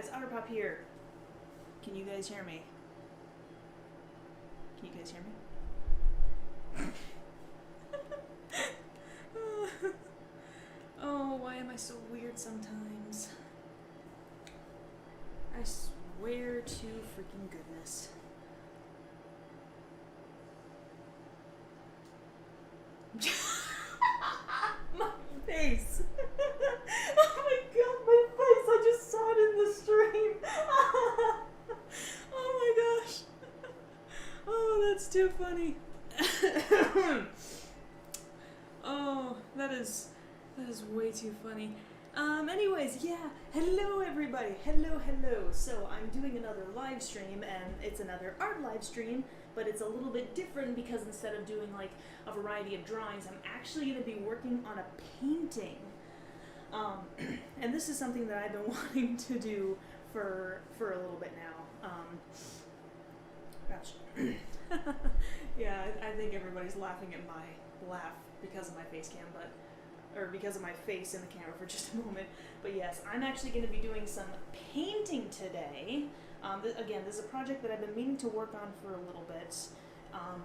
guys, Otterpop here. Can you guys hear me? Can you guys hear me? Oh, why am I so weird sometimes? I swear to freaking goodness. My face! Oh my god, my face! I just saw it in the stream! Oh my gosh! Oh, that's too funny. Oh, that is way too funny. Anyways, yeah, hello everybody, hello. So I'm doing another live stream, and it's another art live stream, but it's a little bit different because instead of doing like a variety of drawings, I'm actually going to be working on a painting. And this is something that I've been wanting to do for a little bit now. Gosh. Yeah, I think everybody's laughing at my laugh because of my face cam, or because of my face in the camera for just a moment. But yes, I'm actually going to be doing some painting today. Again, this is a project that I've been meaning to work on for a little bit.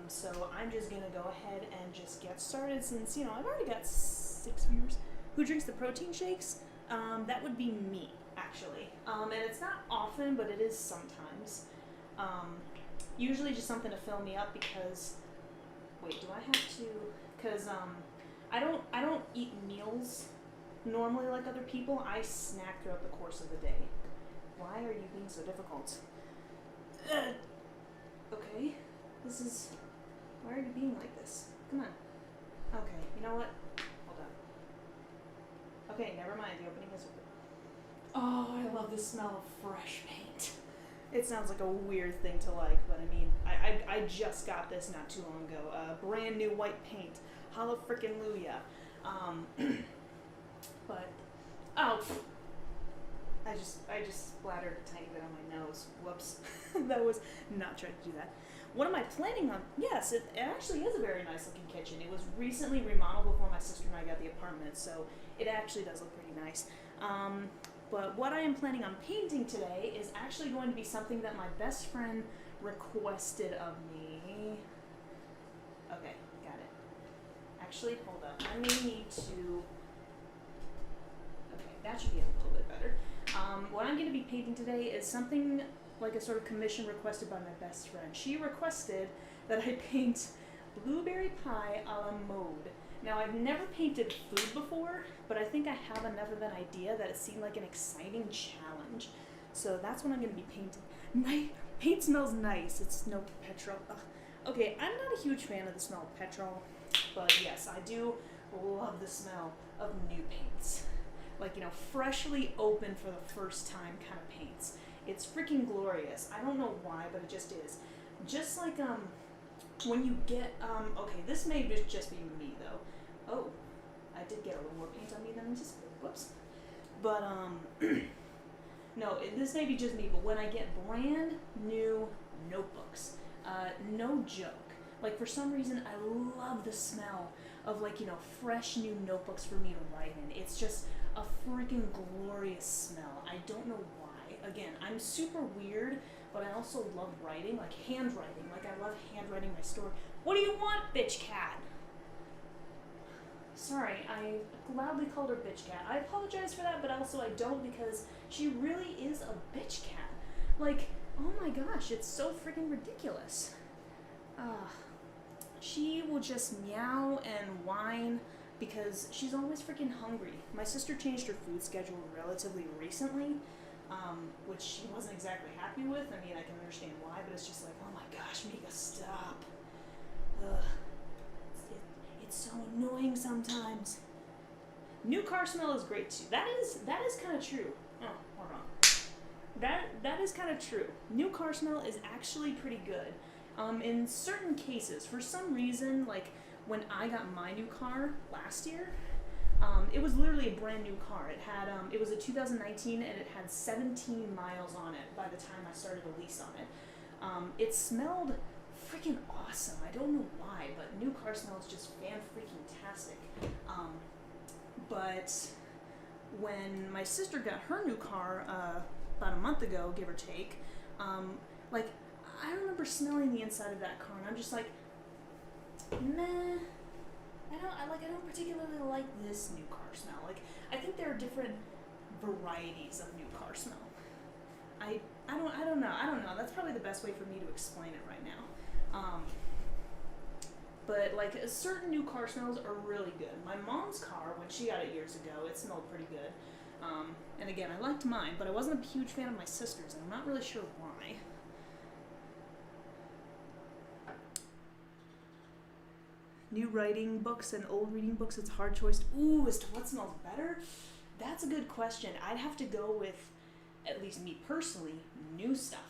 So I'm just going to go ahead and just get started since, I've already got 6 viewers. Who drinks the protein shakes? That would be me, actually. And it's not often, but it is sometimes. Usually just something to fill me up because, wait, do I have to, because, I don't eat meals normally like other people. I snack throughout the course of the day. Why are you being so difficult? Okay, why are you being like this? Come on. Okay, you know what? Hold on. Okay, never mind, the opening is open. Oh, I love the smell of fresh paint. It sounds like a weird thing to like, but I mean, I just got this not too long ago. Brand new white paint. Holla frickin' Luya. But, oh, I just splattered a tiny bit on my nose. Whoops. That was not trying to do that. What am I planning on? Yes, it actually is a very nice looking kitchen. It was recently remodeled before my sister and I got the apartment, so it actually does look pretty nice. But what I am planning on painting today is actually going to be something that my best friend requested of me. Okay, got it. Actually, hold up. I may need to... Okay, that should be a little bit better. What I'm going to be painting today is something like a sort of commission requested by my best friend. She requested that I paint blueberry pie a la mode. Now, I've never painted food before, but I think I have enough of an idea that it seemed like an exciting challenge. So that's what I'm going to be painting. Paint smells nice. It's no petrol. Ugh. Okay, I'm not a huge fan of the smell of petrol, but yes, I do love the smell of new paints. Like, freshly opened for the first time kind of paints. It's freaking glorious. I don't know why, but it just is. Just like, when you get, okay, this may just be me, though. Oh, I did get a little more paint on me than anticipated. Whoops. But, no, this may be just me, but when I get brand new notebooks, no joke. Like, for some reason, I love the smell of, like, fresh new notebooks for me to write in. It's just a freaking glorious smell. I don't know why. Again, I'm super weird, but I also love writing, like handwriting. Like, I love handwriting my story. What do you want, bitch cat? Sorry, I loudly called her bitch cat. I apologize for that, but also I don't because she really is a bitch cat. Like, oh my gosh, it's so freaking ridiculous. She will just meow and whine because she's always freaking hungry. My sister changed her food schedule relatively recently, which she wasn't exactly happy with. I mean, I can understand why, but it's just like, oh my gosh, Mika, stop. Ugh. It's so annoying sometimes. New car smell is great too. That is kind of true. Oh, hold on. That is kind of true. New car smell is actually pretty good. In certain cases, for some reason, like when I got my new car last year, it was literally a brand new car. It had, it was a 2019 and it had 17 miles on it by the time I started a lease on it. It smelled freaking awesome. I don't know why, but new car smell is just fan-freaking-tastic. But when my sister got her new car about a month ago, give or take. Like, I remember smelling the inside of that car, and I'm just like, meh. I don't particularly like this new car smell. Like, I think there are different varieties of new car smell. I don't know. That's probably the best way for me to explain it right now. But like certain new car smells are really good. My mom's car, when she got it years ago, it smelled pretty good. And again, I liked mine, but I wasn't a huge fan of my sister's, and I'm not really sure why. New writing books and old reading books, it's a hard choice. Ooh, as to what smells better? That's a good question. I'd have to go with, at least me personally, new stuff.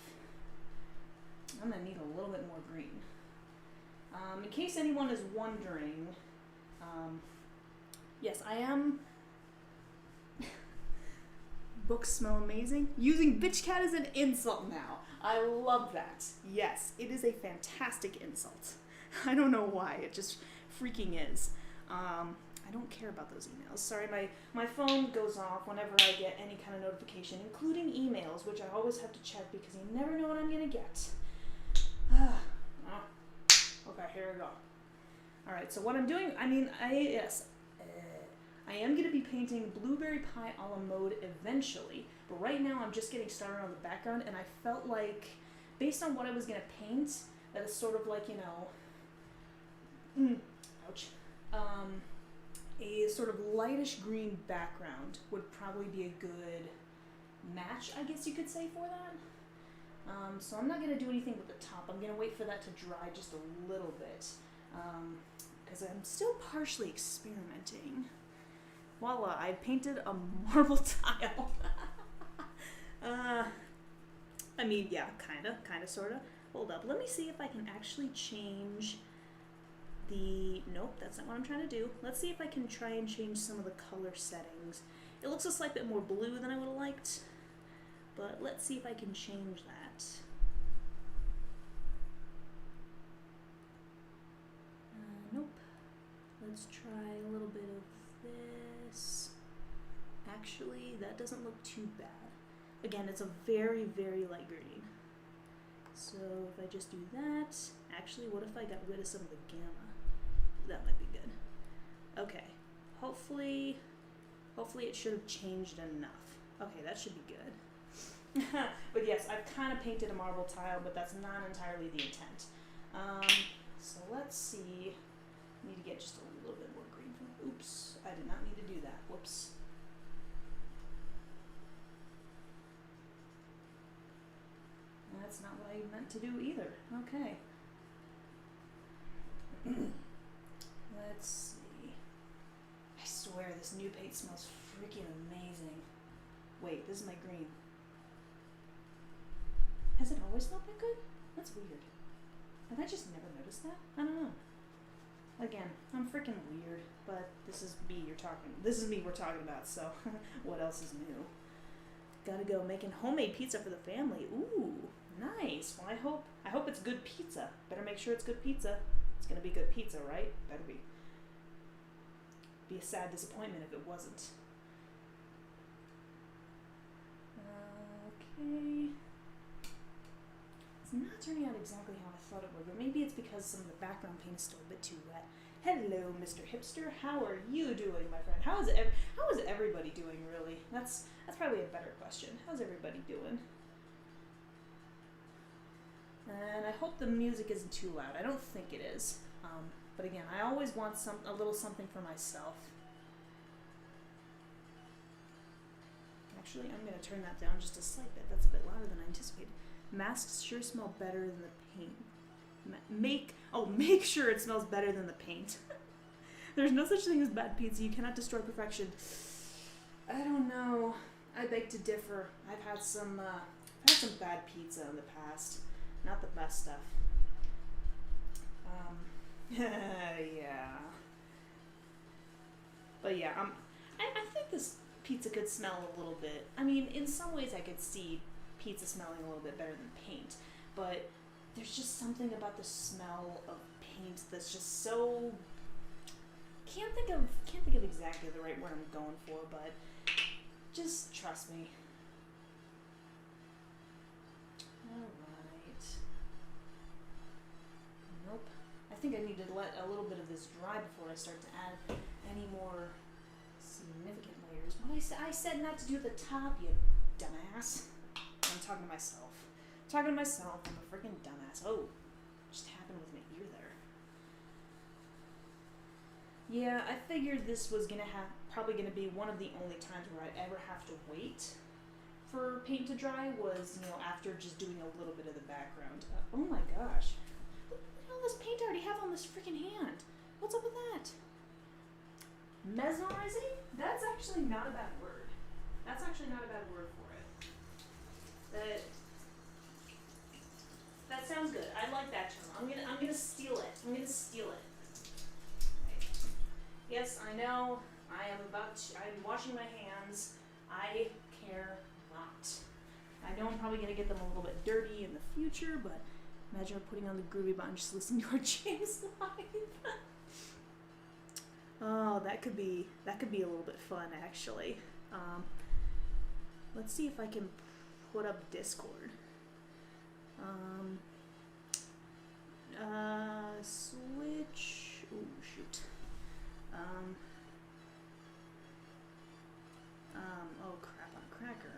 I'm gonna need a little bit more green. In case anyone is wondering, yes, I am. Books smell amazing. Using bitch cat as an insult now. I love that. Yes, it is a fantastic insult. I don't know why, it just freaking is. I don't care about those emails. Sorry, my phone goes off whenever I get any kind of notification, including emails, which I always have to check because you never know what I'm gonna get. Okay, here we go. Alright, so what I'm doing, I am going to be painting Blueberry Pie a la mode eventually, but right now I'm just getting started on the background, and I felt like, based on what I was going to paint, that it's sort of like, ouch, a sort of lightish green background would probably be a good match, I guess you could say, for that. So I'm not going to do anything with the top. I'm going to wait for that to dry just a little bit, because I'm still partially experimenting. Voila, I painted a marble tile. I mean, yeah, kinda, sorta. Hold up, let me see if I can actually change the, nope, that's not what I'm trying to do. Let's see if I can try and change some of the color settings. It looks a slight bit more blue than I would have liked, but let's see if I can change that. Nope. Let's try a little bit of this. Actually, that doesn't look too bad. Again, it's a very, very light green. So if I just do that, actually, what if I got rid of some of the gamma? That might be good. Okay, hopefully it should have changed enough. Okay, that should be good. But yes, I've kind of painted a marble tile, but that's not entirely the intent. So let's see. I need to get just a little bit more green. Oops, I did not need to do that. Whoops. That's not what I meant to do either. Okay. Let's see. I swear this new paint smells freaking amazing. Wait, this is my green. Has it always smelled that good? That's weird. Have I just never noticed that? I don't know. Again, I'm freaking weird, but this is me we're talking about, so what else is new? Gotta go making homemade pizza for the family. Ooh, nice. Well, I hope it's good pizza. Better make sure it's good pizza. It's gonna be good pizza, right? Better be. Be a sad disappointment if it wasn't. Okay. It's not turning out exactly how I thought it would, but maybe it's because some of the background paint is still a bit too wet. Hello, Mr. Hipster. How are you doing, my friend? How is everybody doing, really? That's probably a better question. How's everybody doing? And I hope the music isn't too loud. I don't think it is. But again, I always want a little something for myself. Actually, I'm going to turn that down just a slight bit. That's a bit louder than I anticipated. Masks sure smell better than the paint. Make sure it smells better than the paint. There's no such thing as bad pizza. You cannot destroy perfection. I don't know. I beg to differ. I've had some bad pizza in the past. Not the best stuff. Yeah. But yeah, I think this pizza could smell a little bit. I mean, in some ways I could see pizza smelling a little bit better than paint, but there's just something about the smell of paint that's just so, can't think of exactly the right word I'm going for, but just trust me. think I need to let a little bit of this dry before I start to add any more significant layers. What I said not to do at the top, you dumbass. I'm talking to myself. I'm a freaking dumbass. Oh, just happened with my ear there. Yeah, I figured this was probably gonna be one of the only times where I'd ever have to wait for paint to dry was, after just doing a little bit of the background. Oh my gosh. Look at all this paint I already have on this freaking hand. What's up with that? Mesmerizing? That's actually not a bad word. For it. That sounds good. I like that term. I'm gonna steal it. Okay. Yes, I know. I'm washing my hands. I care not. I know I'm probably gonna get them a little bit dirty in the future, but imagine putting on the groovy bot and just listening to our James live. Oh, that could be a little bit fun actually. Let's see if I can put up Discord. Switch. Oh shoot. Oh crap on a cracker.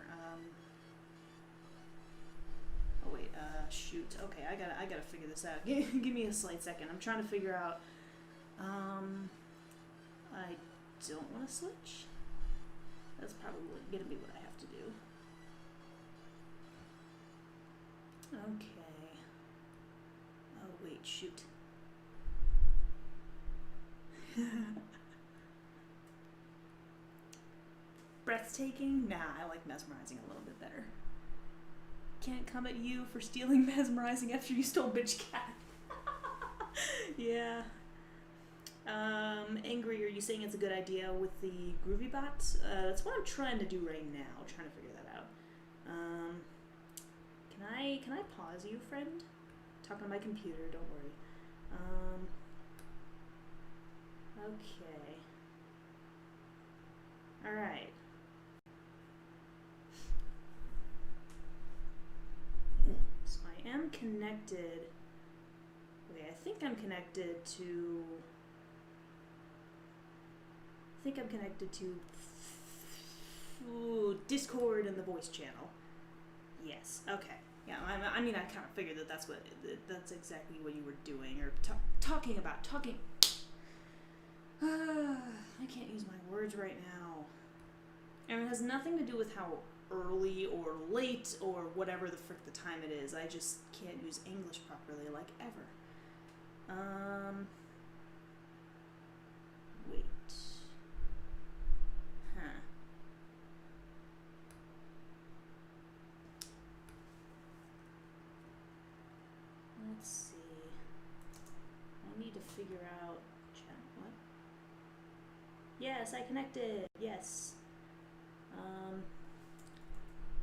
Oh wait. Shoot. Okay, I gotta figure this out. Give me a slight second. I'm trying to figure out. I don't want to switch. That's probably gonna be what I have to do. Okay. Oh wait, shoot. Breathtaking? Nah, I like mesmerizing a little bit better. Can't come at you for stealing mesmerizing after you stole bitch cat. Yeah. Angry, are you saying it's a good idea with the groovy bot? That's what I'm trying to do right now, trying to figure that out. Can I pause you, friend? Talking on my computer, don't worry. Okay. Alright. So I am connected. Okay, I think I'm connected to Discord and the voice channel. Yes. Okay. Yeah. I mean, I kind of figured that's exactly what you were doing or talking about. I can't use my words right now. And it has nothing to do with how early or late or whatever the frick the time it is. I just can't use English properly like ever. Wait. Huh. Let's see. I need to figure out what? Yes, I connected. Yes.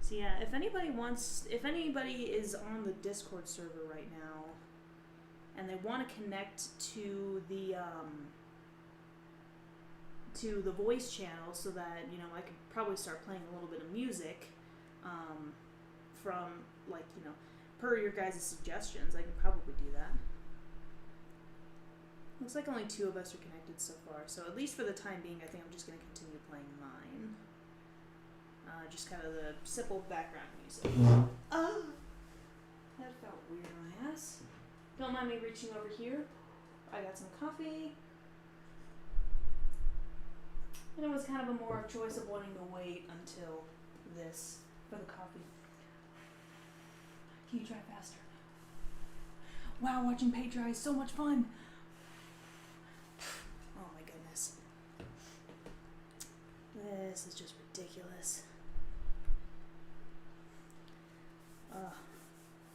So yeah, if anybody is on the Discord server right now and they want to connect to the voice channel so that, I could probably start playing a little bit of music from, per your guys' suggestions, I could probably do that. Looks like only 2 of us are connected so far, so at least for the time being, I think I'm just going to continue playing mine. Just kind of the simple background music. Oh! That felt weird on my ass. Don't mind me reaching over here. I got some coffee. And it was kind of a more choice of wanting to wait until this for the coffee. Can you try faster? Wow, watching paint dry is so much fun. Oh my goodness. This is just ridiculous.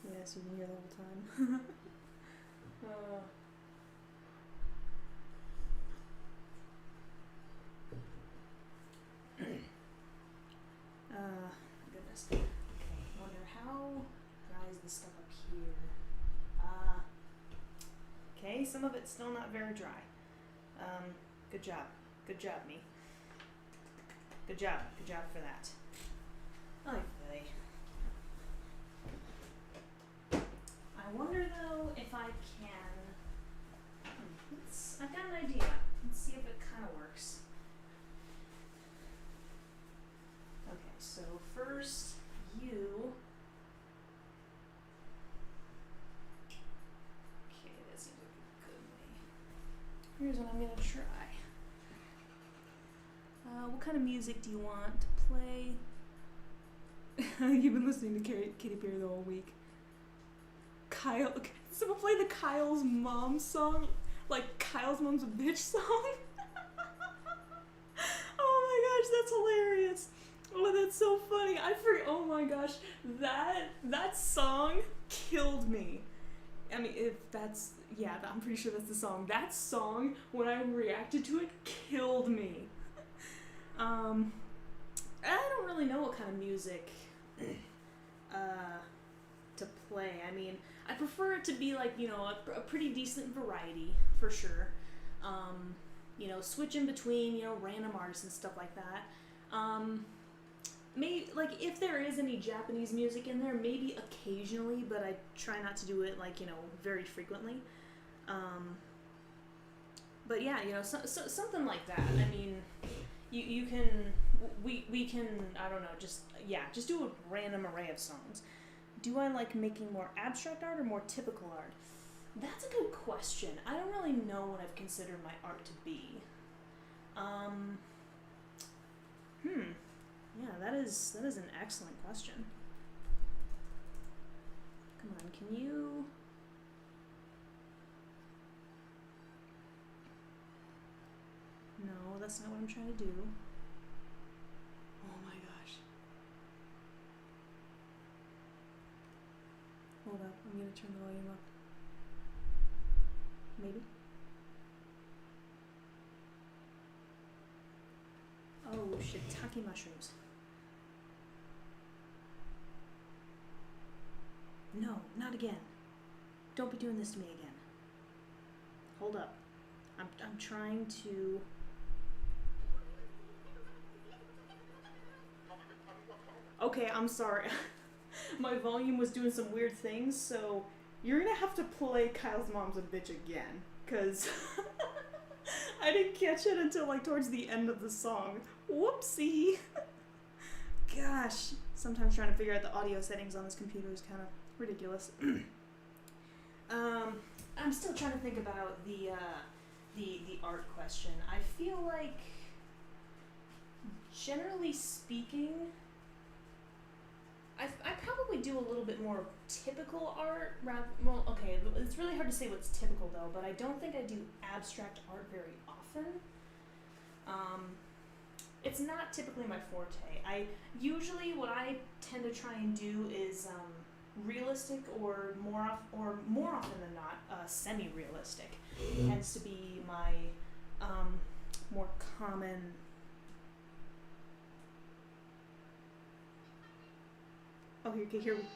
Yes, you've been here the whole time. Goodness. Okay, wonder how dry is this stuff up here? Okay, some of it's still not very dry. Good job. Good job, me. Good job for that. Okay. I wonder though if I can So first, you. Okay, that seems like a good way. Here's what I'm gonna try. What kind of music do you want to play? You've been listening to Katy Perry the whole week. Kyle, someone play the Kyle's mom song, like Kyle's mom's a bitch song. Oh my gosh, that's hilarious. Oh, that's so funny. Oh my gosh, that song killed me. I mean, I'm pretty sure that's the song. That song, when I reacted to it, killed me. I don't really know what kind of music to play. I mean, I prefer it to be like, you know, a pretty decent variety, for sure. You know, switch in between, you know, random artists and stuff like that. Maybe, like, if there is any Japanese music in there, maybe occasionally, but I try not to do it, like, you know, very frequently. But yeah, you know, something like that. I mean, we can, I don't know, just do a random array of songs. Do I like making more abstract art or more typical art? That's a good question. I don't really know what I've considered my art to be. Yeah, that is an excellent question. Come on, can you... No, that's not what I'm trying to do. Oh my gosh. Hold up, I'm gonna turn the volume up. Maybe? Oh, shiitake mushrooms. No, not again. Don't be doing this to me again. Hold up. I'm trying to... Okay, I'm sorry. My volume was doing some weird things, so you're gonna have to play Kyle's Mom's a Bitch again, because I didn't catch it until like towards the end of the song. Whoopsie! Gosh, sometimes trying to figure out the audio settings on this computer is kind of ridiculous. I'm still trying to think about the art question. I feel like, generally speaking, I probably do a little bit more typical art. Well, okay, it's really hard to say what's typical though, but I don't think I do abstract art very often. It's not typically my forte. What I tend to try and do is realistic or more often than not semi-realistic. Tends to be my more common. Oh, here we.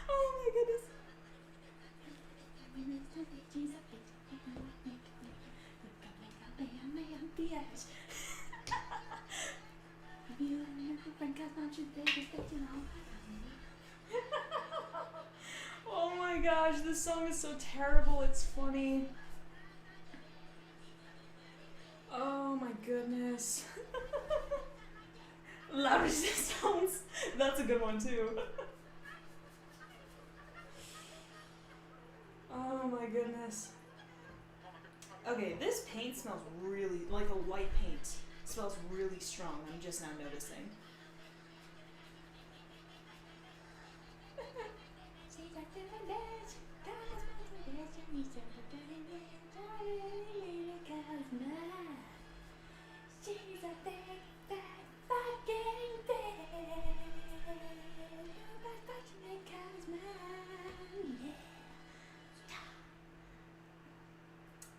Oh my goodness. Oh my gosh, this song is so terrible, it's funny. Oh my goodness. Loud Resistance. That's a good one too. Oh my goodness. Okay, this paint smells really, like a white paint. Smells really strong, I'm just now noticing. She's a big, fat, fucking bitch.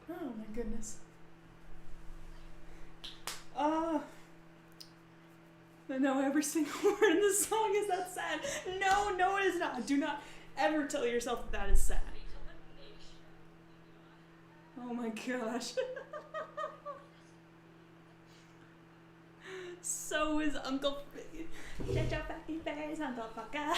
Oh my goodness. I know every single word in the song is that sad. No, it is not. Do not ever tell yourself that is sad. Oh my gosh. So is Uncle Shut your fucking face, Uncle Fucker.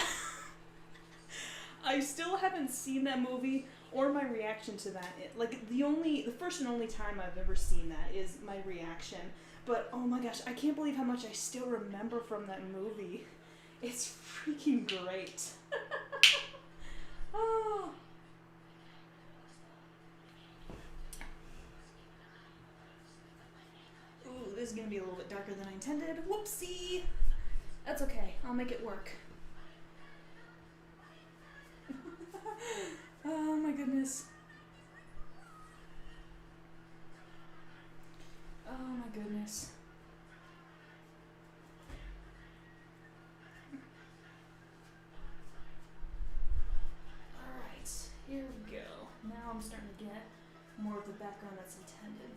I still haven't seen that movie or my reaction to that. The first and only time I've ever seen that is my reaction. But oh my gosh, I can't believe how much I still remember from that movie. It's freaking great. Oh. Ooh, this is gonna be a little bit darker than I intended. Whoopsie! That's okay, I'll make it work. Oh my goodness. Oh my goodness. Alright, here we go. Now I'm starting to get more of the background that's intended.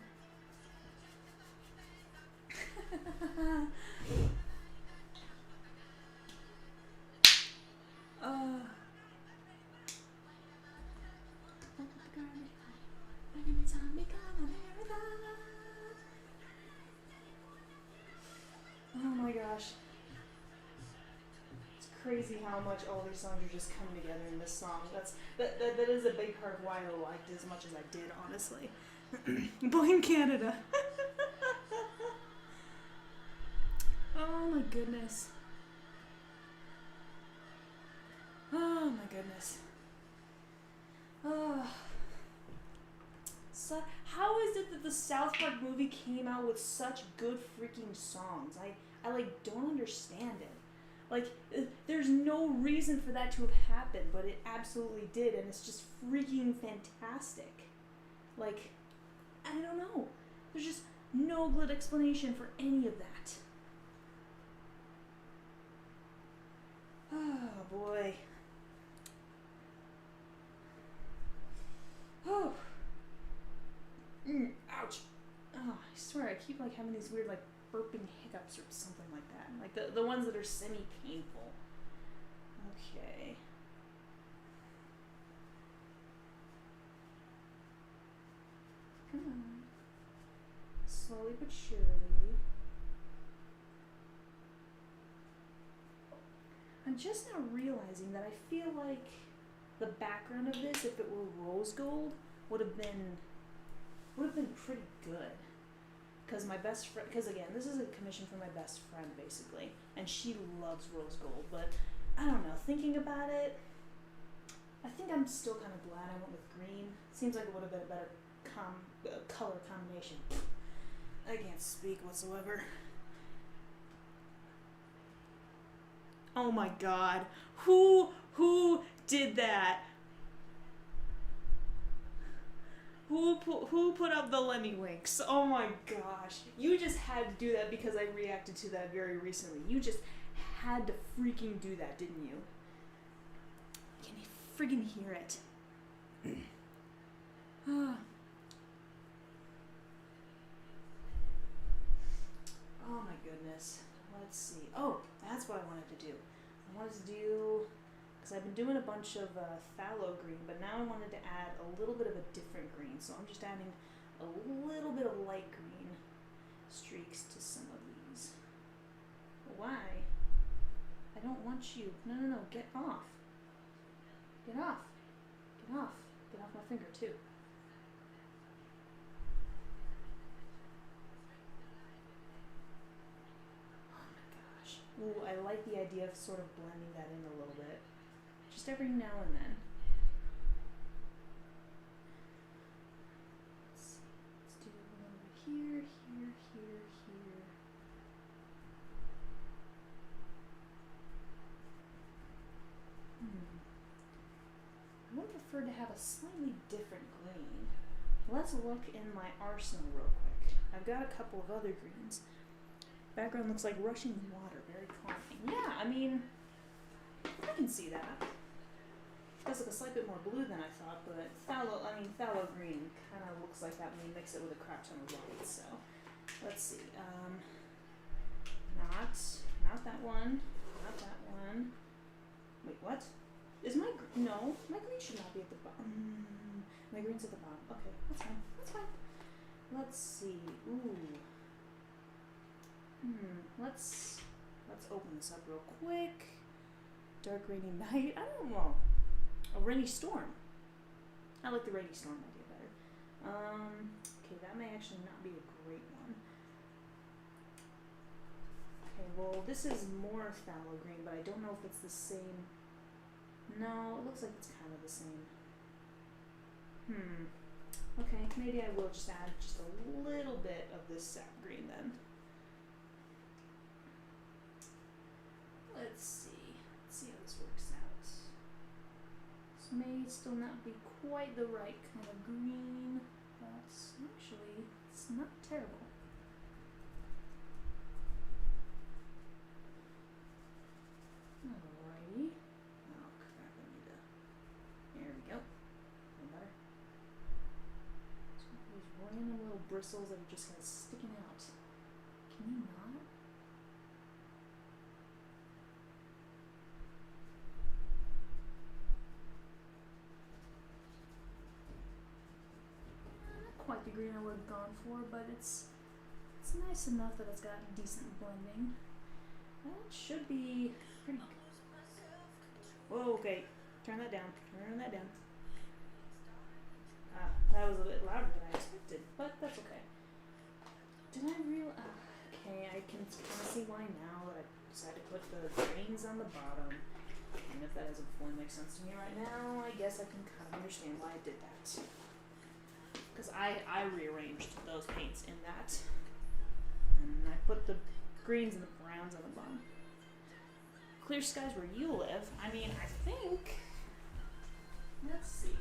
Oh my gosh. It's crazy how much all these songs are just coming together in this song. That is a big part of why I liked it as much as I did, honestly. Blame Canada. Oh my goodness. Oh my goodness. Oh. So, how is it that the South Park movie came out with such good freaking songs? I don't understand it. There's no reason for that to have happened, but it absolutely did, and it's just freaking fantastic. I don't know. There's just no good explanation for any of that. Oh boy. Oh. Ouch. Oh, I swear I keep having these weird burping hiccups or something like that. The ones that are semi-painful. Okay. Come on. Slowly but surely. I'm just now realizing that I feel like the background of this, if it were rose gold, would have been pretty good. Because my best friend, because again, this is a commission for my best friend basically, and she loves rose gold, but I don't know, thinking about it, I think I'm still kind of glad I went with green. Seems like it would have been a better color combination. I can't speak whatsoever. Oh my god. Who did that? Who put up the Lemmy Winks? Oh my gosh. You just had to do that because I reacted to that very recently. You just had to freaking do that, didn't you? Can you friggin' hear it? Oh my goodness. Let's see. Oh, that's what I wanted to do. I wanted to do, because I've been doing a bunch of phthalo green, but now I wanted to add a little bit of a different green. So I'm just adding a little bit of light green streaks to some of these. Why? I don't want you. No. Get off. Get off. Get off. Get off my finger, too. Ooh, I like the idea of sort of blending that in a little bit. Just every now and then. Let's see. Let's do one over here. I would prefer to have a slightly different green. Let's look in my arsenal real quick. I've got a couple of other greens. Background looks like rushing water, very calming. Yeah, I mean, I can see that. It does look a slight bit more blue than I thought, but phthalo green kind of looks like that when you mix it with a crap ton of white. So, let's see. Not that one. Not that one. Wait, what? Is my no? My green should not be at the bottom. My green's at the bottom. Okay, that's fine. That's fine. Let's see. Ooh. Let's open this up real quick. Dark rainy night. I don't know. A rainy storm. I like the rainy storm idea better. Okay, that may actually not be a great one. Okay, well, this is more phthalo green, but I don't know if it's the same. No, it looks like it's kind of the same. Okay, maybe I will just add just a little bit of this sap green then. Let's see how this works out. This may still not be quite the right kind of green, but actually it's not terrible. Alrighty. Oh crap, I need to. There we go. A little better. These random little bristles that are just kind of sticking out. Can you not? Not quite the green I would have gone for, but it's nice enough that it's got decent blending. That should be pretty good. Whoa, okay. Turn that down. Turn that down. That was a bit louder than I expected, but that's okay. Did I realize? Okay, I can kind of see why now that I decided to put the greens on the bottom. And if that doesn't fully make sense to me right now, I guess I can kind of understand why I did that. Because I rearranged those paints in that. And I put the greens and the browns on the bottom. Clear skies where you live. I mean, I think. Let's see.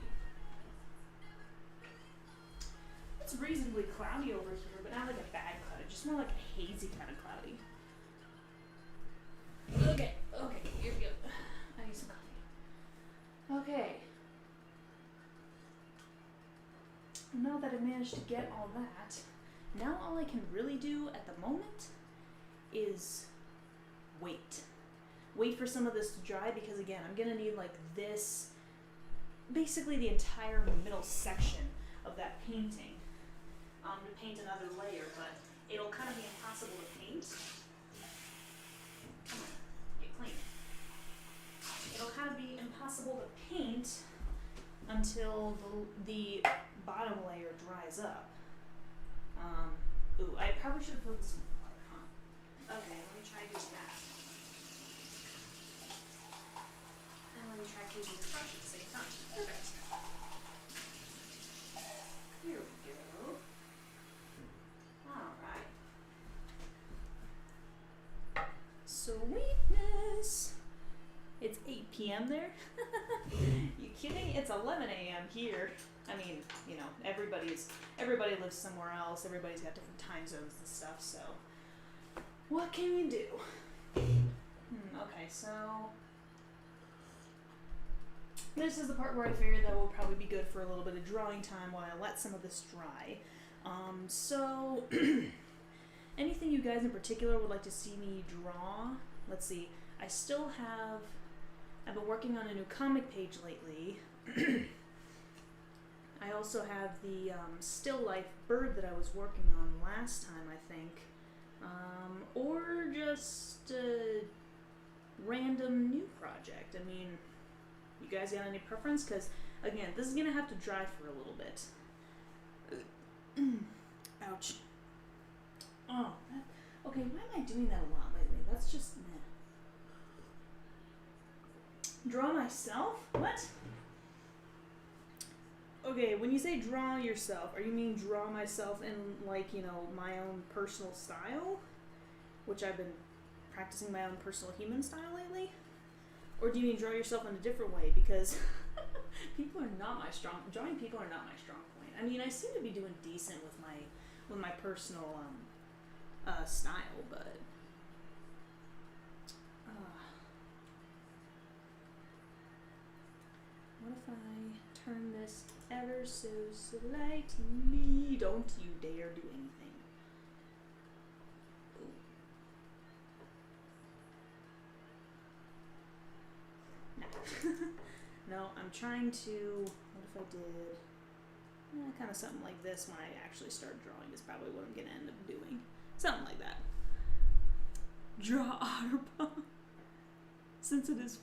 It's reasonably cloudy over here, but not like a bad cloud. Just more like a hazy kind of cloudy. Okay, here we go. I need some coffee. Okay. Now that I've managed to get all that, now all I can really do at the moment is wait. Wait for some of this to dry because again, I'm gonna need like this, basically the entire middle section of that painting to paint another layer, but it'll kind of be impossible to paint. Come on, get clean. It'll kind of be impossible to paint until the bottom layer dries up. Ooh, I probably should have put this in water, huh? Okay, let me try doing that. And let me try using the brush at the same time. Perfect. Here we go. Alright. Sweetness! It's 8 p.m. there? You kidding? It's 11 a.m. here. I mean, you know, everybody lives somewhere else. Everybody's got different time zones and stuff, so what can you do? Okay, so this is the part where I figured that will probably be good for a little bit of drawing time while I let some of this dry. So anything you guys in particular would like to see me draw? Let's see. I've been working on a new comic page lately. I also have the still life bird that I was working on last time, I think. Or just a random new project. I mean, you guys got any preference? Because, again, this is going to have to dry for a little bit. Ouch. Oh, okay, why am I doing that a lot lately? That's just meh. Draw myself? What? Okay, when you say draw yourself, are you mean draw myself in, like, you know, my own personal style? Which I've been practicing my own personal human style lately? Or do you mean draw yourself in a different way? Because drawing people are not my strong point. I mean, I seem to be doing decent with my personal style, but what if I turn this ever so slightly? Don't you dare do anything. Ooh. Nah. No, I'm trying to, what if I did kind of something like this when I actually start drawing is probably what I'm going to end up doing. Something like that. Okay, let me try doing that. There we go. Alright. So, what if I turn this ever so slightly? Don't you dare do anything. No. I'm trying to, what if I did kind of something like this when I actually start drawing is probably what I'm going to end up doing. Something like that. Draw Otterpaw. Since it is...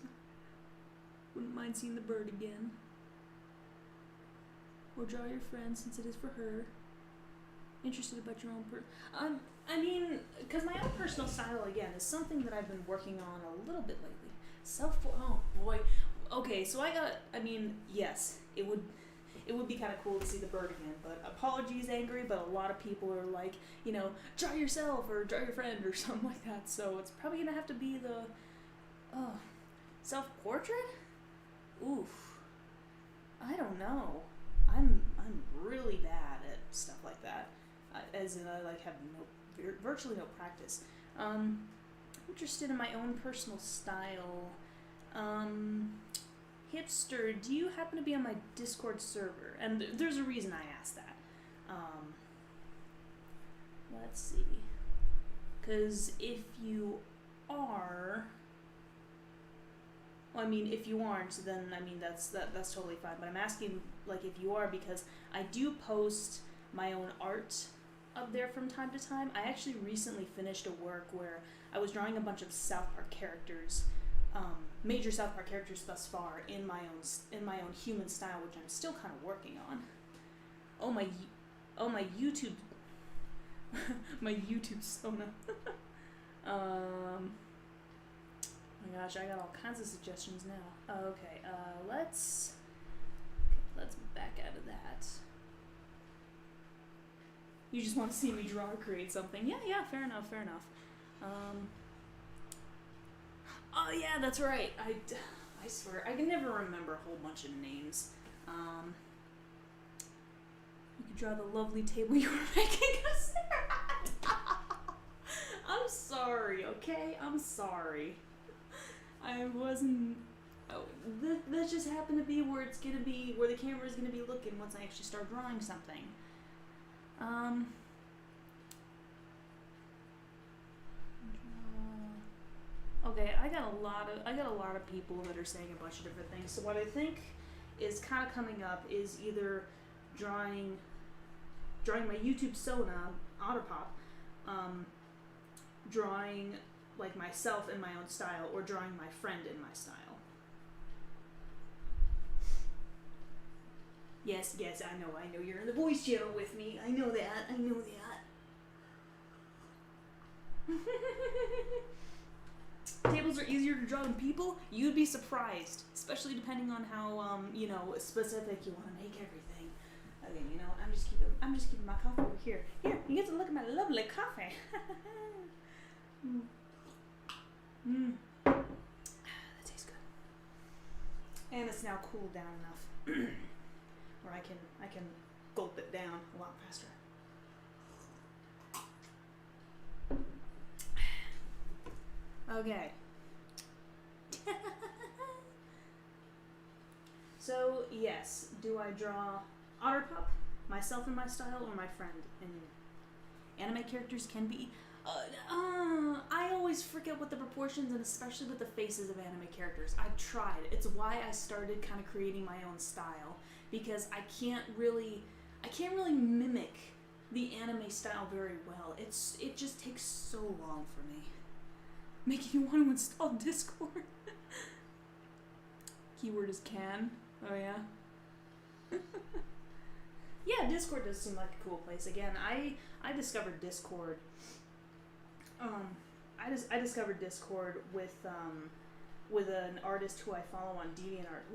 Wouldn't mind seeing the bird again. Or draw your friend since it is for her. Interested about your own I mean, because my own personal style, again, is something that I've been working on a little bit lately. Oh boy. Okay, so I mean, yes, it would be kind of cool to see the bird again, but apologies, Angry, but a lot of people are like, you know, draw yourself or draw your friend or something like that, so it's probably gonna have to be the, self-portrait? Oof. I don't know. I'm really bad at stuff like that, as in I like have virtually no practice. Interested in my own personal style. Hipster, do you happen to be on my Discord server? And there's a reason I asked that. Let's see. Because if you are... Well, I mean, if you aren't, then, I mean, that's totally fine. But I'm asking, like, if you are, because I do post my own art up there from time to time. I actually recently finished a work where I was drawing a bunch of South Park characters, major South Park characters thus far in my own human style, which I'm still kind of working on. My YouTube, my YouTube Sona. Oh my gosh, I got all kinds of suggestions now. Okay, let's back out of that. You just want to see me draw or create something. Yeah, fair enough. Oh yeah, that's right. I swear, I can never remember a whole bunch of names. You could draw the lovely table you were making us at. I'm sorry, okay? I'm sorry. I wasn't... Oh, that just happened to be where it's gonna be, where the camera's gonna be looking once I actually start drawing something. Okay, I got a lot of people that are saying a bunch of different things. So what I think is kind of coming up is either drawing my YouTube Sona, Otterpop, drawing like myself in my own style, or drawing my friend in my style. Yes, I know, you're in the voice channel with me. I know that. Tables are easier to draw than people? You'd be surprised, especially depending on how, specific you want to make everything. Okay, I'm just keeping my coffee over here. Here, you get to look at my lovely coffee. That tastes good. And it's now cooled down enough where I can gulp it down a lot faster. Okay. So, yes, do I draw Otterpup, myself in my style, or my friend? And anime characters can be... I always forget what the proportions, and especially with the faces of anime characters. I've tried. It's why I started kind of creating my own style, because I can't really mimic the anime style very well. It just takes so long for me. Making you want to install Discord. Keyword is can. Oh yeah. Yeah, Discord does seem like a cool place. Again, I discovered Discord. I discovered Discord with an artist who I follow on DeviantArt,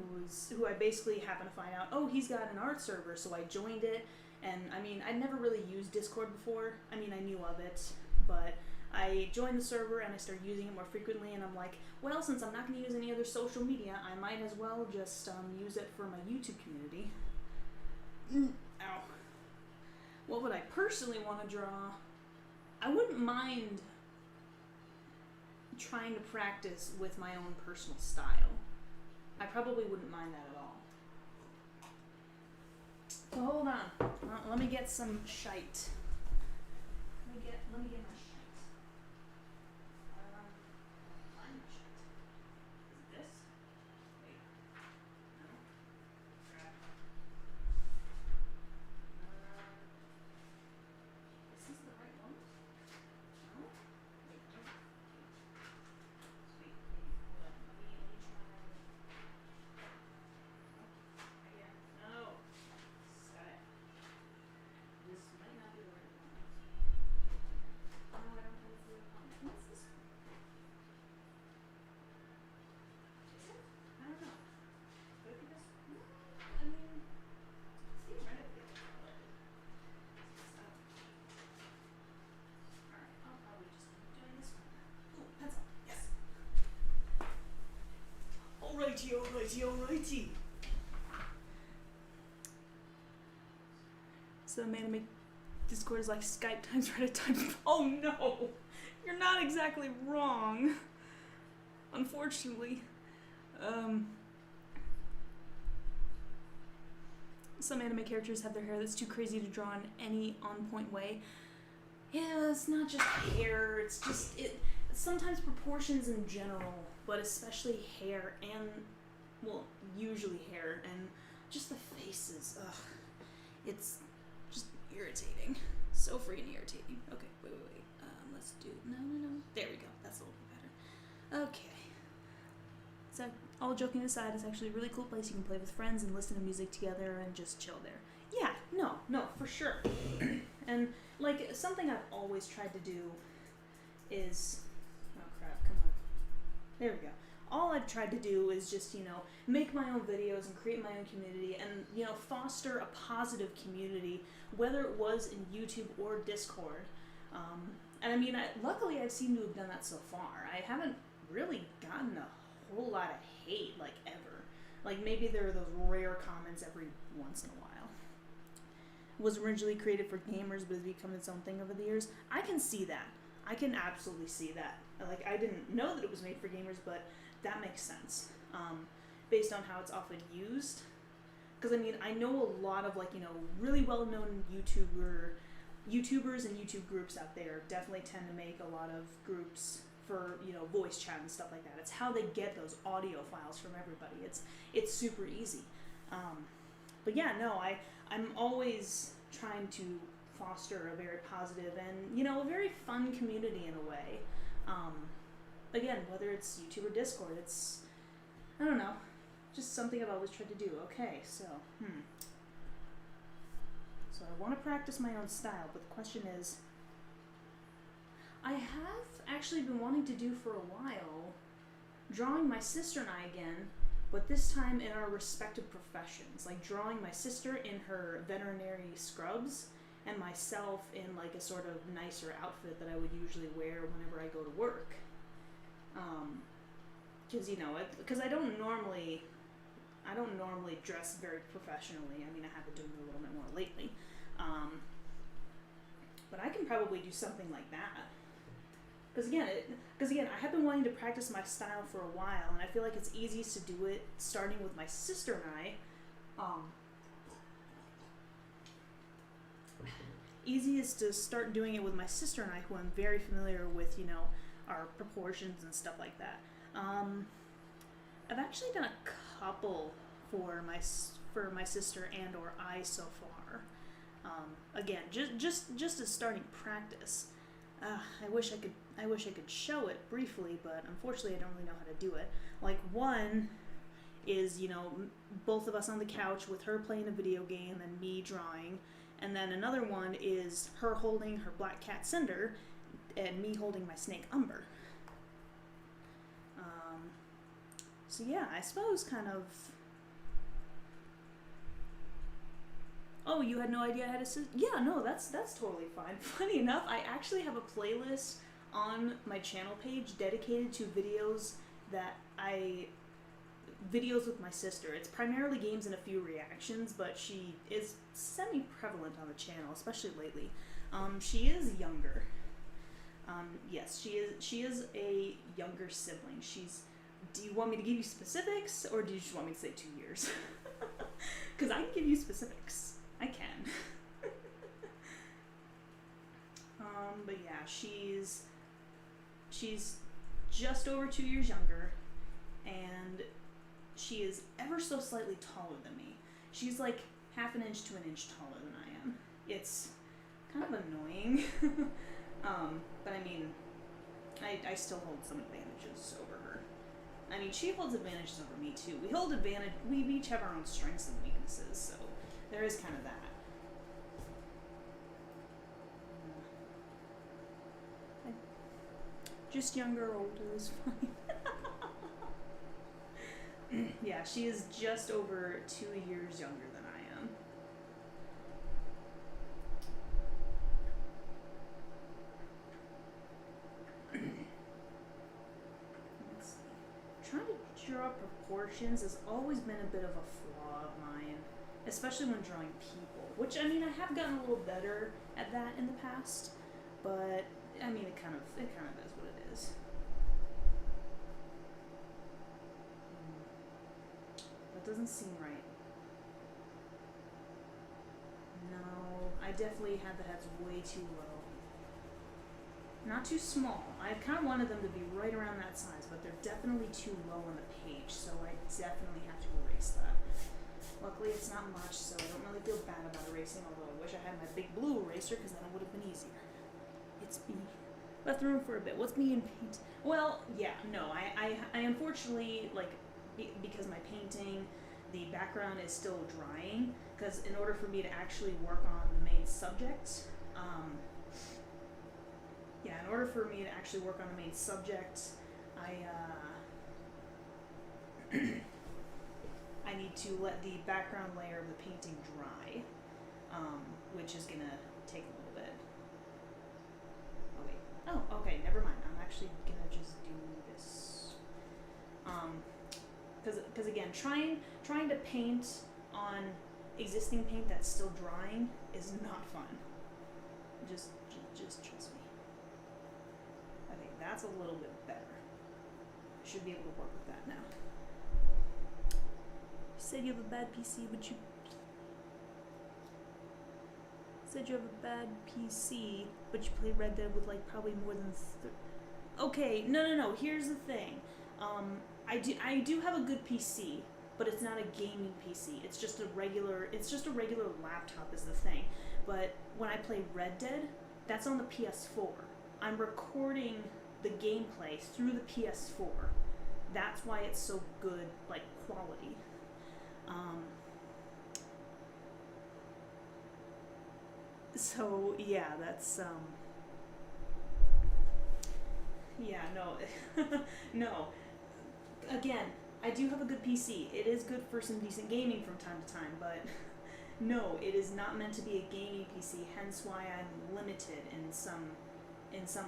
who I basically happened to find out, oh, he's got an art server, so I joined it. And I mean, I'd never really used Discord before. I mean, I knew of it, but I joined the server and I started using it more frequently, and I'm like, well, since I'm not going to use any other social media, I might as well just use it for my YouTube community. Ow. What would I personally want to draw? I wouldn't mind trying to practice with my own personal style. I probably wouldn't mind that at all. So hold on. Let me get some shite. Let me get my shite. Find my shite. Is it this? Wait. No. Crap. Is this the right one? No? Wait. alrighty. So anime Discord is like Skype times Reddit times. Oh no! You're not exactly wrong. Unfortunately. Some anime characters have their hair that's too crazy to draw in any on-point way. Yeah, it's not just hair, it's just sometimes proportions in general, but especially hair and, well, usually hair and just the faces. Ugh. It's just irritating. So freaking irritating. Okay, wait. Let's do, no. There we go, that's a little bit better. Okay. So, all joking aside, it's actually a really cool place you can play with friends and listen to music together and just chill there. Yeah, no, for sure. And, like, something I've always tried to do is... Oh, crap, come on. There we go. All I've tried to do is just, make my own videos and create my own community and, foster a positive community, whether it was in YouTube or Discord. And, I mean, luckily I've seemed to have done that so far. I haven't really gotten a whole lot of hate, like, ever. Like, maybe there are those rare comments every once in a while. It was originally created for gamers, but has become its own thing over the years. I can see that. I can absolutely see that. Like, I didn't know that it was made for gamers, but that makes sense. Based on how it's often used. Because, I mean, I know a lot of, like, really well-known YouTubers and YouTube groups out there definitely tend to make a lot of groups for, voice chat and stuff like that. It's how they get those audio files from everybody. It's super easy. But yeah, no, I'm always trying to foster a very positive and, a very fun community in a way. Again, whether it's YouTube or Discord, it's, I don't know, just something I've always tried to do. Okay, so, So I want to practice my own style, but the question is, I have actually been wanting to do for a while, drawing my sister and I again, but this time in our respective professions. Like drawing my sister in her veterinary scrubs and myself in like a sort of nicer outfit that I would usually wear whenever I go to work. Because I don't normally dress very professionally. I mean, I have been doing it a little bit more lately. But I can probably do something like that. Because again, I have been wanting to practice my style for a while, and I feel like it's easiest to do it starting with my sister and I. Easiest to start doing it with my sister and I, who I'm very familiar with, our proportions and stuff like that. I've actually done a couple for my sister and or I so far. Again, just as starting practice. I wish I could show it briefly, but unfortunately I don't really know how to do it. Like one is, both of us on the couch with her playing a video game and me drawing, and then another one is her holding her black cat Cinder and me holding my snake Umber. So yeah, I suppose kind of... Oh, you had no idea I had a sister? Yeah, no, that's totally fine. Funny enough, I actually have a playlist on my channel page dedicated to videos with my sister. It's primarily games and a few reactions, but she is semi-prevalent on the channel, especially lately. She is younger. Yes, she is a younger sibling. Do you want me to give you specifics, or do you just want me to say 2 years? Because I can give you specifics. I can. But yeah, she's just over 2 years younger, and she is ever so slightly taller than me. She's like half an inch to an inch taller than I am. It's kind of annoying. But I mean, I still hold some advantages over her. I mean, she holds advantages over me too. We each have our own strengths and weaknesses, so there is kind of that. Just younger or older is fine. Yeah, she is just over 2 years younger than I am. Let's see. I'm trying to draw proportions has always been a bit of a flaw of mine, especially when drawing people, which, I mean, I have gotten a little better at that in the past, but, I mean, it kind of is what it is. That doesn't seem right. No, I definitely had the heads way too low. Not too small. I kind of wanted them to be right around that size, but they're definitely too low on the page, so I definitely have to erase that. Luckily, it's not much, so I don't really feel bad about erasing, although I wish I had my big blue eraser, because then it would have been easier. It's me. Left the room for a bit. What's me in paint? Well, yeah, no, I unfortunately, like, because my painting, the background is still drying, because in order for me to actually work on the main subject, in order for me to actually work on the main subject, I need to let the background layer of the painting dry, which is gonna take a little bit. Oh wait. Oh, okay, never mind. I'm actually gonna just do this. Because again, trying to paint on existing paint that's still drying is not fun. Just trust me. I think that's a little bit better. I should be able to work with that now. You said you have a bad PC, but you play Red Dead with like probably more than Okay, no. Here's the thing. I do have a good PC, but it's not a gaming PC. It's just a regular laptop is the thing. But when I play Red Dead, that's on the PS4. I'm recording the gameplay through the PS4. That's why it's so good, like, quality. So, yeah, that's, yeah, no. No. Again, I do have a good PC. It is good for some decent gaming from time to time, but no, it is not meant to be a gaming PC, hence why I'm limited in some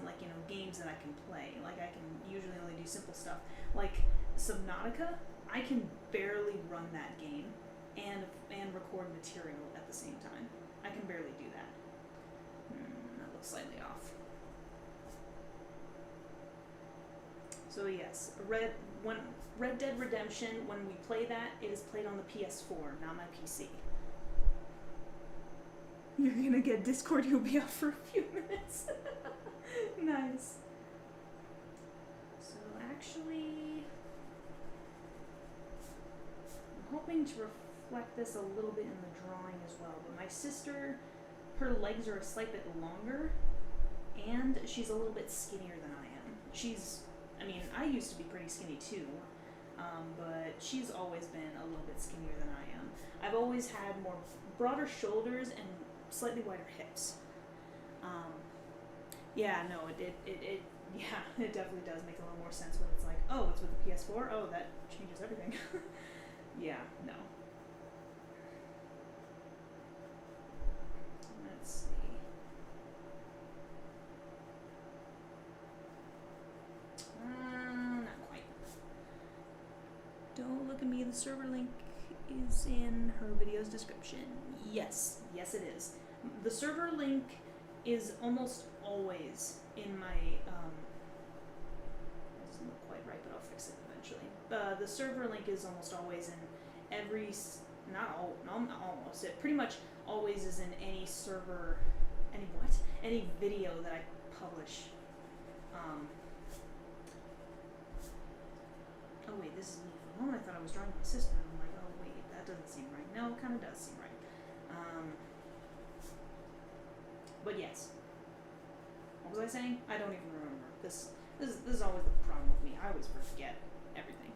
like, you know, games that I can play. Like, I can usually only do simple stuff. Like Subnautica, I can barely run that game and record material at the same time. I can barely do that. That looks slightly off. So yes, Red Dead Redemption, when we play that, it is played on the PS4, not my PC. You're gonna get Discord, you'll be out for a few minutes. Nice. So actually, I'm hoping to reflect this a little bit in the drawing as well, but my sister, her legs are a slight bit longer, and she's a little bit skinnier than I am. I mean, I used to be pretty skinny too, but she's always been a little bit skinnier than I am. I've always had broader shoulders and slightly wider hips. Yeah, no, it definitely does make a little more sense when it's like, oh, it's with the PS4, oh, that changes everything. Yeah, no. Let's see. Not quite. Don't look at me, the server link is in her video's description. Yes, it is. The server link is almost always in my, it doesn't look quite right, but I'll fix it eventually. The server link is almost always in every, not almost, it pretty much always is in any server, any video that I publish. Oh wait, this is me. For a moment I thought I was drawing my sister, and I'm like, oh wait, that doesn't seem right. No, it kind of does seem right. But yes. What was I saying? I don't even remember. This is always the problem with me. I always forget everything.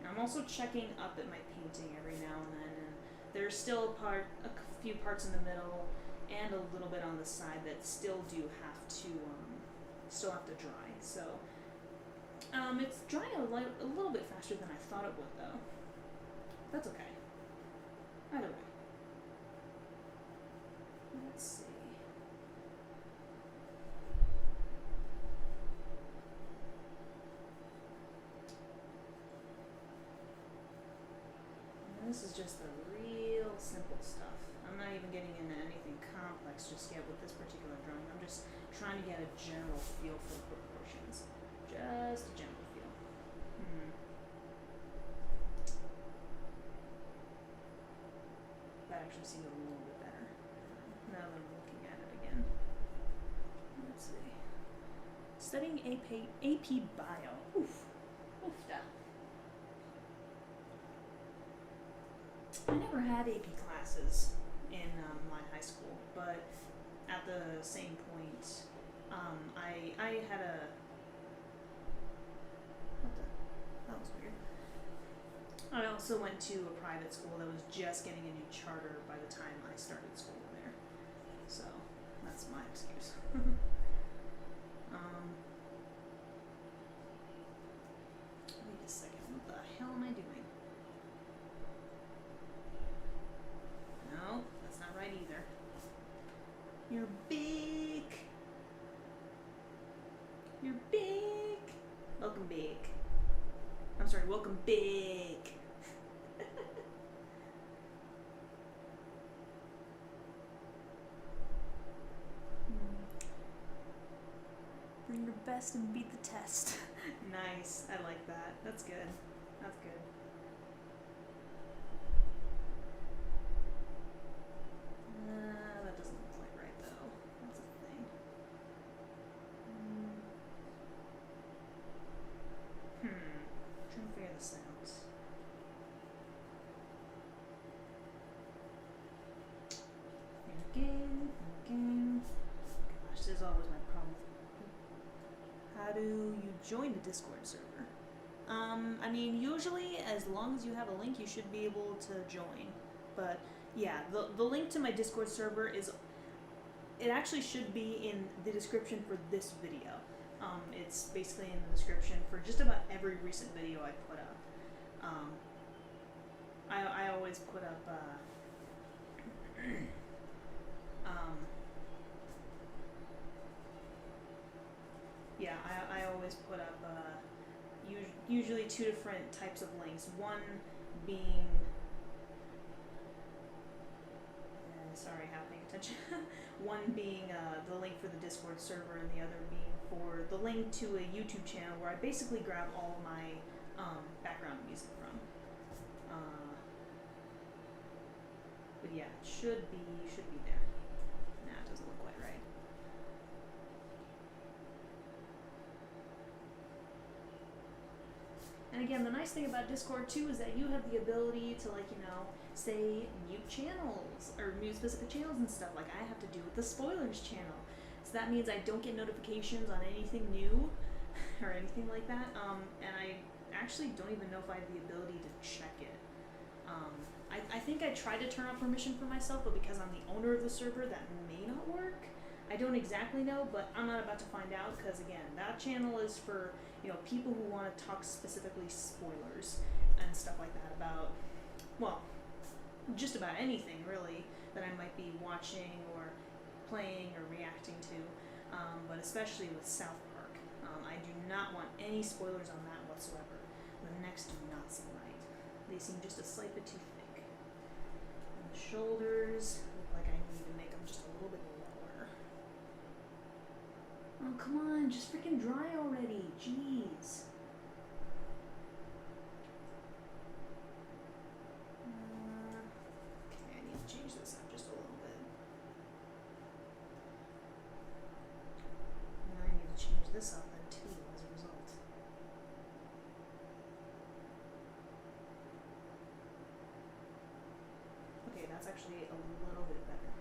I'm also checking up at my painting every now and then, and there's still a few parts in the middle and a little bit on the side that still have to dry. So it's drying a little bit faster than I thought it would, though. That's okay. Either way. Let's see. And this is just the real simple stuff. I'm not even getting into anything complex just yet with this particular drawing. I'm just trying to get a general feel for the proportions. Just a general feel. That actually seemed a little bit better now that I'm looking at it again. Let's see. Studying AP Bio. Oof. Oofda. I never had AP classes in my high school, but at the same point, I had a. What the? That was weird. I also went to a private school that was just getting a new charter by the time I started school there, so that's my excuse. Wait a second. What the hell am I doing? No, that's not right either. You're big. You're big. Welcome big. I'm sorry, welcome big. Bring your best and beat the test. Nice. I like that. That's good. That's good. That doesn't look quite right though. That's a thing. Trying to figure this out. Thinking. Gosh, this is always my problem. How do you join the Discord server? I mean, usually as long as you have a link, you should be able to join. But yeah, the link to my Discord server it actually should be in the description for this video. It's basically in the description for just about every recent video I put up. I always put up, yeah, I always put up, usually two different types of links. One being, sorry, not paying attention. One being the link for the Discord server, and the other being for the link to a YouTube channel where I basically grab all my background music from. But yeah, it should be there. Nah, it doesn't look quite right. And again, the nice thing about Discord too is that you have the ability to, like, say mute channels or mute specific channels and stuff like I have to do with the spoilers channel. So that means I don't get notifications on anything new or anything like that. And I actually don't even know if I have the ability to check it. I think I tried to turn on permission for myself, but because I'm the owner of the server, that may not work. I don't exactly know, but I'm not about to find out because, again, that channel is for, people who want to talk specifically spoilers and stuff like that about, well, just about anything, really, that I might be watching or playing or reacting to, but especially with South Park. I do not want any spoilers on that whatsoever. The necks do not seem right. They seem just a slight bit too thick. And the shoulders look like I need to make them just a little bit lower. Oh, come on, just freaking dry already. Jeez. Okay, I need to change this up just a little bit. And I need to change this up then too as a result. Okay, that's actually a little bit better.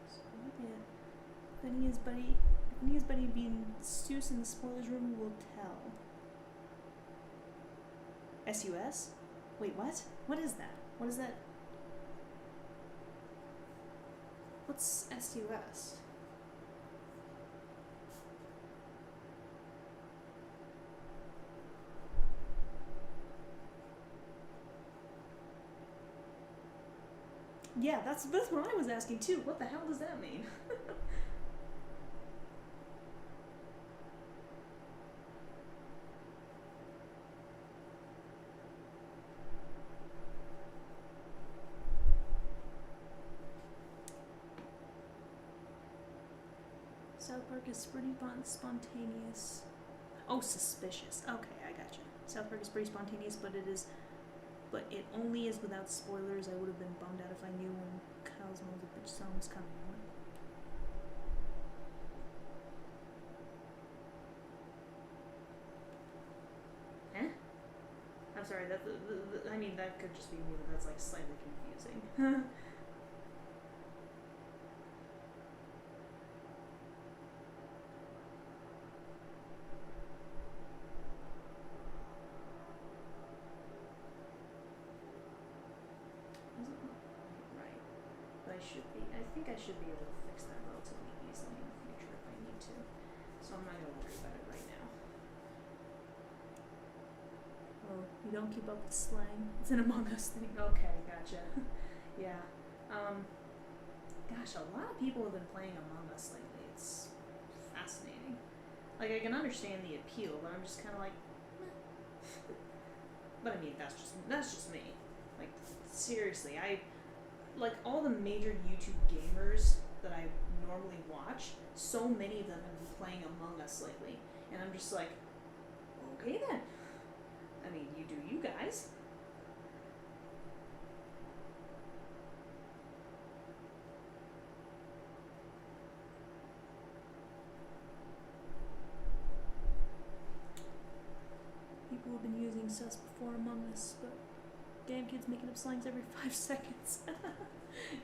So yeah, if any is buddy being Seuss in the spoilers room will tell. SUS? Wait, what? What is that? What is that? What's SUS? Yeah, that's what I was asking too. What the hell does that mean? South Park is pretty spontaneous. Oh, suspicious. Okay, I gotcha. South Park is pretty spontaneous, but it only is without spoilers. I would have been bummed out if I knew when Kyle's song was coming on. Eh? I'm sorry. I mean, that could just be me. But that's like slightly confusing. I think I should be able to fix that relatively easily in the future if I need to. So I'm not going to worry about it right now. Oh, you don't keep up with slang? It's an Among Us thing. Okay, gotcha. Yeah. Gosh, a lot of people have been playing Among Us lately. It's fascinating. Like, I can understand the appeal, but I'm just kind of like, meh. But I mean, that's just me. Like, seriously, like all the major YouTube gamers that I normally watch, so many of them have been playing Among Us lately. And I'm just like, okay then. I mean, you do you guys. People have been using sus before Among Us, but damn kids making up slangs every 5 seconds.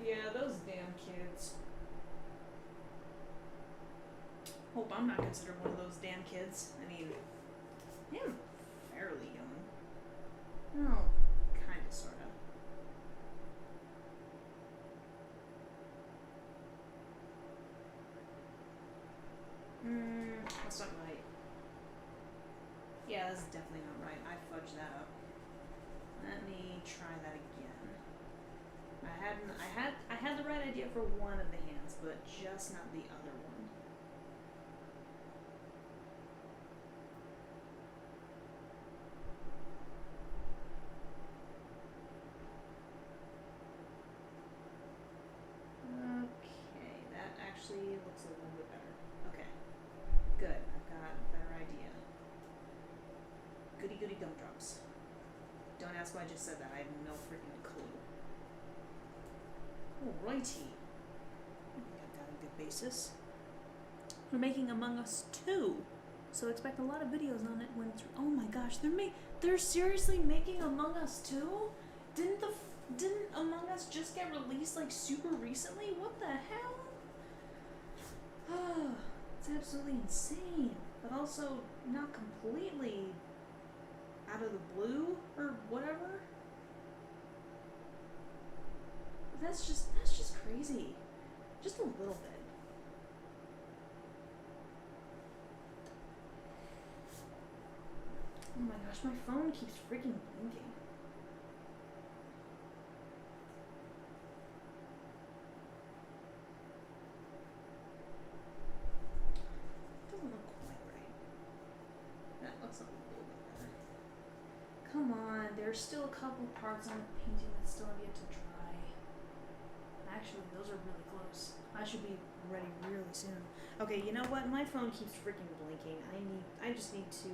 Yeah, those damn kids. Hope I'm not considered one of those damn kids. I mean, I am fairly young. Well, kinda, sorta. That's not right. Yeah, that's definitely not right. I fudged that up. Let me try that again. I had the right idea for one of the hands, but just not the other one. Okay, that actually looks a little bit better. Okay, good. I've got a better idea. Goody goody gumdrops. Don't ask why I just said that. I have no freaking clue. Alrighty. I think I've got a good basis. We're making Among Us 2, so expect a lot of videos on it when it's. Oh my gosh, they're seriously making Among Us 2? Didn't Among Us just get released like super recently? What the hell? Oh, it's absolutely insane, but also not completely out of the blue or whatever. That's just crazy. Just a little bit. Oh my gosh, my phone keeps freaking blinking. Doesn't look quite right. That looks a little bit better. Come on, there's still a couple parts on the painting that still have yet to dry. Actually, those are really close. I should be ready really soon. Okay, you know what? My phone keeps freaking blinking. I just need to.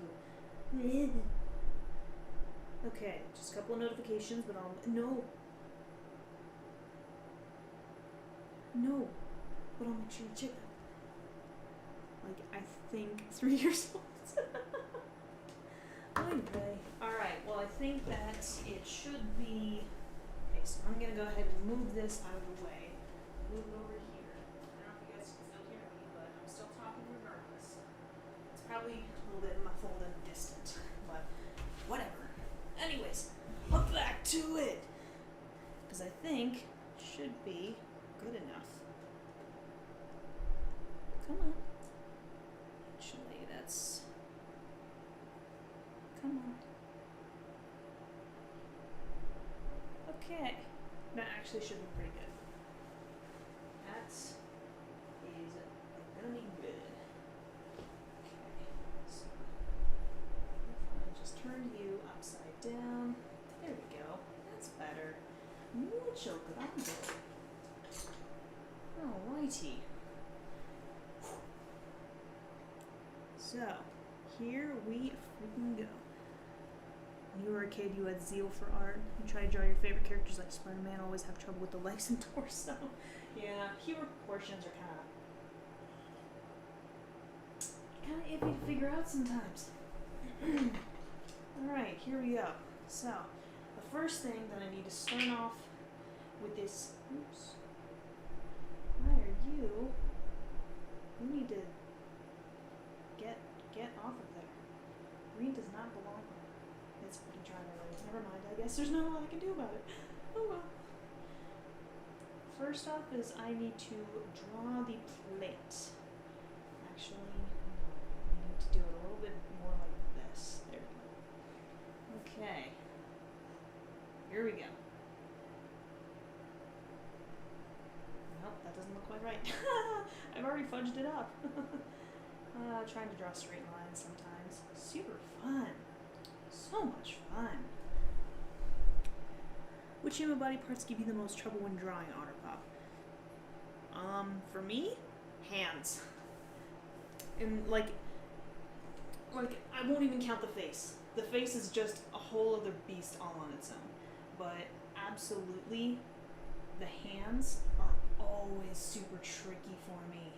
Okay, just a couple of notifications, but no, but I'll make sure you check that. Like, I think 3 years old. Anyway, alright, well, I think that it should be. Okay, so I'm gonna go ahead and move this out of the way. Move it over here. I don't know if you guys can still hear me, but I'm still talking regardless. It's probably a little bit muffled and distant, but whatever. Anyways, back to it. Because I think it should be good enough. Come on. Actually, that's. Come on. Okay. That actually should be pretty good. That is gonna be good. Okay, so if I just turn you upside down, there we go. That's better. Mucho grande. Alrighty. So, here we freaking go. When you were a kid, you had zeal for art. You try to draw your favorite characters like Spider-Man, always have trouble with the legs and torso. Yeah, human proportions are kind of iffy to figure out sometimes. Alright, here we go. So, the first thing that I need to start off with this. Oops. Why are you? You need to get off of there. Green does not belong here. It's pretty dry already. Never mind. I guess there's not a lot I can do about it. Oh well. First off is I need to draw the plate. Actually, I need to do it a little bit more like this. There we go. Okay. Here we go. Nope, that doesn't look quite right. I've already fudged it up. Trying to draw straight lines sometimes. Super fun. So much fun. Which human body parts give you the most trouble when drawing, Otterpop? For me, hands. And like I won't even count the face. The face is just a whole other beast all on its own. But absolutely, the hands are always super tricky for me.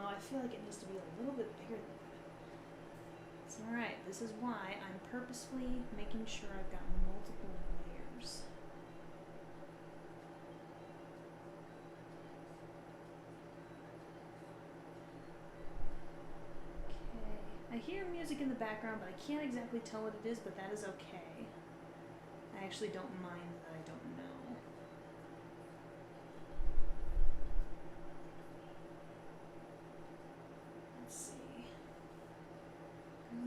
I feel like it needs to be a little bit bigger than that. It's alright, this is why I'm purposefully making sure I've got multiple layers. Okay, I hear music in the background, but I can't exactly tell what it is, but that is okay. I actually don't mind that I don't know.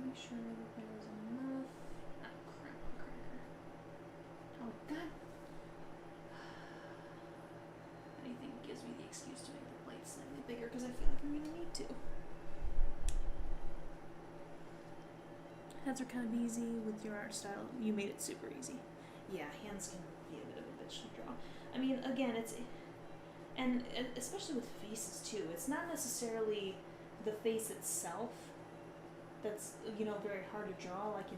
Make sure that there is enough. Oh, crap. Oh, God. Anything gives me the excuse to make the plate slightly bigger because I feel like I'm going to need to. Hands are kind of easy with your art style. You made it super easy. Yeah, hands can be a bit of a bitch to draw. I mean, again, and especially with faces too, it's not necessarily the face itself that's, very hard to draw, like,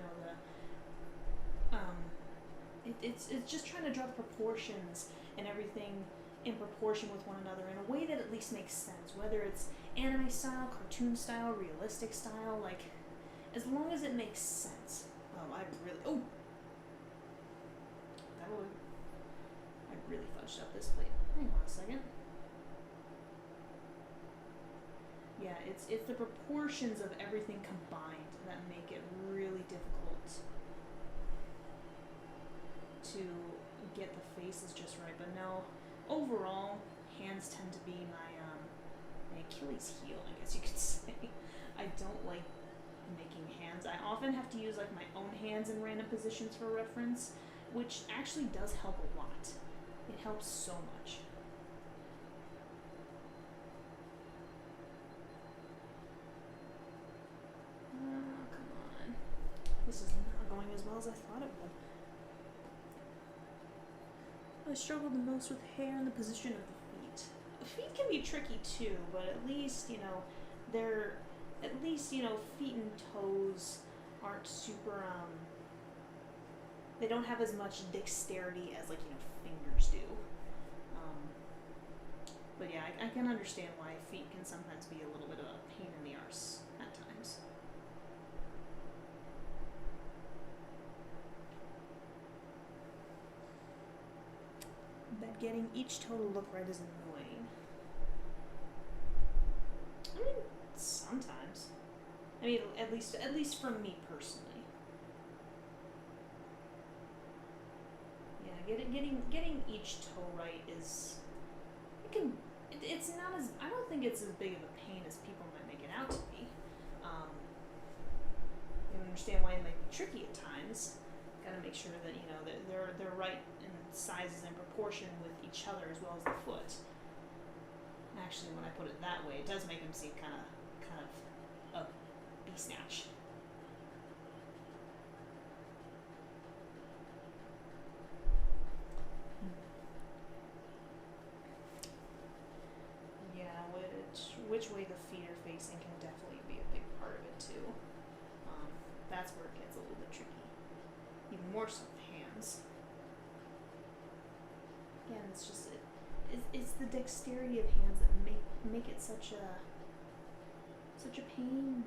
it's just trying to draw the proportions and everything in proportion with one another in a way that at least makes sense, whether it's anime style, cartoon style, realistic style, like, as long as it makes sense. I really fudged up this plate. Hang on a second. Yeah, it's the proportions of everything combined that make it really difficult to get the faces just right. But no, overall, hands tend to be my Achilles heel, I guess you could say. I don't like making hands. I often have to use like my own hands in random positions for reference, which actually does help a lot. It helps so much. Come on. This is not going as well as I thought it would. I struggle the most with hair and the position of the feet. The feet can be tricky too, but at least, feet and toes aren't super, they don't have as much dexterity as, fingers do. But yeah, I can understand why feet can sometimes be a little bit of a pain in the arse at times. But getting each toe to look right is annoying. I mean, sometimes. I mean, at least from me personally. Yeah, getting each toe right is, it's not as, I don't think it's as big of a pain as people might make it out to be. You understand why it might be tricky at times. Got to make sure that that they're right in sizes and proportion with each other as well as the foot. Actually, when I put it that way, it does make them seem kind of a bee snatch. Yeah, which way the feet are facing can definitely be a big part of it too. That's where it gets a little bit tricky. Even more so with hands. Again, it's just it's the dexterity of hands that make it such a pain.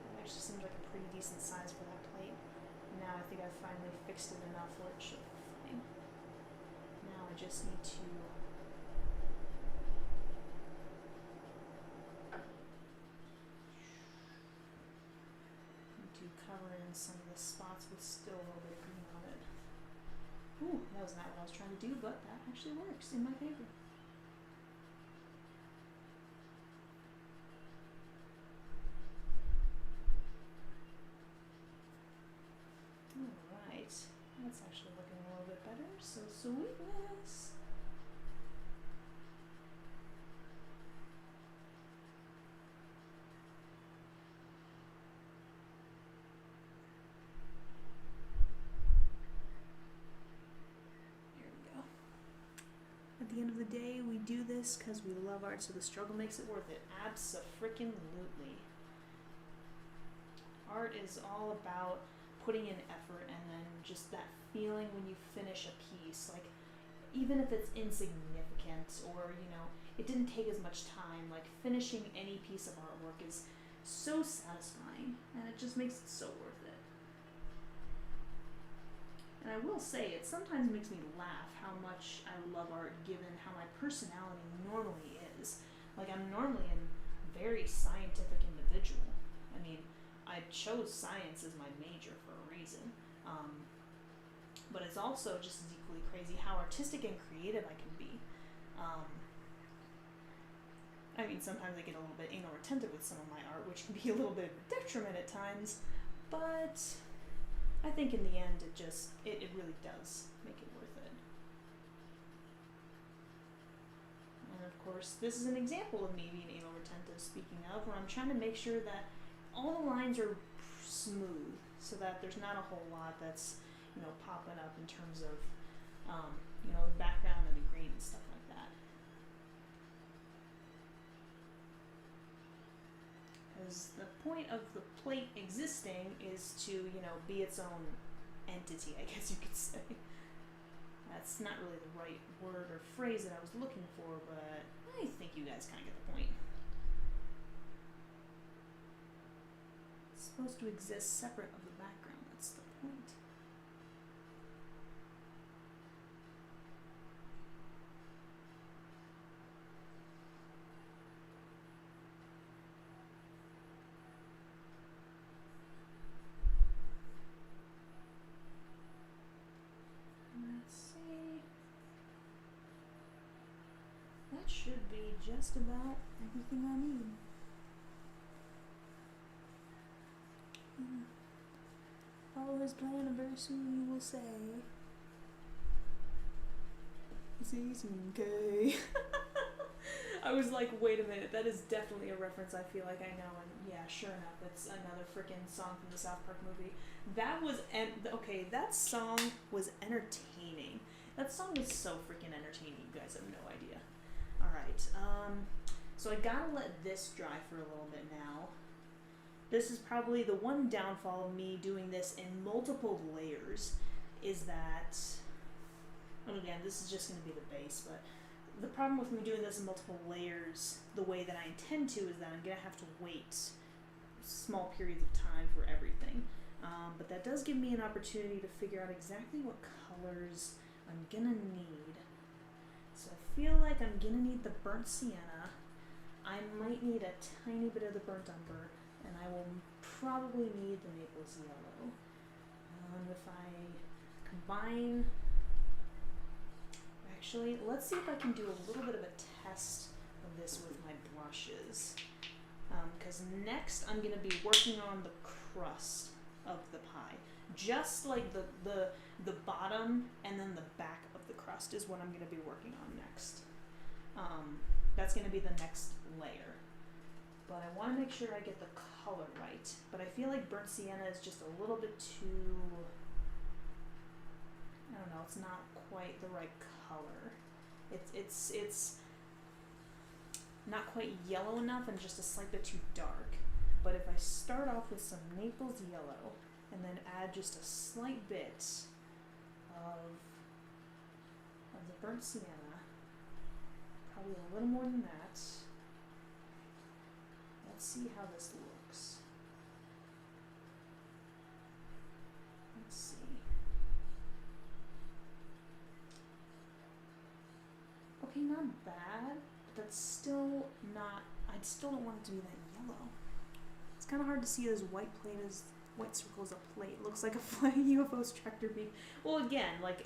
It actually seems like a pretty decent size for that plate. Now I think I've finally fixed it enough where it should be fine. Now I just need to cover in some of the spots with still a little bit of green on it. Ooh, that was not what I was trying to do, but that actually works in my favor. Alright, that's actually looking a little bit better. So sweetness. At the end of the day, we do this because we love art, so the struggle makes it worth it. Abso-freaking-lutely. Art is all about putting in effort and then just that feeling when you finish a piece. Like, even if it's insignificant or, it didn't take as much time, like finishing any piece of artwork is so satisfying and it just makes it so worth it. And I will say, it sometimes makes me laugh how much I love art given how my personality normally is. Like, I'm normally a very scientific individual. I mean, I chose science as my major for a reason. But it's also just as equally crazy how artistic and creative I can be. I mean, sometimes I get a little bit anal retentive with some of my art, which can be a little bit of a detriment at times, but I think in the end it really does make it worth it. And of course, this is an example of me being anal retentive, speaking of, where I'm trying to make sure that all the lines are smooth so that there's not a whole lot that's, popping up in terms of, the background and the green and stuff like that. Because the point of the plate existing is to, be its own entity, I guess you could say. That's not really the right word or phrase that I was looking for, but I think you guys kind of get the point. It's supposed to exist separate of the background, that's the point. That should be just about everything I need. Follow his plan and very soon you will say, okay. I was like, wait a minute, that is definitely a reference I feel like I know, and yeah, sure enough, it's another freaking song from the South Park movie. That was, okay, that song was entertaining. That song was so freaking entertaining, you guys have no idea. Alright, so I gotta let this dry for a little bit now. This is probably the one downfall of me doing this in multiple layers, is that, and again, this is just going to be the base, but the problem with me doing this in multiple layers, the way that I intend to, is that I'm going to have to wait small periods of time for everything. But that does give me an opportunity to figure out exactly what colors I'm going to need. So I feel like I'm going to need the burnt sienna. I might need a tiny bit of the burnt umber, and I will probably need the Naples yellow. If I combine, actually. Let's see if I can do a little bit of a test of this with my brushes. Because next I'm going to be working on the crust of the pie. Just like the bottom and then the back of the crust is what I'm going to be working on next. That's going to be the next layer. But I want to make sure I get the color right. But I feel like burnt sienna is just a little bit too, I don't know, it's not quite the right color. It's not quite yellow enough and just a slight bit too dark. But if I start off with some Naples yellow and then add just a slight bit of the burnt sienna, probably a little more than that. Let's see how this looks. Let's see. Okay, not bad, but that's still not, I still don't want it to be that yellow. It's kind of hard to see this white circle as a plate. It looks like a flying UFO's tractor beam. Well, again, like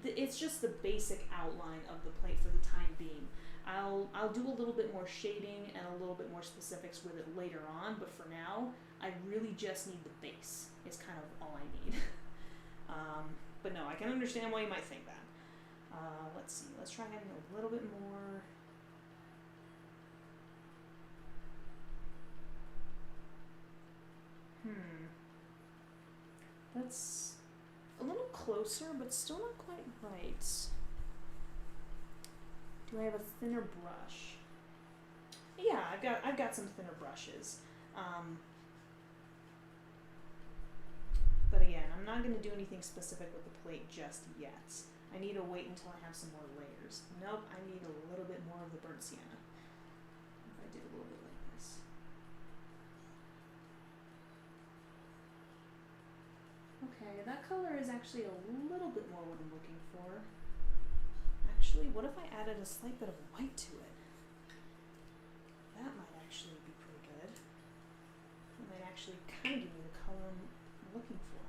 it's just the basic outline of the plate for the time being. I'll do a little bit more shading and a little bit more specifics with it later on, but for now, I really just need the base. Is kind of all I need. But no, I can understand why you might think that. Let's see. Let's try adding a little bit more. That's a little closer, but still not quite right. Do I have a thinner brush? Yeah, I've got some thinner brushes. But again, I'm not going to do anything specific with the plate just yet. I need to wait until I have some more layers. Nope, I need a little bit more of the burnt sienna. If I did a little bit like this. Okay, that color is actually a little bit more what I'm looking for. Actually, what if I added a slight bit of white to it? That might actually be pretty good. It might actually kind of give me the color I'm looking for.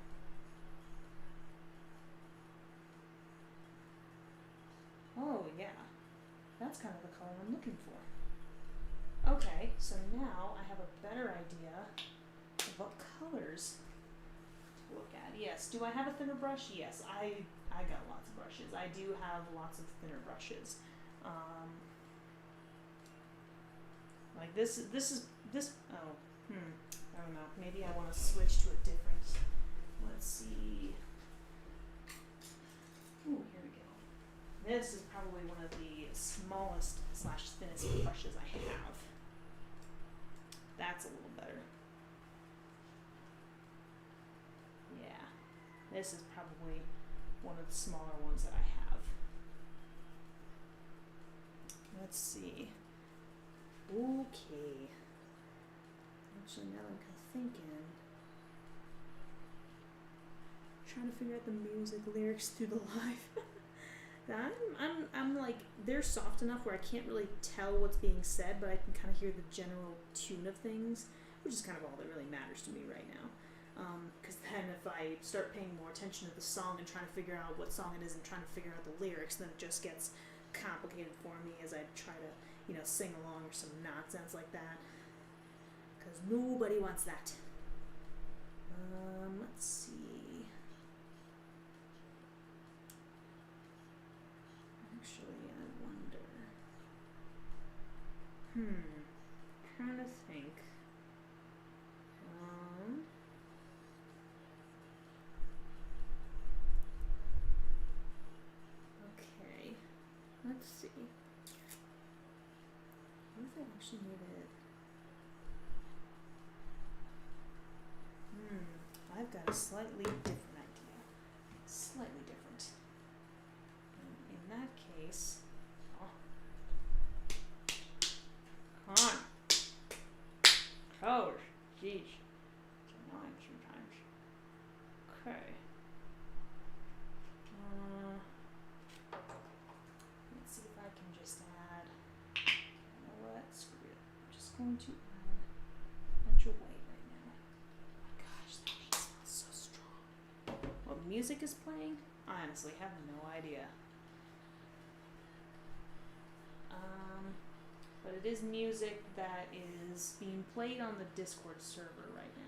Oh yeah, that's kind of the color I'm looking for. Okay, so now I have a better idea of what colors to look at. Yes, do I have a thinner brush? Yes, I got lots of brushes. I do have lots of thinner brushes. Like this, oh, I don't know, maybe I want to switch to a different, let's see. Ooh, here we go. This is probably one of the smallest / thinnest brushes I have. That's a little better. Yeah, this is probably one of the smaller ones that I have. Let's see. Okay. Actually, now I'm kind of thinking. Trying to figure out the music lyrics through the live. I'm like, they're soft enough where I can't really tell what's being said, but I can kind of hear the general tune of things, which is kind of all that really matters to me right now. Because then if I start paying more attention to the song and trying to figure out what song it is and trying to figure out the lyrics, then it just gets complicated for me as I try to, sing along or some nonsense like that. Because nobody wants that. Let's see. Actually, I wonder. Trying to think. Okay. Let's see. What if I actually made it? I've got a slightly different idea. Slightly different. In that case, come on. Oh, jeez. It's annoying sometimes. Okay. Let's see if I can just add, you know what, screw it. I'm just going to add a bunch of white right now. Oh my gosh, that heat smells so strong. What music is playing? I honestly have no idea. But it is music that is being played on the Discord server right now.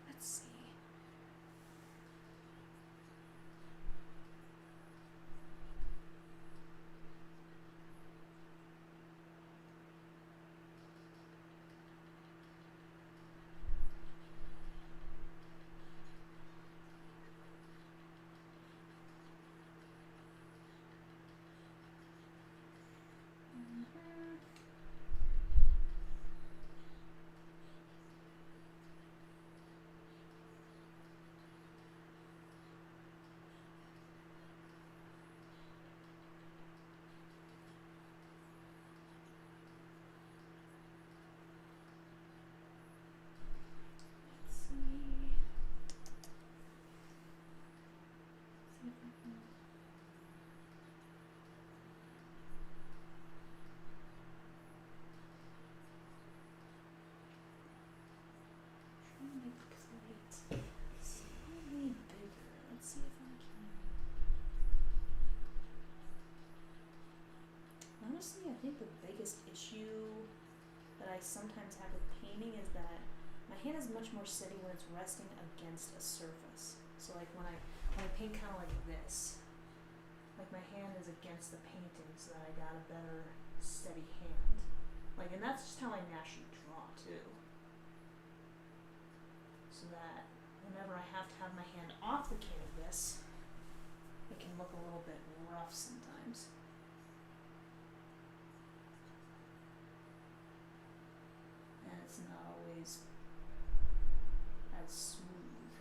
Let's see. Honestly, I think the biggest issue that I sometimes have with painting is that my hand is much more steady when it's resting against a surface. So like when I paint kind of like this, like my hand is against the painting so that I got a better steady hand. Like, and that's just how I naturally draw too. So that whenever I have to have my hand off the canvas, it can look a little bit rough sometimes. And it's not always as smooth.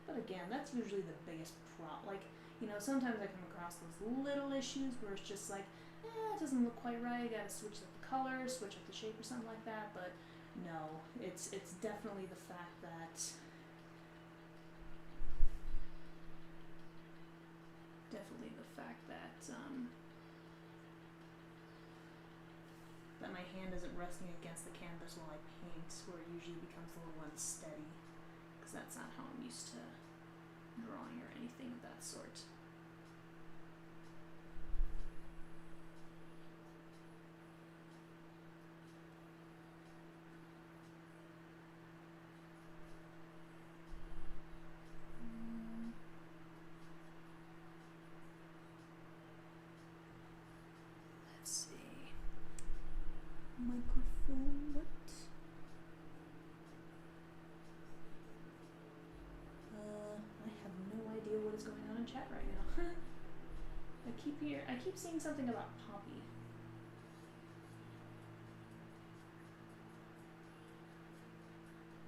But again, that's usually the biggest problem. Like, you know, sometimes I come across those little issues where it's just like, it doesn't look quite right, I gotta switch up the color, switch up the shape or something like that, but no, it's definitely the fact that that my hand isn't resting against the canvas while I paint, where it usually becomes a little unsteady, because that's not how I'm used to drawing or anything of that sort. Let's see. Microphone, what? I have no idea what is going on in chat right now. I keep seeing something about Poppy.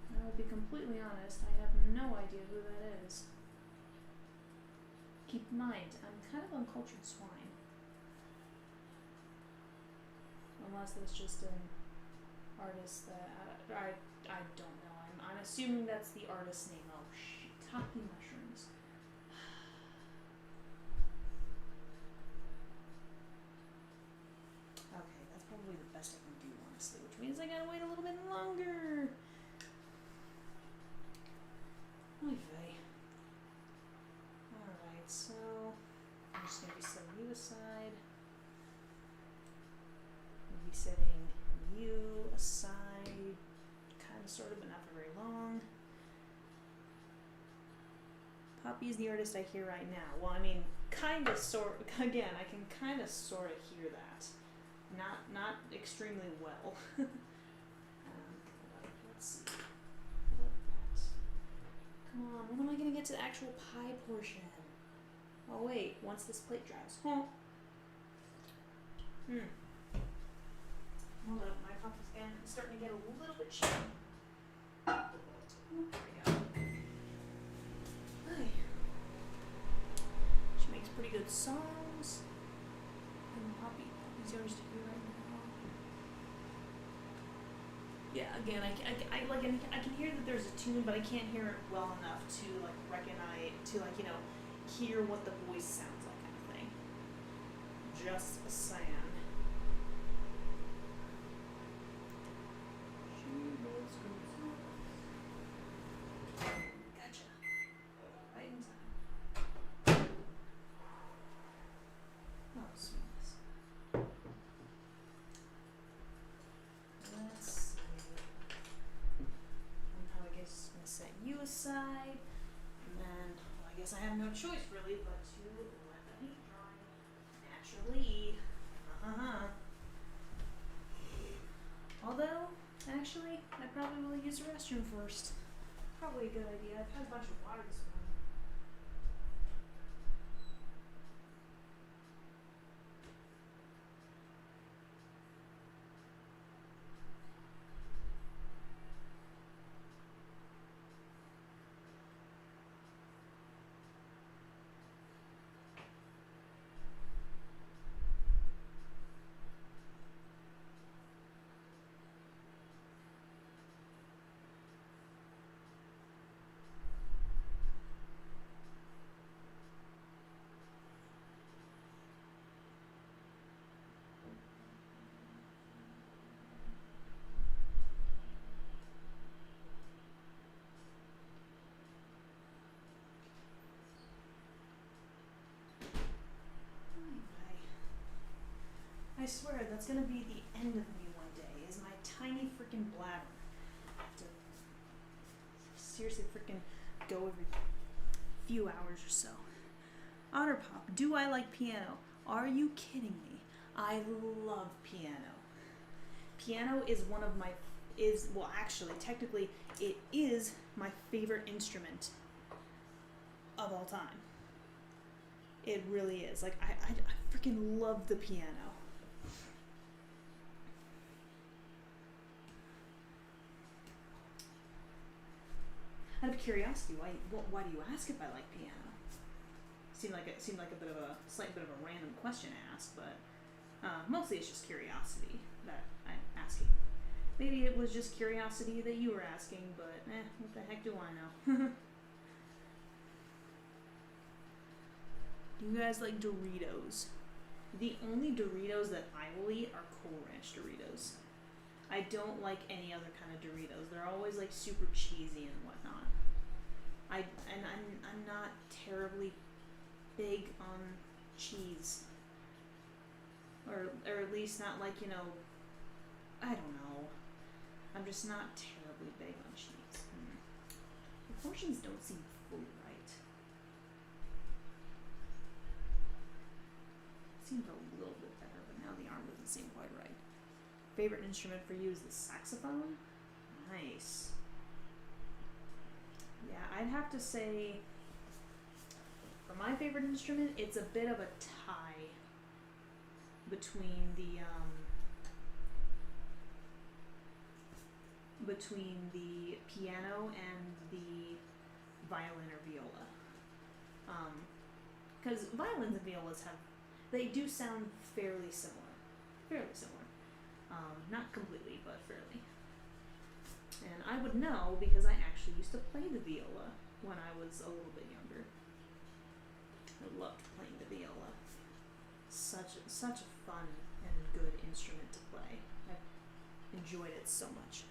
I will be completely honest, I have no idea who that is. Keep in mind, I'm kind of uncultured swine. Unless it's just an artist that I don't know. I'm assuming that's the artist's name. Oh shit, Poppy mushrooms. Okay, that's probably the best I can do, honestly, which means I gotta wait a little bit longer. Oy vey. Alright, so I'm just gonna be setting you aside. We'll be setting you aside, kind of, sort of, but not for very long. Poppy is the artist I hear right now. Well, I mean, kind of, sort. Again, I can kind of, sort of hear that. Not extremely well. Let's see. What that? Come on, when am I gonna get to the actual pie portion? Oh wait, once this plate dries. Huh? Hold up, my coffee's starting to get a little bit cheap. There we go. Hi. She makes pretty good songs. And Poppy's yours to hear right now. Yeah, again, I can hear that there's a tune, but I can't hear it well enough to like recognize, to like, you know, hear what the voice sounds like, kind of thing. just saying. Gotcha. Right in time. Oh, sweetness. Let's see. I'm probably just gonna set you aside, and then well, I guess I have no choice really but to let the paint dry naturally. Although, actually, I probably will use the restroom first. Probably a good idea. I've had a bunch of water this morning. I swear that's gonna be the end of me one day, is my tiny freaking bladder. I have to seriously freaking go every few hours or so. Otterpop, do I like piano? Are you kidding me? I love piano. Piano is one of my, well actually, technically, it is my favorite instrument of all time. It really is. Like, I freaking love the piano. Out of curiosity, why do you ask if I like piano? Seemed like a slight bit of a random question to ask, but mostly it's just curiosity that I'm asking. Maybe it was just curiosity that you were asking, but what the heck do I know? Do you guys like Doritos? The only Doritos that I will eat are Cool Ranch Doritos. I don't like any other kind of Doritos. They're always like super cheesy and whatnot. I'm not terribly big on cheese. Or at least not like, I don't know. I'm just not terribly big on cheese. The portions don't seem fully right. Seemed a little bit better, but now the arm doesn't seem quite right. Favorite instrument for you is the saxophone? Nice. Yeah, I'd have to say, for my favorite instrument, it's a bit of a tie between the piano and the violin or viola. Because violins and violas they do sound fairly similar. Not completely, but fairly. And I would know because I actually used to play the viola when I was a little bit younger. I loved playing the viola. Such a fun and good instrument to play. I enjoyed it so much.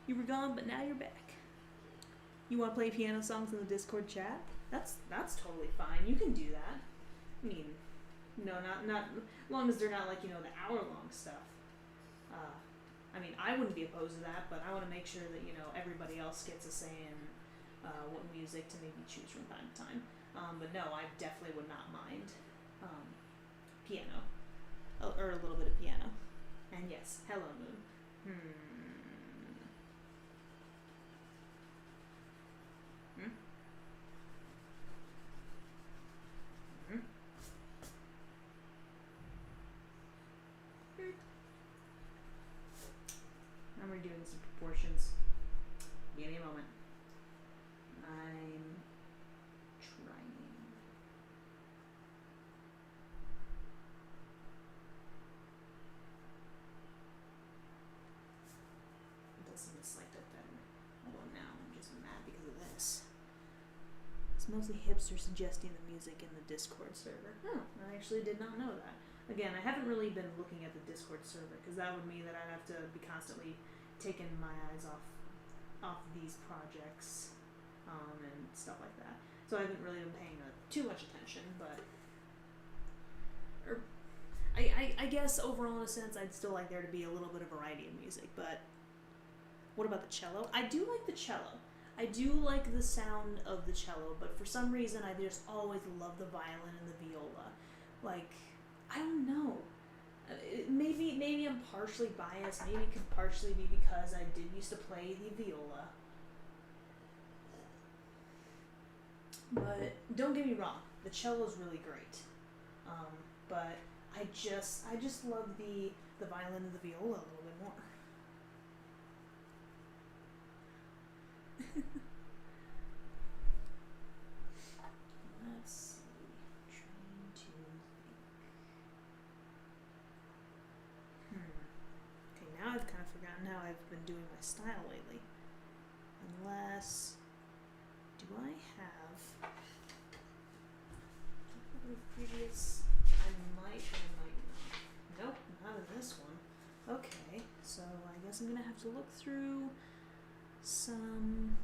You were gone, but now you're back. You want to play piano songs in the Discord chat? That's totally fine. You can do that. I mean, no, not as long as they're not like, the hour-long stuff. I mean, I wouldn't be opposed to that, but I want to make sure that, everybody else gets a say in what music to maybe choose from time to time. But no, I definitely would not mind piano. Or a little bit of piano. And yes, hello, Moon. I'm redoing some proportions. Give me a moment. I'm trying. It does seem a slight bit better. Although now I'm just mad because of this. It's mostly hipsters suggesting the music in the Discord server. Oh, I actually did not know that. Again, I haven't really been looking at the Discord server because that would mean that I'd have to be constantly taking my eyes off these projects and stuff like that. So I haven't really been paying too much attention, but I guess overall in a sense I'd still like there to be a little bit of variety of music. But what about the cello? I do like the cello. I do like the sound of the cello, but for some reason I just always love the violin and the viola. Like, I don't know. Maybe I'm partially biased. Maybe it could partially be because I did used to play the viola. But don't get me wrong, the cello's really great. But I just love the violin and the viola a little bit more. Let's see. Trying to think. Okay, now I've kind of forgotten how I've been doing my style lately. Unless, do I have previous? I might or might not. Nope, not in this one. Okay, so I guess I'm gonna have to look through some.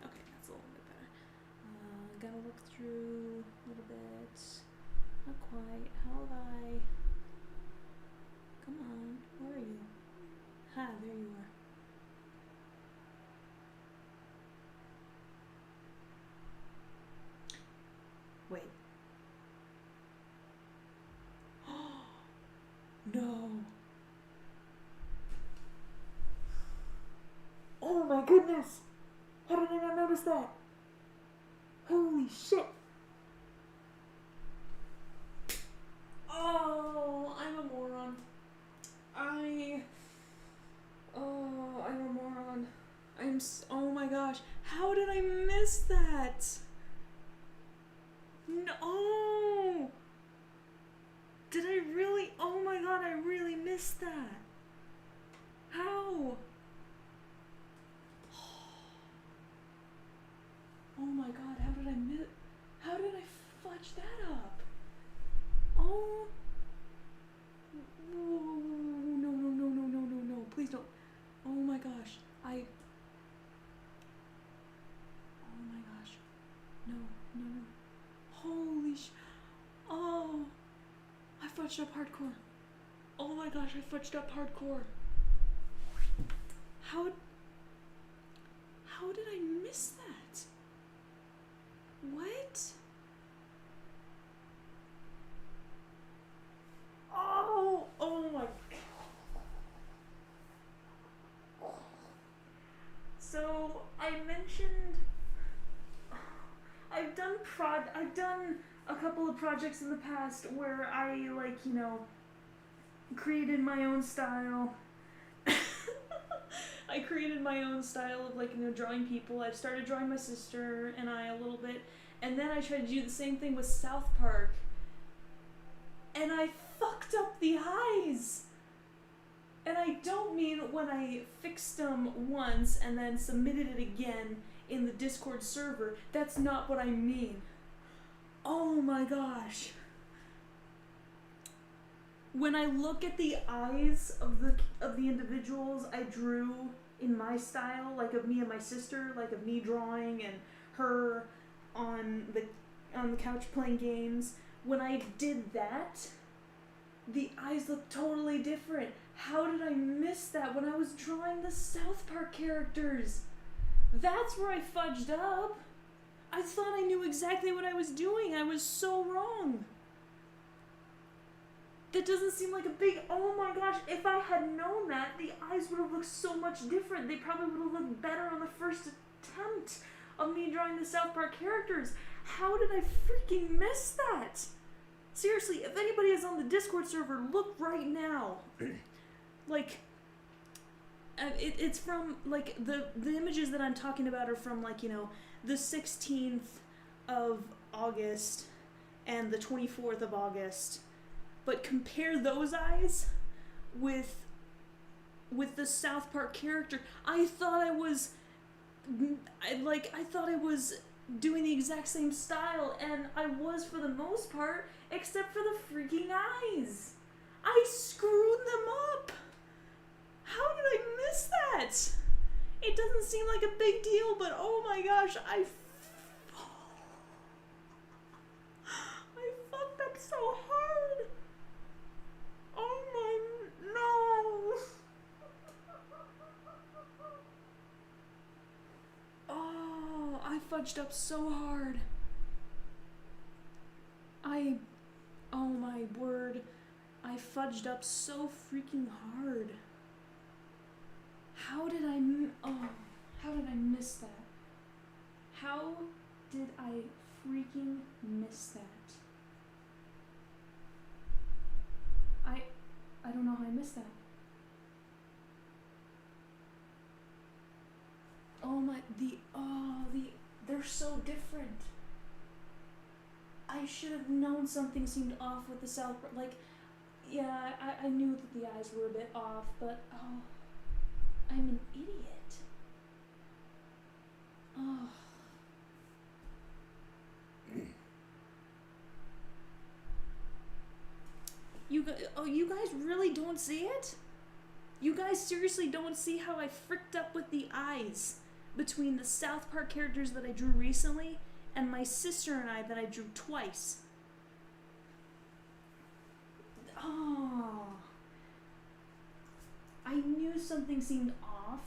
Okay, that's a little bit better. Gotta look through a little bit. Not quite. How have I? Come on, where are you? Ha, there you are. Wait. No. Oh my goodness! How did I not notice that? Holy shit! Oh, I'm a moron. I'm a moron. Oh my gosh. How did I miss that? No! Did I really? Oh my god, I really missed that. How? Oh my god, how did I fudge that up? Oh. No, please don't. Oh my gosh, oh my gosh, no. Holy oh, I fudged up hardcore. Oh my gosh, I fudged up hardcore. How did I miss that? What? Oh my. So I mentioned I've done a couple of projects in the past where I created my own style. I created my own style of drawing people. I've started drawing my sister and I a little bit, and then I tried to do the same thing with South Park, and I fucked up the eyes. And I don't mean when I fixed them once and then submitted it again in the Discord server. That's not what I mean. Oh my gosh. When I look at the eyes of the individuals I drew in my style, like of me and my sister, like of me drawing and her on the couch playing games, when I did that, the eyes look totally different. How did I miss that when I was drawing the South Park characters? That's where I fudged up. I thought I knew exactly what I was doing. I was so wrong. That doesn't seem like a big... Oh my gosh, if I had known that, the eyes would have looked so much different. They probably would have looked better on the first attempt of me drawing the South Park characters. How did I freaking miss that? Seriously, if anybody is on the Discord server, look right now. It's from, the images that I'm talking about are from, the 16th of August and the 24th of August. But compare those eyes with the South Park character. I thought I was doing the exact same style, and I was for the most part, except for the freaking eyes. I screwed them up. How did I miss that? It doesn't seem like a big deal, but oh my gosh, I fucked up so hard. Oh my, no. Oh, I fudged up so hard. Oh my word, I fudged up so freaking hard. How did I miss that? How did I freaking miss that? I don't know how I missed that. Oh my, they're so different. I should have known something seemed off with the South, like, yeah, I knew that the eyes were a bit off, but, oh, I'm an idiot. Oh. You guys really don't see it? You guys seriously don't see how I fricked up with the eyes between the South Park characters that I drew recently and my sister and I that I drew twice? Oh. I knew something seemed off.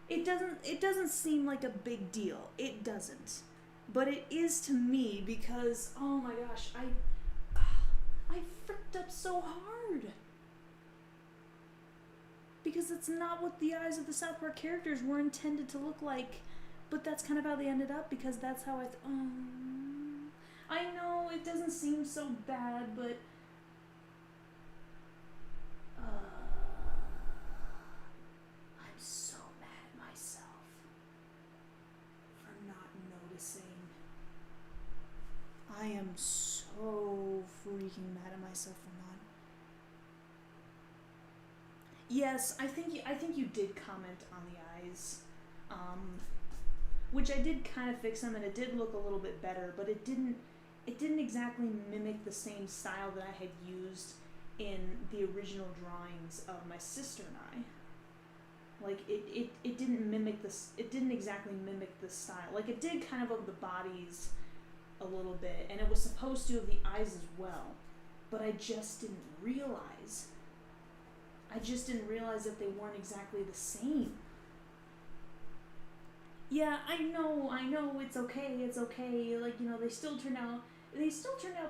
It doesn't seem like a big deal. It doesn't. But it is to me because, oh my gosh, I fricked up so hard. Because that's not what the eyes of the South Park characters were intended to look like. But that's kind of how they ended up, because that's how I know it doesn't seem so bad, but I'm so mad at myself for not noticing. I am so freaking mad at myself for not. Yes, I think you did comment on the eyes, which I did kind of fix them, and it did look a little bit better, but it didn't exactly mimic the same style that I had used in the original drawings of my sister and I. Like, it didn't mimic this. It didn't exactly mimic the style. Like, it did kind of the bodies a little bit, and it was supposed to of the eyes as well, but I just didn't realize. That they weren't exactly the same. Yeah, I know, it's okay, like, you know, they still turned out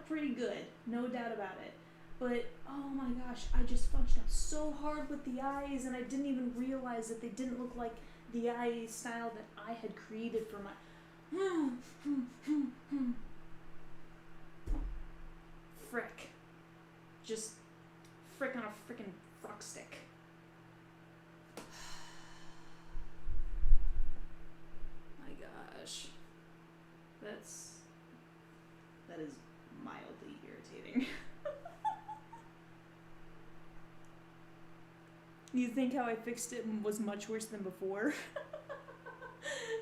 pretty good, no doubt about it. But, oh my gosh, I just fudged up so hard with the eyes, and I didn't even realize that they didn't look like the eye style that I had created for my... Frick. Just frick on a frickin' fuck stick. My gosh. That is mildly irritating. You think how I fixed it was much worse than before?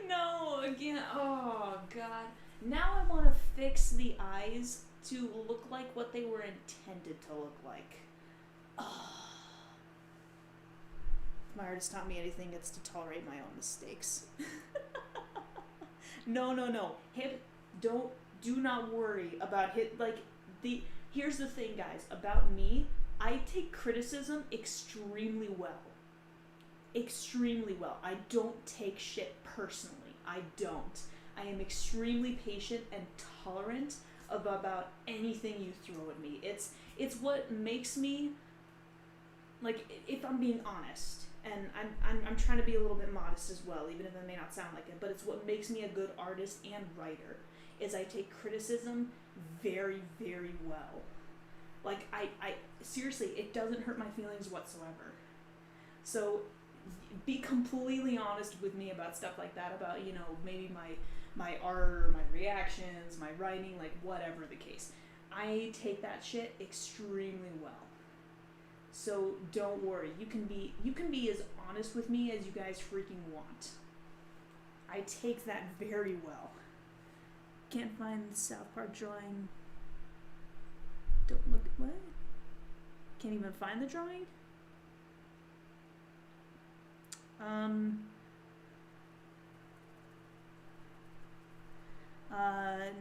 No, again, oh god. Now I want to fix the eyes to look like what they were intended to look like. Oh. If my artist taught me anything, it's to tolerate my own mistakes. No. Do not worry about here's the thing, guys, about me. I take criticism extremely well. Extremely well. I don't take shit personally. I don't. I am extremely patient and tolerant about anything you throw at me. It's what makes me, like, if I'm being honest, and I'm trying to be a little bit modest as well, even if it may not sound like it, but it's what makes me a good artist and writer, is I take criticism very, very well. Like, I seriously, it doesn't hurt my feelings whatsoever. So, be completely honest with me about stuff like that, about, you know, maybe my art, or my reactions, my writing, like, whatever the case. I take that shit extremely well. So, don't worry. You can be as honest with me as you guys freaking want. I take that very well. Can't find the South Park drawing. Don't look at what? Can't even find the drawing?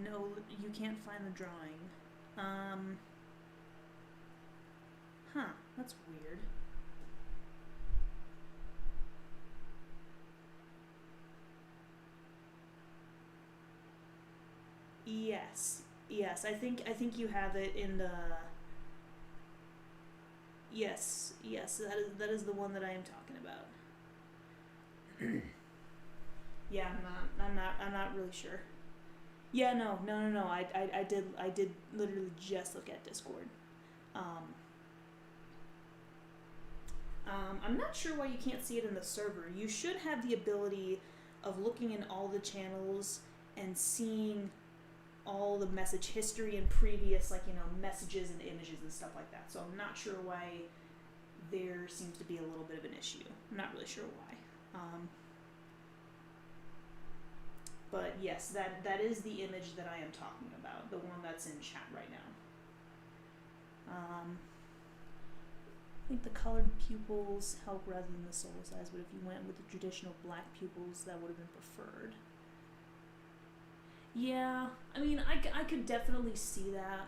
No, you can't find the drawing. That's weird. Yes, I think you have it in the. Yes, that is the one that I am talking about. Yeah, I'm not really sure. Yeah, no. I did literally just look at Discord. I'm not sure why you can't see it in the server. You should have the ability of looking in all the channels and seeing all the message history and previous, messages and images and stuff like that. So I'm not sure why there seems to be a little bit of an issue. I'm not really sure why. But yes, that is the image that I am talking about, the one that's in chat right now. I think the colored pupils help rather than the soul size, but if you went with the traditional black pupils, that would have been preferred. Yeah, I mean, I could definitely see that.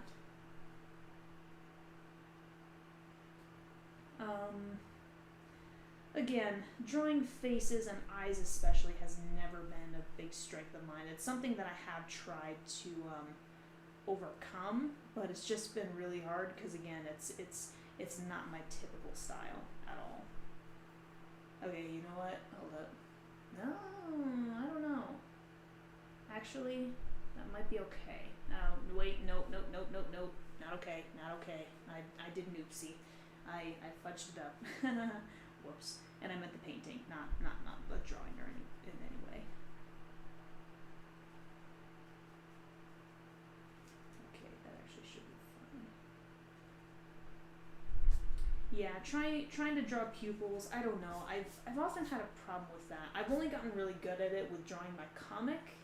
Again, drawing faces and eyes especially has never been a big strength of mine. It's something that I have tried to overcome, but it's just been really hard because, again, it's not my typical style at all. Okay, you know what? Hold up. No, I don't know. Actually, that might be okay. Wait, nope. Not okay. I did an oopsie. I fudged it up. Whoops. And I meant the painting, not the drawing or in any way. Okay, that actually should be fine. Yeah, trying to draw pupils, I don't know. I've often had a problem with that. I've only gotten really good at it with drawing my comic,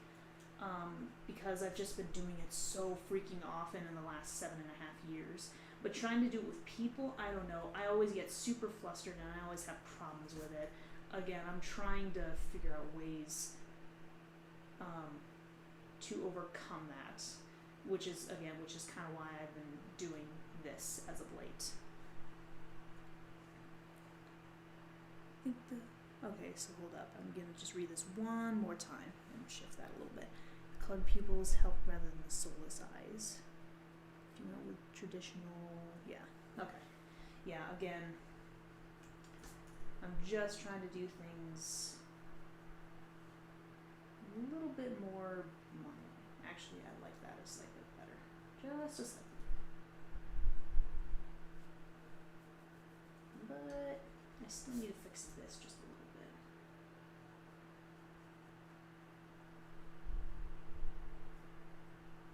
because I've just been doing it so freaking often in the last 7.5 years. But trying to do it with people, I don't know. I always get super flustered and I always have problems with it. Again, I'm trying to figure out ways to overcome that, which is kind of why I've been doing this as of late. Okay, so hold up. I'm gonna just read this one more time and shift that a little bit. Colored pupils help rather than the soulless eyes. If you know, with traditional, yeah. Okay. Yeah, again, I'm just trying to do things a little bit more manual. Actually, I like that a slightly better. Just a second. But I still need to fix this just a little bit.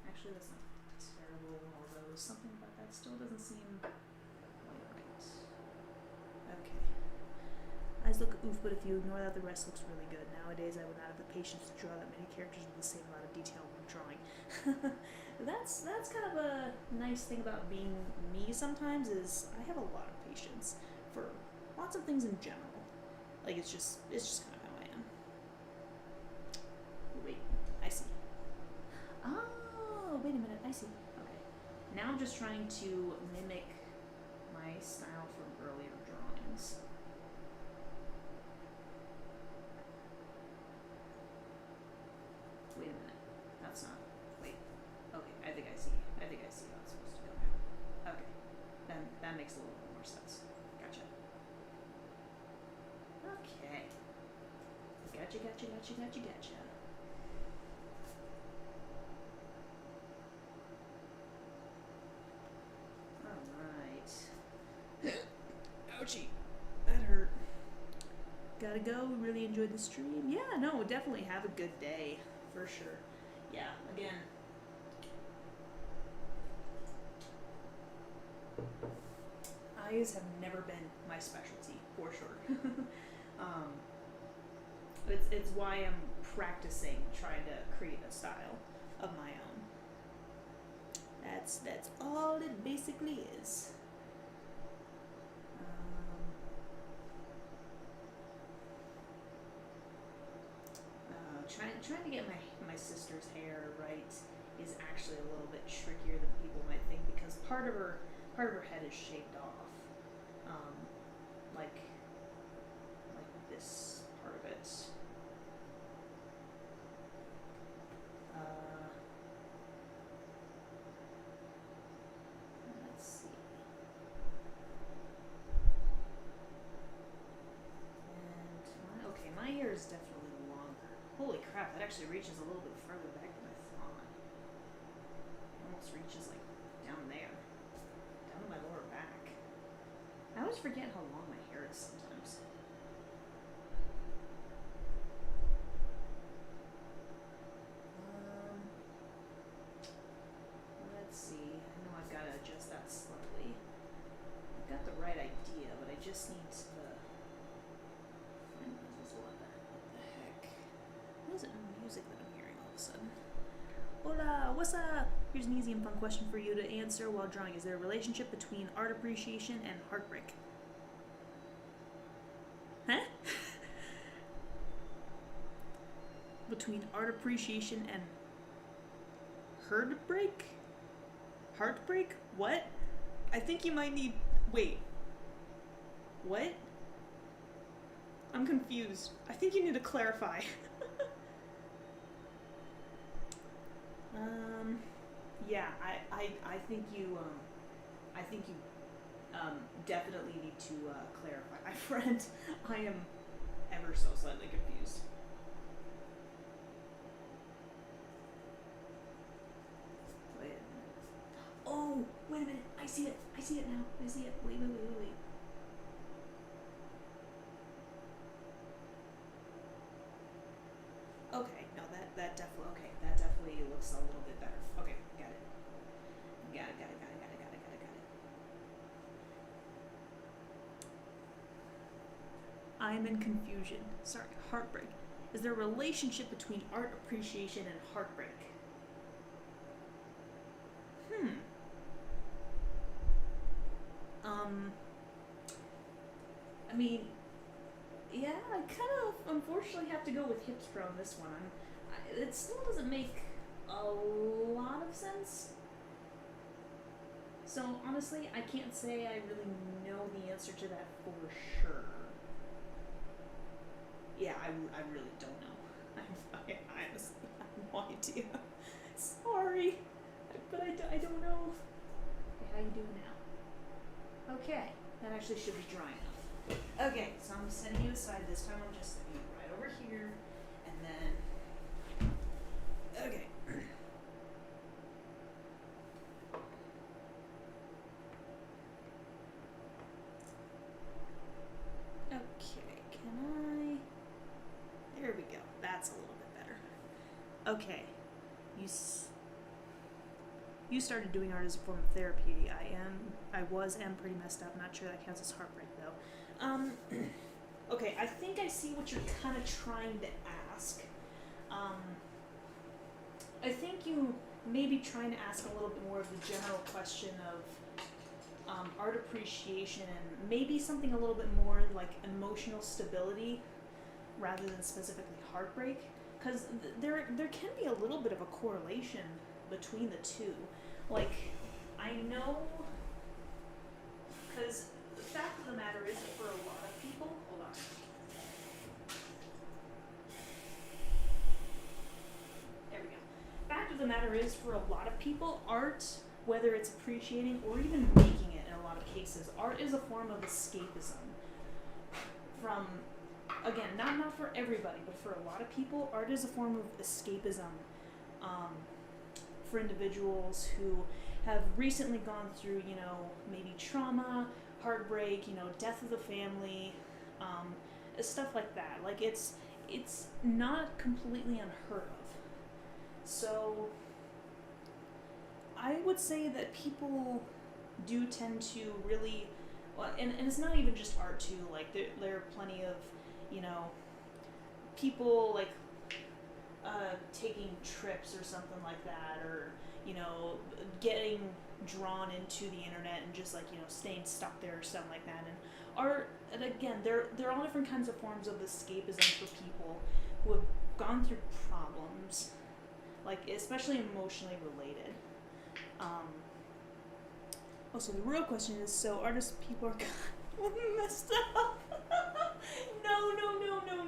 Actually, that's not terrible, although something about that still doesn't seem quite right. Okay. Eyes look oof, but if you ignore that, the rest looks really good. Nowadays, I would not have the patience to draw that many characters with the same amount of detail when drawing. That's kind of a nice thing about being me sometimes, is I have a lot of patience for lots of things in general. Like, it's just kind of how I am. Wait, I see. Oh, wait a minute, I see. Okay. Now I'm just trying to mimic my style from earlier drawings. Wait a minute. That's not. Wait. Okay, I think I see how it's supposed to go now. Okay. Then that makes a little bit more sense. Gotcha. Okay. Gotcha. Alright. Ouchie. That hurt. Gotta go. Really enjoyed the stream. Yeah, no, definitely have a good day. For sure. Yeah, again. Eyes have never been my specialty, for sure. It's why I'm practicing trying to create a style of my own. That's all it basically is. Trying to get my sister's hair right is actually a little bit trickier than people might think, because part of her head is shaved off, like this part of it. Let's see. And my hair is definitely longer. Holy crap, that actually reaches a little bit further back than I thought. It almost reaches like down there, down to my lower back. I always forget how long my hair is sometimes. Let's see. I know I've got to adjust that slightly. I've got the right idea, but I just need to find what the heck? What is it music that I'm hearing all of a sudden? Hola, what's up? Here's an easy and fun question for you to answer while drawing. Is there a relationship between art appreciation and heartbreak? Huh? Between art appreciation and heartbreak? Heartbreak? What? I think you might need... Wait. What? I'm confused. I think you need to clarify. Yeah, I think you definitely need to clarify. My friend, I am ever so slightly confused. Wait a minute. Oh, wait a minute. I see it now. I see it. Wait. Okay, no, that definitely looks a little bit better. Okay, got it. Got it. I'm in confusion. Sorry, heartbreak. Is there a relationship between art appreciation and heartbreak? I mean, yeah, I kind of unfortunately have to go with hips pro on this one. It still doesn't make a lot of sense. So honestly, I can't say I really know the answer to that for sure. Yeah, I really don't know. I honestly have no idea. Sorry, but I don't know. Okay, how you doing now? Okay, that actually should be dry enough. Okay, so I'm setting you aside this time. I'm just setting you right over here, and then okay. Okay, can I? There we go. That's a little bit better. Okay, you started doing art as a form of therapy. I was pretty messed up. Not sure that counts as heartbreak though. Okay, I think I see what you're kind of trying to ask. I think you may be trying to ask a little bit more of the general question of art appreciation and maybe something a little bit more like emotional stability rather than specifically heartbreak, because there can be a little bit of a correlation between the two. Like, I know, because the fact of the matter is that for a lot of people, hold on. There we go. Fact of the matter is, for a lot of people, art, whether it's appreciating or even making it in a lot of cases, art is a form of escapism. From, again, not for everybody, but for a lot of people, art is a form of escapism. For individuals who have recently gone through, maybe trauma, heartbreak, death of the family, stuff like that. Like, it's not completely unheard of. So I would say that people do tend to really, and it's not even just art too, like there are plenty of, people like taking trips or something like that, or, you know, getting drawn into the internet and just, like, you know, staying stuck there or something like that. And art, and again, there are all different kinds of forms of escapism for people who have gone through problems, like, especially emotionally related. So the real question is, so artists, people are messed up.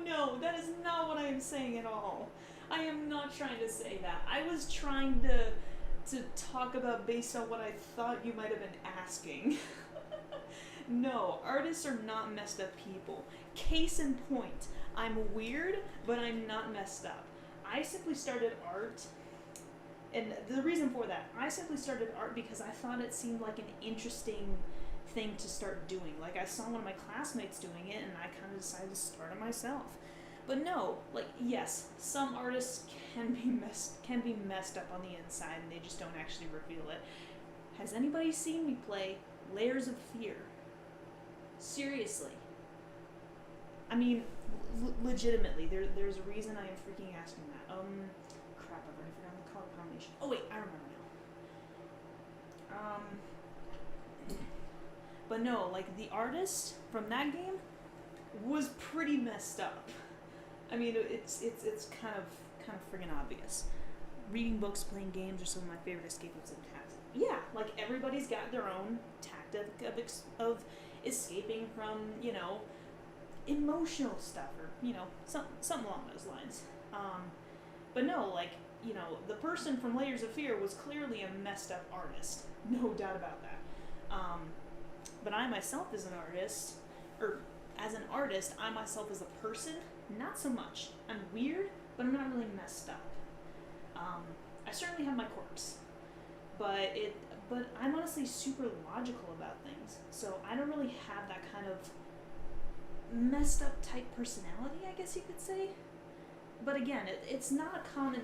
No, that is not what I am saying at all. I am not trying to say that. I was trying to talk about based on what I thought you might have been asking. No, artists are not messed up people. Case in point, I'm weird, but I'm not messed up. I simply started art, and the reason for that, I simply started art because I thought it seemed like an interesting thing to start doing. Like, I saw one of my classmates doing it, and I kind of decided to start it myself. But no, like, yes, some artists can be messed up on the inside, and they just don't actually reveal it. Has anybody seen me play Layers of Fear? Seriously. I mean, legitimately, there's a reason I am freaking asking that. Crap, I've already forgotten the color combination. Oh wait, I remember now. But no, like, the artist from that game was pretty messed up. I mean, it's kind of friggin' obvious. Reading books, playing games are some of my favorite escapism tactics. Yeah, like, everybody's got their own tactic of escaping from, you know, emotional stuff, or, you know, something along those lines. But no, like, you know, the person from Layers of Fear was clearly a messed up artist. No doubt about that. But I myself as an artist, I myself as a person, not so much. I'm weird, but I'm not really messed up. I certainly have my quirks, but I'm honestly super logical about things, so I don't really have that kind of messed up type personality, I guess you could say. But again, it's not a common,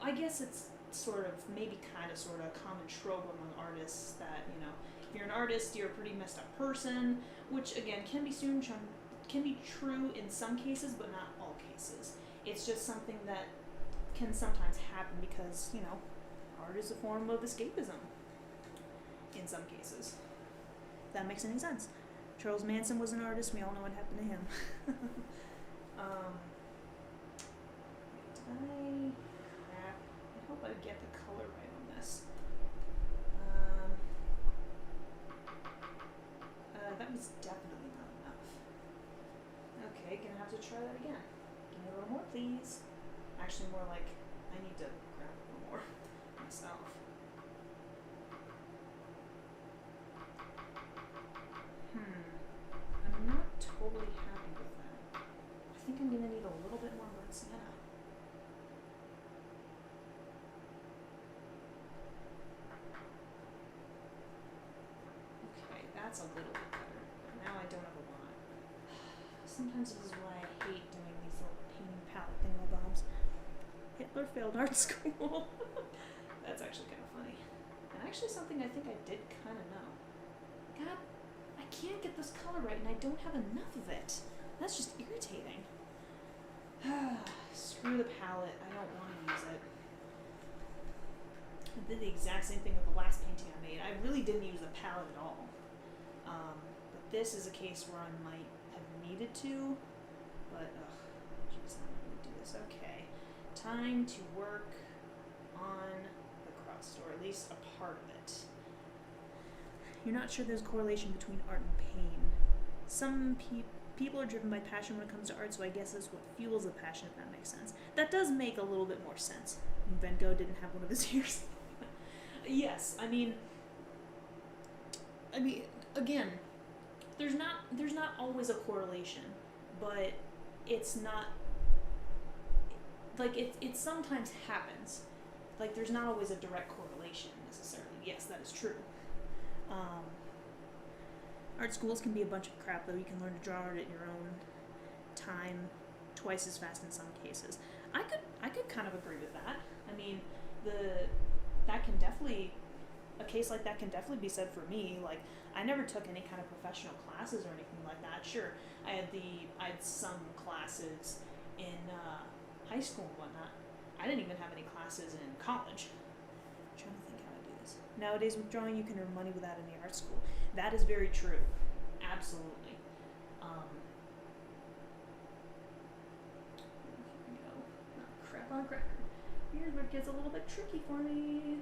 I guess it's sort of a common trope among artists that, you know, if you're an artist, you're a pretty messed up person, which again can be true in some cases, but not all cases. It's just something that can sometimes happen because, you know, art is a form of escapism in some cases. If that makes any sense. Charles Manson was an artist. We all know what happened to him. I hope I get the color right on this. That was definitely not enough. Okay, gonna have to try that again. Give me a little more, please. Actually, more like I need to grab a little more myself. I'm not totally happy with that. I think I'm gonna need a little bit more red sienna. Okay, that's a little bit better. Now I don't have a lot. Sometimes this is why I hate doing these little painting palette thingamabobs. Hitler failed art school. That's actually kind of funny. And actually something I think I did kind of know. God, I can't get this color right and I don't have enough of it. That's just irritating. Screw the palette. I don't want to use it. I did the exact same thing with the last painting I made. I really didn't use the palette at all. But this is a case where I might have needed to. But, jeez, I'm not going to do this. Okay. Time to work on the crust, or at least a part of it. You're not sure there's a correlation between art and pain. Some people are driven by passion when it comes to art, so I guess that's what fuels the passion, if that makes sense. That does make a little bit more sense. Van Gogh didn't have one of his ears. Yes, I mean, again, there's not always a correlation, but it's not, like, it sometimes happens. Like, there's not always a direct correlation, necessarily. Yes, that is true. Art schools can be a bunch of crap, though. You can learn to draw art at your own time, twice as fast in some cases. I could kind of agree with that. I mean, a case like that can definitely be said for me. Like, I never took any kind of professional classes or anything like that. Sure, I had some classes in high school and whatnot. I didn't even have any classes in college. I'm trying to think how I do this. Nowadays with drawing, you can earn money without any art school. That is very true. Absolutely. Here we go. Oh, crap on a cracker. Here's where it gets a little bit tricky for me.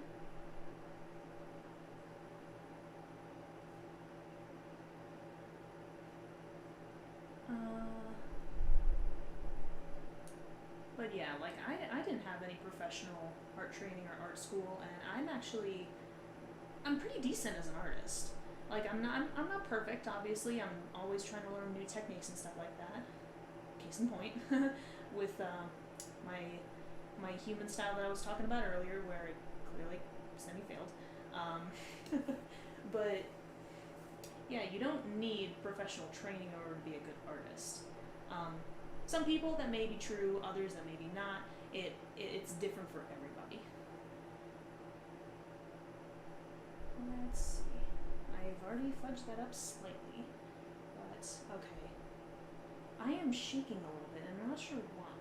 But yeah, like I didn't have any professional art training or art school, and I'm pretty decent as an artist. Like I'm not perfect, obviously. I'm always trying to learn new techniques and stuff like that. Case in point, with my human style that I was talking about earlier, where it clearly semi-failed. But yeah, you don't need professional training in order to be a good artist. Some people that may be true, others that maybe not. It's different for everybody. Let's see. I've already fudged that up slightly, but okay. I am shaking a little bit, and I'm not sure why.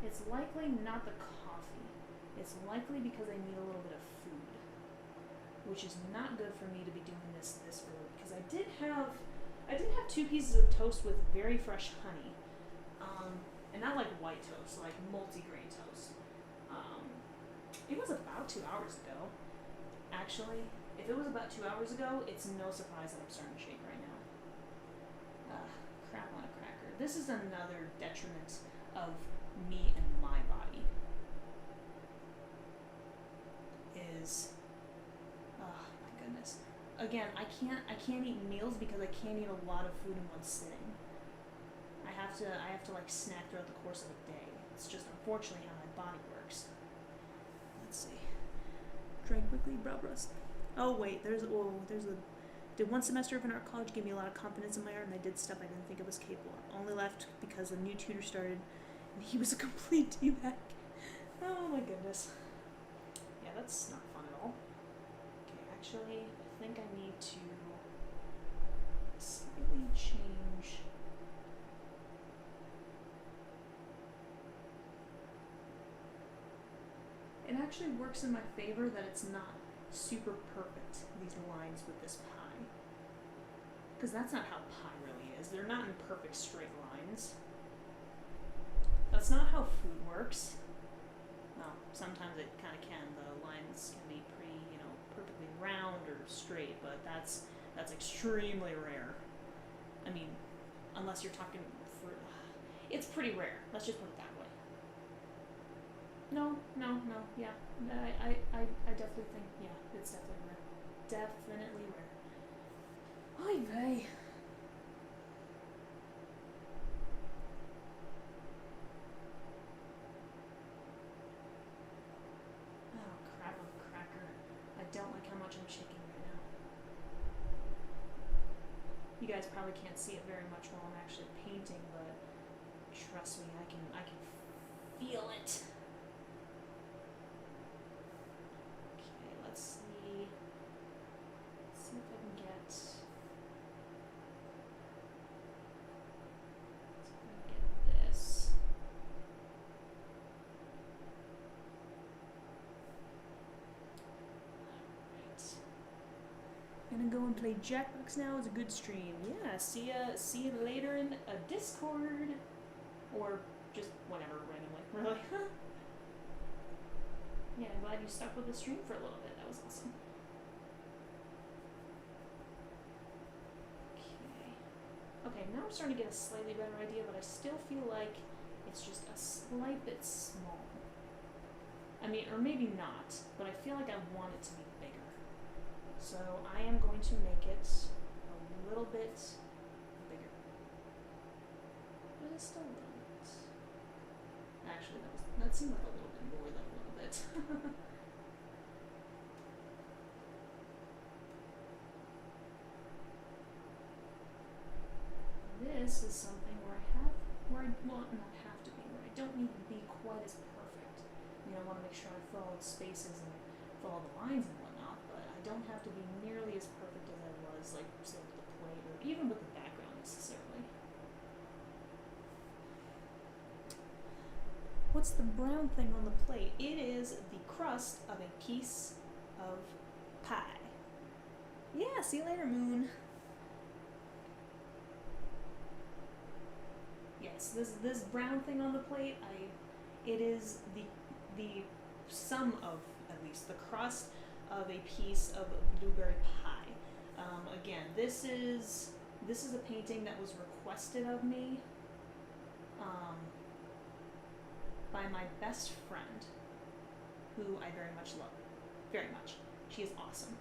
It's likely not the coffee. It's likely because I need a little bit of food, which is not good for me to be doing this early, because I did have 2 pieces of toast with very fresh honey, and not like white toast, like multi-grain toast. It was about 2 hours ago. Actually, if it was about 2 hours ago, it's no surprise that I'm starting to shake right now. Crap on a cracker. This is another detriment of me and my body. Oh my goodness. Again, I can't eat meals because I can't eat a lot of food in one sitting. I have to like snack throughout the course of a day. It's just unfortunately how my body works. Let's see. Drink quickly, brow rust. Oh wait, did one semester of an art college give me a lot of confidence in my art, and I did stuff I didn't think I was capable of. Only left because a new tutor started, and he was a complete D-bag. Oh my goodness. Yeah, that's not fun at all. Okay, actually, I think I need to slightly change. It actually works in my favor that it's not super perfect, these lines with this pie. Because that's not how pie really is. They're not in perfect straight lines. That's not how food works. Well, sometimes it kind of can. The lines can be pretty, perfectly round or straight, but that's extremely rare. I mean, unless you're talking for... It's pretty rare. Let's just put it that way. No, yeah. I definitely think, yeah, it's definitely rare. Definitely rare. Oy vey. Oh, crap on a cracker. I don't like how much I'm shaking right now. You guys probably can't see it very much while I'm actually painting, but trust me, I can feel it. Let's see if I can get this. Alright. I'm gonna go and play Jackbox now. It's a good stream. Yeah, see you later in a Discord. Or just whenever, randomly. Really? Yeah, I'm glad you stuck with the stream for a little bit. That was awesome. Okay, now I'm starting to get a slightly better idea, but I still feel like it's just a slight bit small. I mean, or maybe not, but I feel like I want it to be bigger. So I am going to make it a little bit bigger. But it's still a little bit. Actually, that seemed like a little bit more than a little bit. This is something where I not have to be, where I don't need to be quite as perfect. I want to make sure I fill all the spaces and fill all the lines and whatnot, but I don't have to be nearly as perfect as I was, like, say, with the plate, or even with the background necessarily. What's the brown thing on the plate? It is the crust of a piece of pie. Yeah, see you later, Moon. Yes, this brown thing on the plate, it is the sum of, at least, the crust of a piece of blueberry pie. Again, this is a painting that was requested of me by my best friend, who I very much love. Very much. She is awesome.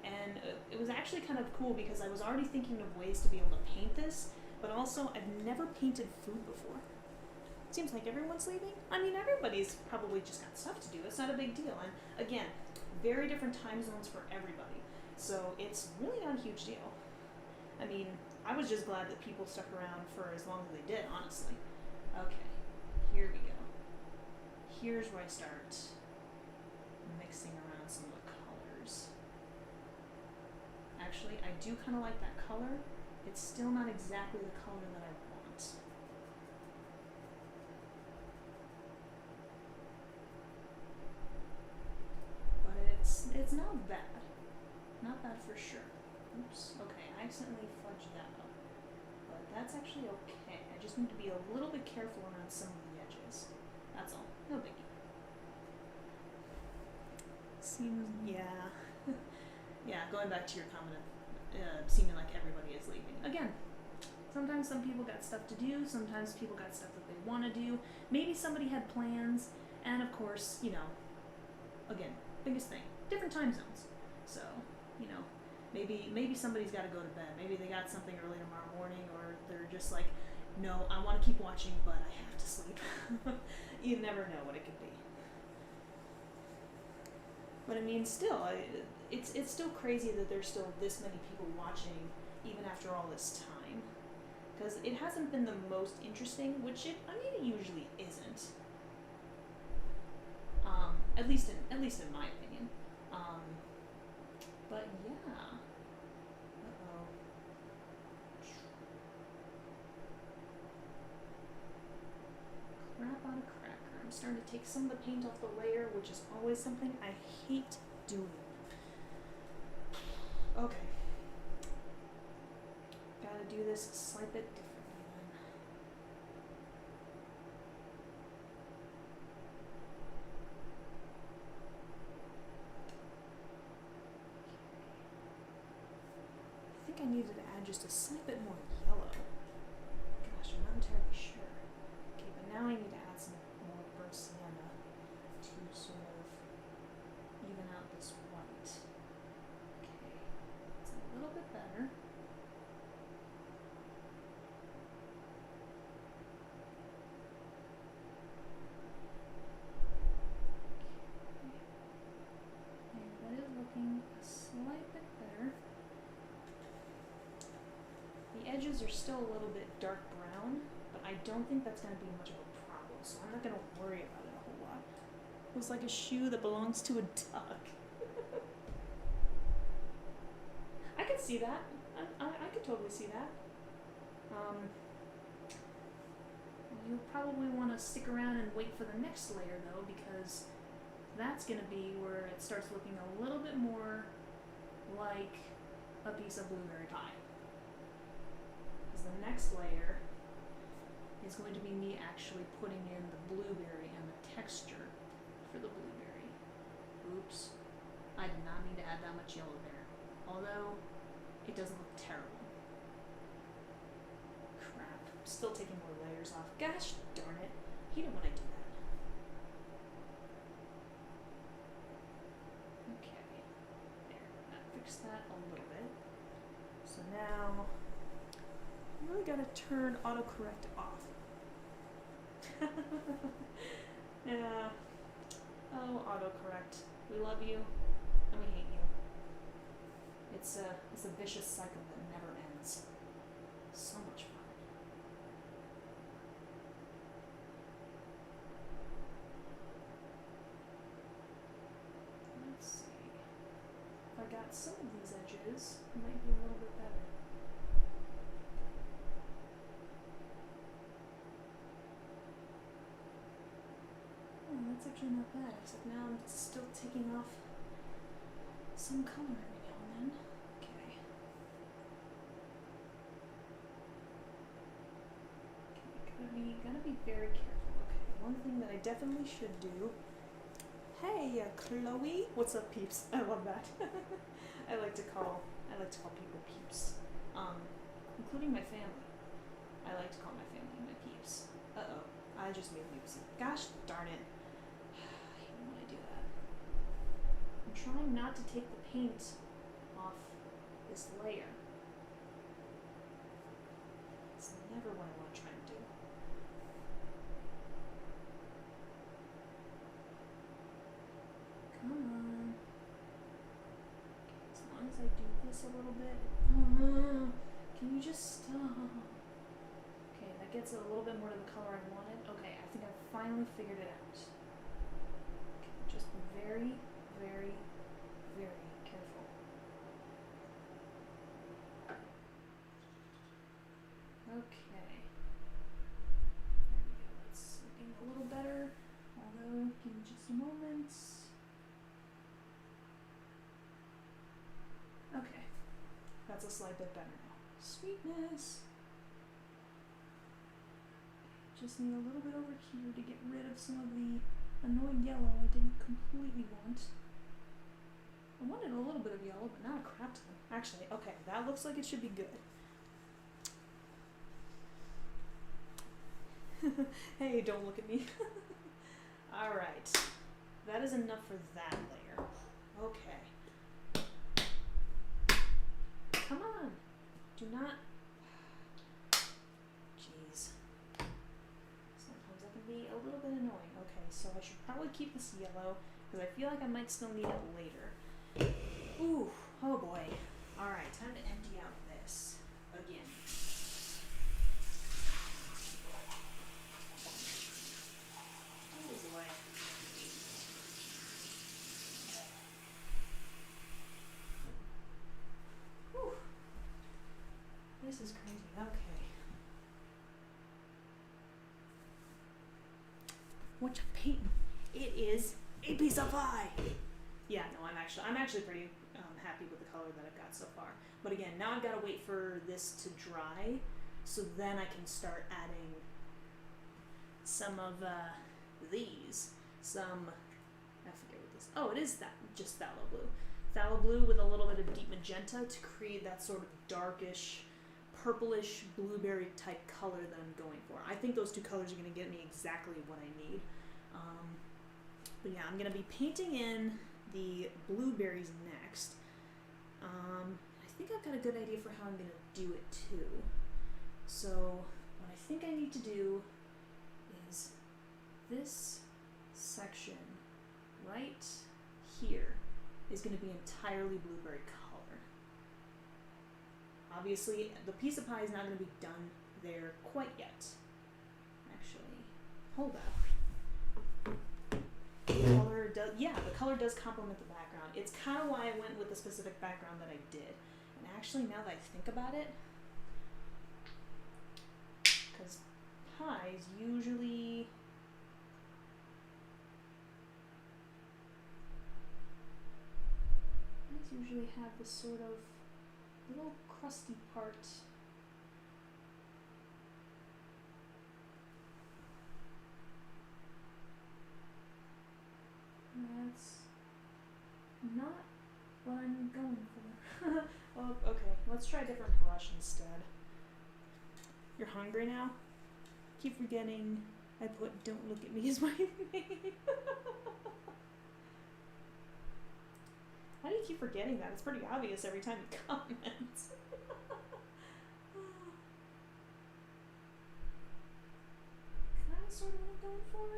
And it was actually kind of cool because I was already thinking of ways to be able to paint this, but also I've never painted food before. Seems like everyone's leaving. I mean, everybody's probably just got stuff to do. It's not a big deal. And again, very different time zones for everybody. So it's really not a huge deal. I mean, I was just glad that people stuck around for as long as they did, honestly. Okay, here we go. Here's where I start mixing around some of the colors. Actually, I do kind of like that color. It's still not exactly the color that I want. But it's not bad. Not bad for sure. Oops, okay, I accidentally fudged that up. But that's actually okay. I just need to be a little bit careful around some of the edges. That's all. No biggie. Seems, yeah. Yeah, going back to your comment of seeming like everybody is leaving. Again, sometimes some people got stuff to do, sometimes people got stuff that they want to do. Maybe somebody had plans, and of course, you know, again, biggest thing, different time zones. So, you know, maybe somebody's got to go to bed. Maybe they got something early tomorrow morning, or they're just like, no, I want to keep watching, but I have to sleep. You never know what it could be. But I mean, still, it's still crazy that there's still this many people watching, even after all this time. Because it hasn't been the most interesting, which it usually isn't. At least in my opinion. But yeah. Uh-oh. Crap on a cracker. I'm starting to take some of the paint off the layer, which is always something I hate doing. Okay. Gotta do this a slight bit differently then. I think I needed to add just a slight bit more yellow. Gosh, I'm not entirely sure. Okay, but now I need to add some more burnt sienna to sort of even out this white. Okay, it's a little bit better. Okay, that is looking a slight bit better. The edges are still a little bit dark brown, but I don't think that's going to be much of a problem, so I'm not going to worry about it a whole lot. Looks like a shoe that belongs to a duck. I could see that. I could totally see that. You'll probably want to stick around and wait for the next layer, though, because that's going to be where it starts looking a little bit more like a piece of blueberry pie. Because the next layer is going to be me actually putting in the blueberry and the texture for the blueberry. Oops. I did not mean to add that much yellow there. Although, it doesn't look terrible. Crap. I'm still taking more layers off. Gosh darn it. Hate it when I do that. Okay. There. That fixed that a little bit. So now, I really gotta turn autocorrect off. Yeah. Oh, autocorrect. We love you, and we hate you. It's a vicious cycle that never ends. So much fun. Let's see. If I got some of these edges, it might be a little bit better. actually not bad, except now I'm still taking off some color every now and then. Okay. Gotta be very careful. Okay, one thing that I definitely should do. Hey, Chloe. What's up, peeps? I love that. I like to call people peeps, including my family. I like to call my family my peeps. Uh-oh, I just made an oopsie. Gosh darn it. I hate when I do that. I'm trying not to take the paint off this layer. It's never what I want to try and do. Come on. Okay, as long as I do this a little bit. Can you just stop? Okay, that gets a little bit more to the color I wanted. Okay, I think I've finally figured it out. Okay, just be very, very, very careful. Okay. There we go. It's looking a little better. Although, give me just a moment. Okay. That's a slight bit better now. Sweetness. Just need a little bit over here to get rid of some of the annoying yellow I didn't completely want. I wanted a little bit of yellow, but not a crap ton. Actually, okay, that looks like it should be good. Hey, don't look at me. Alright. That is enough for that layer. Okay. Come on. Do not... Jeez. Sometimes that can be a little bit annoying. Okay, so I should probably keep this yellow, because I feel like I might still need it later. Ooh, oh boy. Alright, time to empty out this again. Oh boy. Whew. This is crazy. Okay. What you painting? It is a piece of pie. Yeah, no, I'm actually pretty happy with the color that I've got so far. But again, now I've got to wait for this to dry, so then I can start adding some of these. I forget what this. Oh, it is that just phthalo blue. Phthalo blue with a little bit of deep magenta to create that sort of darkish, purplish blueberry type color that I'm going for. I think those two colors are going to get me exactly what I need. But yeah, I'm going to be painting in the blueberries next. I think I've got a good idea for how I'm going to do it too. So what I think I need to do is this section right here is going to be entirely blueberry color. Obviously, the piece of pie is not going to be done there quite yet. Actually, hold up. The color does complement the background. It's kind of why I went with the specific background that I did. And actually, now that I think about it, because pies usually have this sort of little crusty part. That's not what I'm going for. Well, okay, let's try a different brush instead. You're hungry now? Keep forgetting I put "don't look at me" as my name. How do you keep forgetting that? It's pretty obvious every time you comment. Kind of sort of what I'm going for?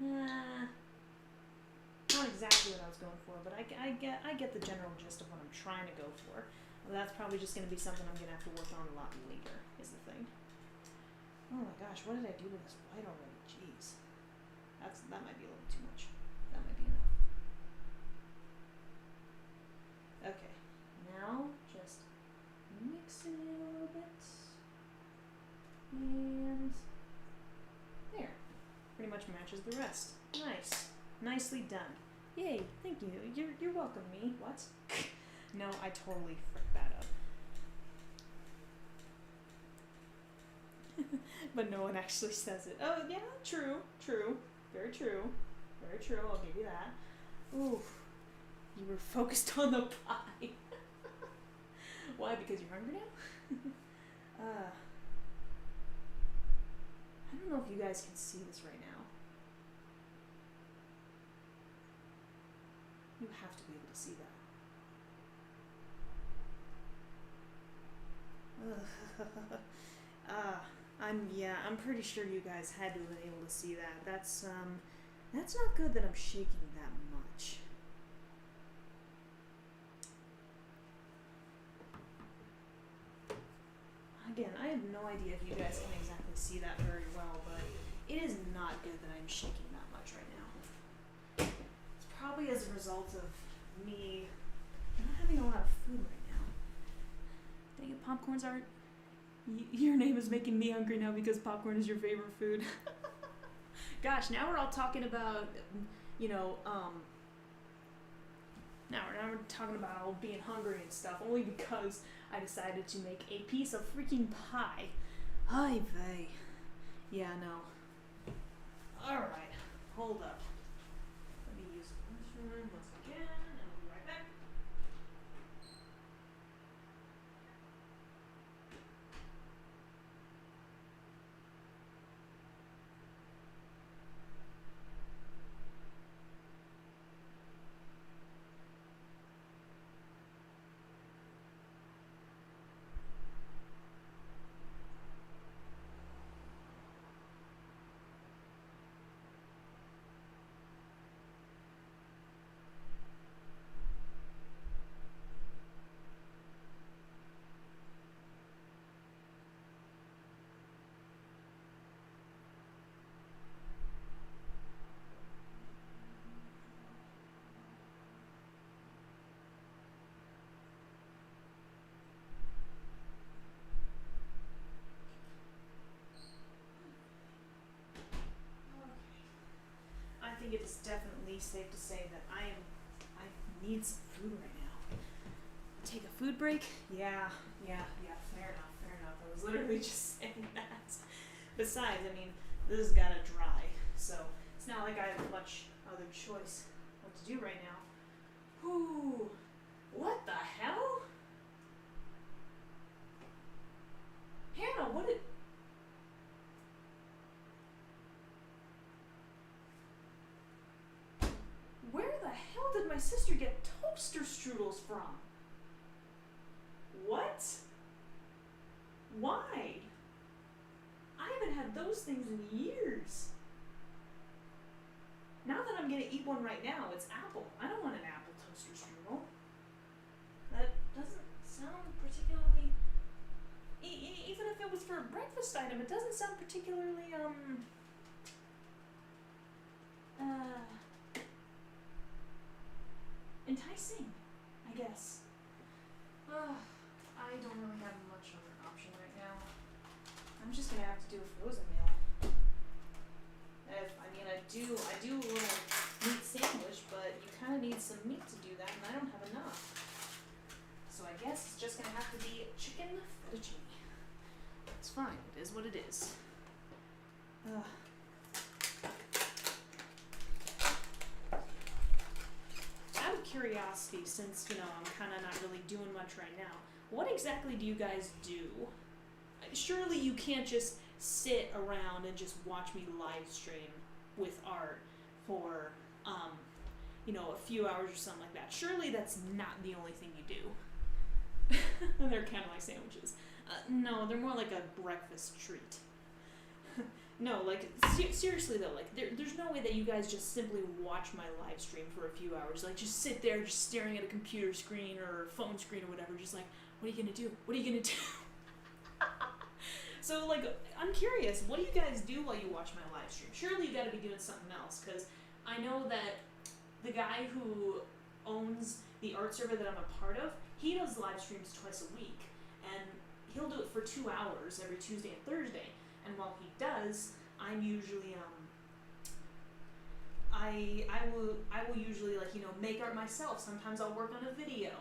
Nah. Not exactly what I was going for, but I get the general gist of what I'm trying to go for. Well, that's probably just going to be something I'm going to have to work on a lot later, is the thing. Oh my gosh, what did I do with this white already? Jeez. That might be a little too much. That might be enough. Okay, now just mix it in a little bit. And there. Pretty much matches the rest. Nice. Nicely done. Yay, thank you. You're welcome, me. What? No, I totally fricked that up. But no one actually says it. Oh, yeah, true. Very true. I'll give you that. Ooh, you were focused on the pie. Why? Because you're hungry now? I don't know if you guys can see this right now. You have to be able to see that. I'm pretty sure you guys had to have been able to see that. That's not good that I'm shaking that much. Again, I have no idea if you guys can exactly see that very well, but it is not good that I'm shaking that much right now. It's probably as a result of me not having a lot of food right now. Dang it, popcorns aren't... your name is making me hungry now because popcorn is your favorite food. Gosh, now we're all talking about, now we're talking about all being hungry and stuff, only because I decided to make a piece of freaking pie. Ay vey. Yeah, no. Alright, hold up. Let me use this room once again, and I'll be right back. I think it is definitely safe to say that I need some food right now. Take a food break? Yeah, fair enough. I was literally just saying that. Besides, I mean, this has gotta dry, so it's not like I have much other choice what to do right now. Ooh, what the hell? Hannah, what did... Where the hell did my sister get toaster strudels from? What? Why? I haven't had those things in years. Now that I'm gonna eat one right now, it's apple. I don't want an apple toaster strudel. That doesn't sound particularly... even if it was for a breakfast item, it doesn't sound particularly, enticing, I guess. I don't really have much other option right now. I'm just gonna have to do a frozen meal. I do a little meat sandwich, but you kind of need some meat to do that, and I don't have enough. So I guess it's just gonna have to be chicken fettuccine. It's fine. It is what it is. Out of curiosity, since, I'm kind of not really doing much right now, what exactly do you guys do? Surely you can't just sit around and just watch me live stream with art for, a few hours or something like that. Surely that's not the only thing you do. They're kind of like sandwiches. No, they're more like a breakfast treat. No, seriously though, there's no way that you guys just simply watch my live stream for a few hours. Just sit there just staring at a computer screen or phone screen or whatever, just like, what are you gonna do? What are you gonna do? So, I'm curious, what do you guys do while you watch my live stream? Surely you gotta be doing something else, because I know that the guy who owns the art server that I'm a part of, he does live streams twice a week, and he'll do it for 2 hours every Tuesday and Thursday. And while he does, I'm usually I will usually, like, you know, make art myself. Sometimes I'll work on a video.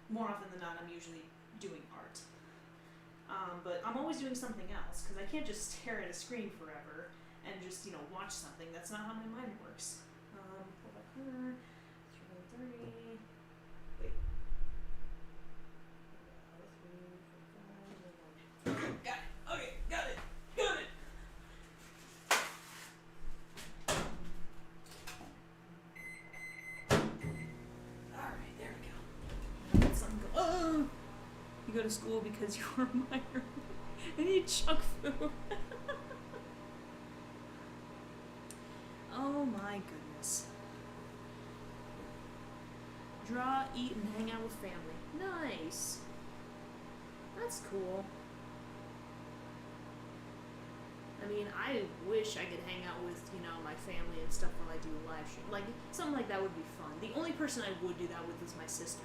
More often than not, I'm usually doing art. But I'm always doing something else because I can't just stare at a screen forever and just, you know, watch something. That's not how my mind works. Pull back corner, 330. Wait. Got it. Okay, got it. Got it. Alright, there we go. Let something go. Oh! You go to school because you're a minor and you junk food. Oh my goodness. Draw, eat, and hang out with family. Nice. That's cool. I mean, I wish I could hang out with, you know, my family and stuff while I do live stream. Like, something like that would be fun. The only person I would do that with is my sister.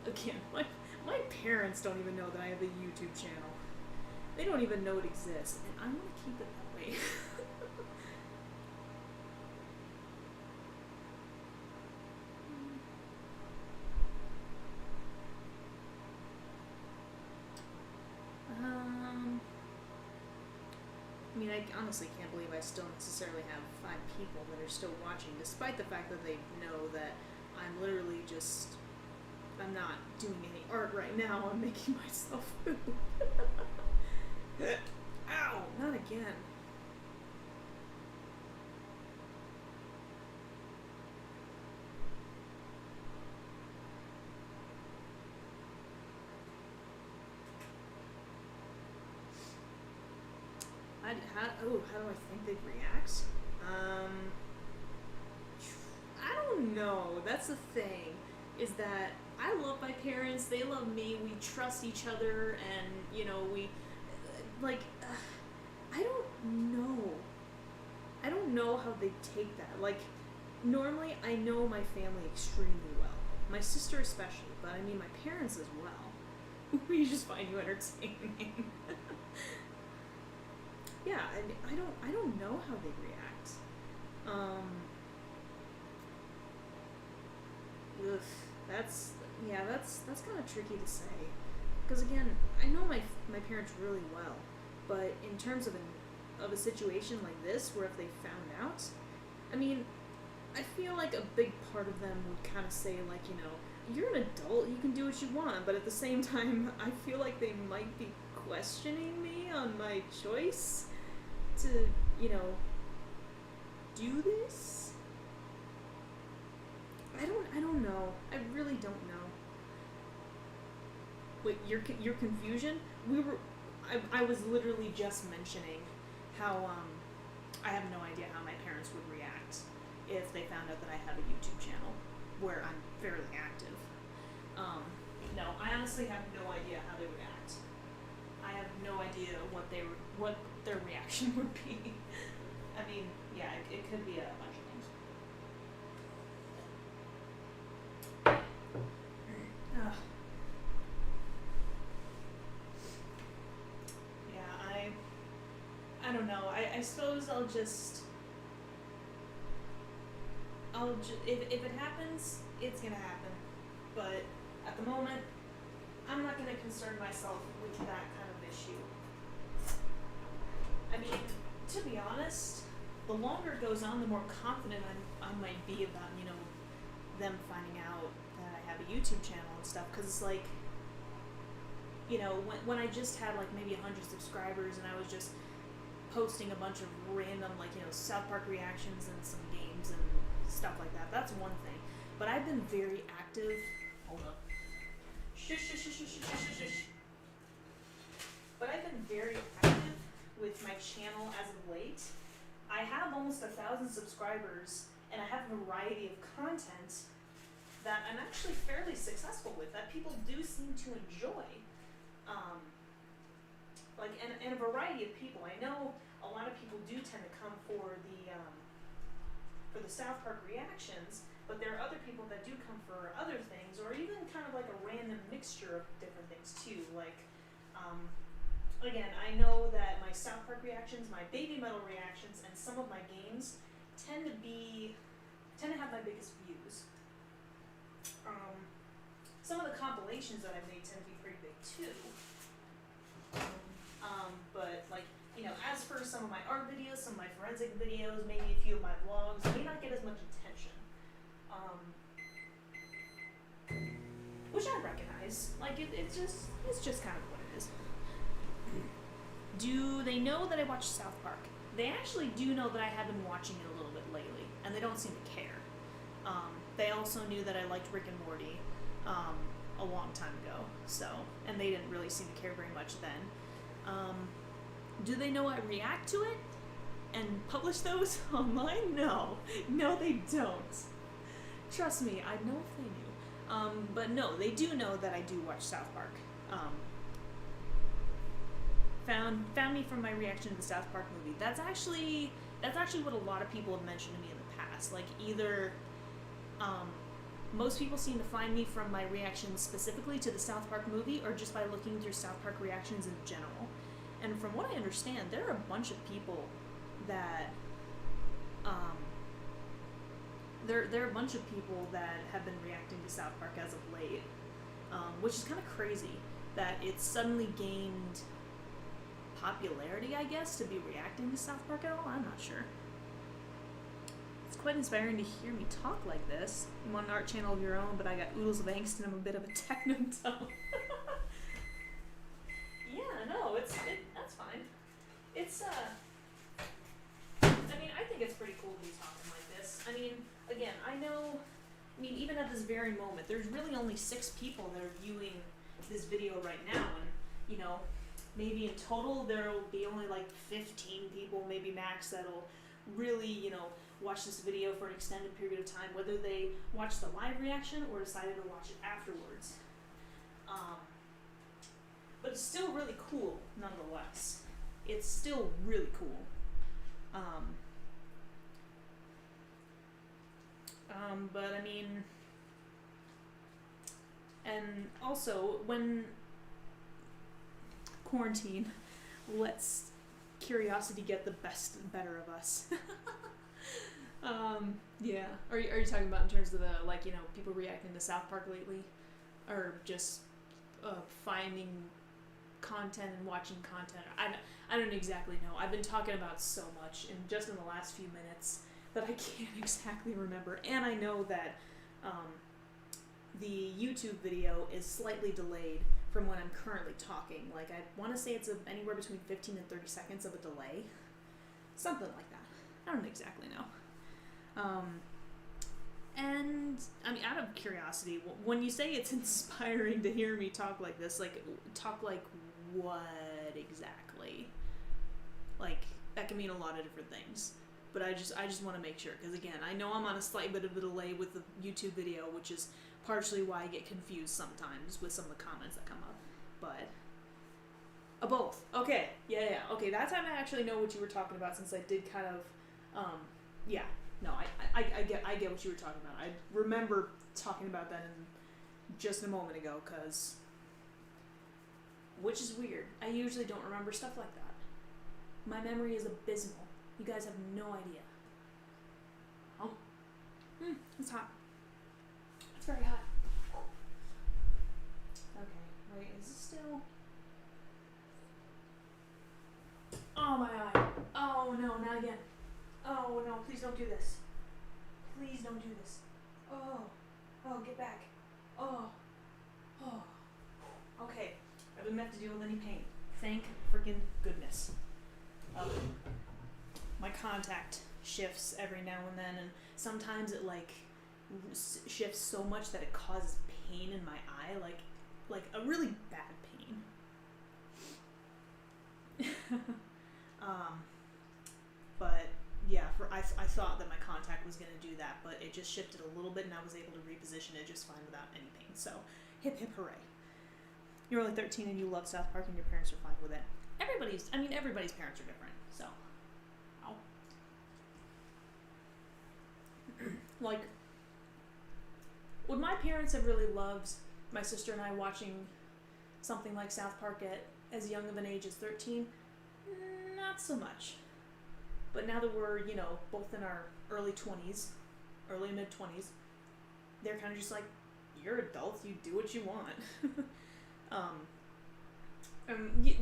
Again, my parents don't even know that I have a YouTube channel. They don't even know it exists. And I'm gonna keep it that way. I mean, I honestly can't believe I still necessarily have 5 people that are still watching, despite the fact that they know that I'm literally just, I'm not doing any art right now, I'm making myself food. Ow, not again. How do I think they'd react? I don't know. That's the thing, is that I love my parents, they love me, we trust each other, and, you know, we, like, I don't know. I don't know how they take that. Like, normally I know my family extremely well. My sister especially, but I mean my parents as well. We just find you entertaining. Yeah, I don't know how they react. That's kind of tricky to say, because again, I know my parents really well, but in terms of a situation like this, where if they found out, I mean, I feel like a big part of them would kind of say, like, you know, you're an adult, you can do what you want, but at the same time, I feel like they might be questioning me on my choice to, you know, do this? I don't know. I really don't know. Wait, your confusion? I was literally just mentioning how, I have no idea how my parents would react if they found out that I have a YouTube channel where I'm fairly active. No, I honestly have no idea how they would act. I have no idea what their reaction would be. I mean, yeah, it could be a bunch of things. Ugh. Yeah, I don't know. I suppose if it happens, it's gonna happen. But at the moment, I'm not gonna concern myself with that kind of issue. I mean, to be honest, the longer it goes on, the more confident I might be about, you know, them finding out that I have a YouTube channel and stuff. Because it's like, you know, when I just had like maybe 100 subscribers and I was just posting a bunch of random, like, you know, South Park reactions and some games and stuff like that, that's one thing. But I've been very active. Hold up. Shush, shush, shush, shush, shush, shush, shush. But I've been very active with my channel as of late. I have almost 1,000 subscribers, and I have a variety of content that I'm actually fairly successful with, that people do seem to enjoy. And a variety of people. I know a lot of people do tend to come for the South Park reactions, but there are other people that do come for other things, or even kind of like a random mixture of different things too. Like, again, I know that my South Park reactions, my baby metal reactions, and some of my games tend to be tend to have my biggest views. Some of the compilations that I've made tend to be pretty big too. But like, you know, as for some of my art videos, some of my forensic videos, maybe a few of my vlogs, may not get as much attention. Which I recognize. Like, it's just kind of what it is. Do they know that I watch South Park? They actually do know that I have been watching it a little bit lately, and they don't seem to care. They also knew that I liked Rick and Morty a long time ago, so, and they didn't really seem to care very much then. Do they know I react to it and publish those online? No. No, they don't. Trust me, I'd know if they knew. But no, they do know that I do watch South Park. Found me from my reaction to the South Park movie. That's actually what a lot of people have mentioned to me in the past. Like, either most people seem to find me from my reaction specifically to the South Park movie, or just by looking through South Park reactions in general. And from what I understand, there are a bunch of people that there are a bunch of people that have been reacting to South Park as of late, which is kind of crazy that it's suddenly gained popularity, I guess, to be reacting to South Park at all. I'm not sure. It's quite inspiring to hear me talk like this. I'm on an art channel of your own, but I got oodles of angst and I'm a bit of a techno-tone. Yeah, no, that's fine. It's, I mean, I think it's pretty cool to be talking like this. I mean, again, even at this very moment, there's really only 6 people that are viewing this video right now, and, you know, maybe in total there will be only like 15 people, maybe max, that'll really, you know, watch this video for an extended period of time, whether they watch the live reaction or decided to watch it afterwards. But it's still really cool, nonetheless. It's still really cool. But I mean, and also when quarantine lets curiosity get the better of us. Yeah. Are you talking about in terms of the, like, you know, people reacting to South Park lately, or just finding content and watching content? I don't exactly know. I've been talking about so much in the last few minutes that I can't exactly remember, and I know that the YouTube video is slightly delayed from when I'm currently talking. Like, I want to say it's anywhere between 15 and 30 seconds of a delay. Something like that. I don't exactly know. And, I mean, out of curiosity, when you say it's inspiring to hear me talk like this, like, talk like what exactly? Like, that can mean a lot of different things. But I just want to make sure, because again, I know I'm on a slight bit of a delay with the YouTube video, which is partially why I get confused sometimes with some of the comments that come up. But both. Okay. Yeah. Okay, that time I actually know what you were talking about, since I did kind of yeah. No, I get what you were talking about. I remember talking about that just a moment ago, which is weird. I usually don't remember stuff like that. My memory is abysmal. You guys have no idea. Oh. It's hot. It's very hot. Okay, wait, is this still... Oh, my eye. Oh, no, not again. Oh, no, please don't do this. Please don't do this. Oh, get back. Oh. Okay, I haven't meant to deal with any pain. Thank freaking goodness. My contact shifts every now and then, and sometimes it like shifts so much that it causes pain in my eye, like a really bad pain. But yeah, I thought that my contact was gonna do that, but it just shifted a little bit, and I was able to reposition it just fine without any pain. So, hip hip hooray! You're only 13 and you love South Park, and your parents are fine with it. Everybody's parents are different, so. Like, would my parents have really loved my sister and I watching something like South Park at as young of an age as 13? Not so much. But now that we're, you know, both in our early 20s, early mid-20s, they're kind of just like, you're adults, you do what you want.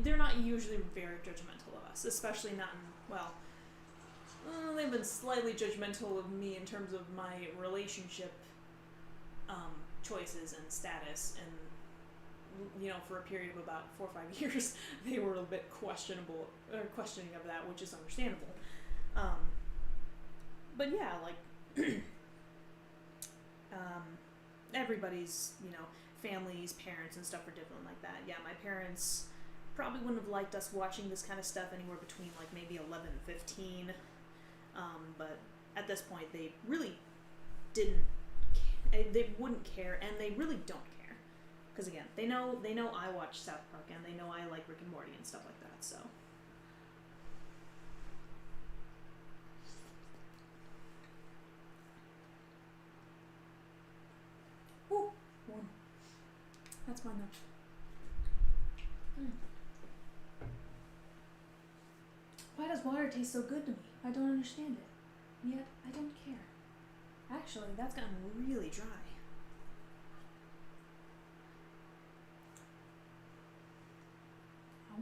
They're not usually very judgmental of us, especially not in, well, they've been slightly judgmental of me in terms of my relationship choices and status, and for a period of about 4 or 5 years, they were a bit questioning of that, which is understandable. But yeah, like, everybody's, families, parents, and stuff are different like that. Yeah, my parents probably wouldn't have liked us watching this kind of stuff anywhere between, like, maybe 11 and 15. But at this point, they really they wouldn't care, and they really don't care. Because, again, they know I watch South Park, and they know I like Rick and Morty and stuff like that, so. Ooh, one. That's mine, though. Why does water taste so good to me? I don't understand it. Yet, I don't care. Actually, that's gotten really dry. Oh.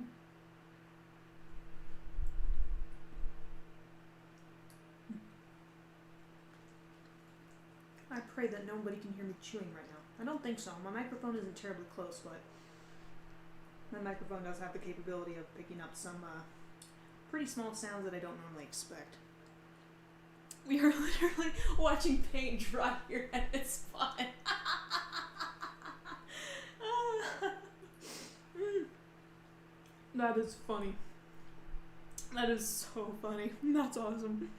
I pray that nobody can hear me chewing right now. I don't think so. My microphone isn't terribly close, but my microphone does have the capability of picking up some pretty small sounds that I don't normally expect. We are literally watching paint dry here, and it's fun. That is funny. That is so funny. That's awesome.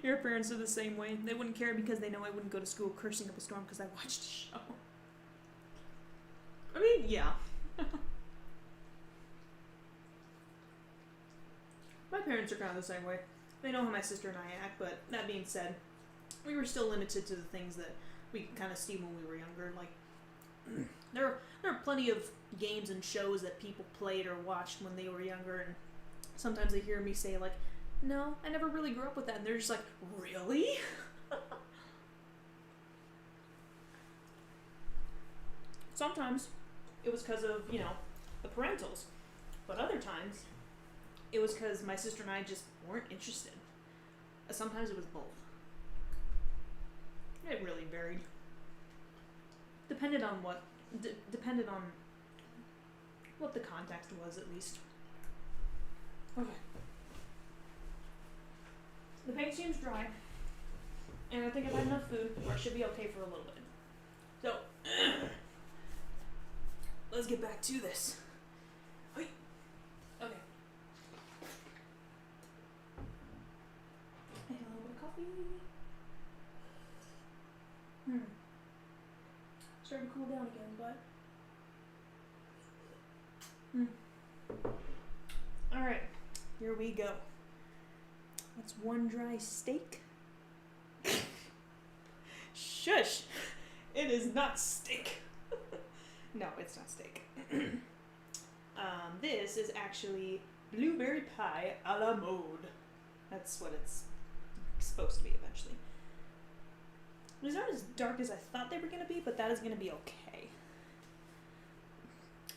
Your parents are the same way. They wouldn't care because they know I wouldn't go to school cursing up a storm because I watched a show. I mean, yeah. My parents are kind of the same way. They know how my sister and I act, but that being said, we were still limited to the things that we could kind of see when we were younger. Like, there are plenty of games and shows that people played or watched when they were younger, and sometimes they hear me say, like, no, I never really grew up with that, and they're just like, really? Sometimes it was because of, the parentals, but other times it was because my sister and I just weren't interested. Sometimes it was both. It really varied. Depended on what the context was, at least. Okay. The paint seems dry, and I think I've had enough food, or I should be okay for a little bit. So, let's get back to this. Okay. I have a little bit of coffee. Starting to cool down again, but. Alright, here we go. That's one dry steak. Shush! It is not steak. No, it's not steak. This is actually blueberry pie a la mode. That's what it's supposed to be eventually. These aren't as dark as I thought they were going to be, but that is going to be okay.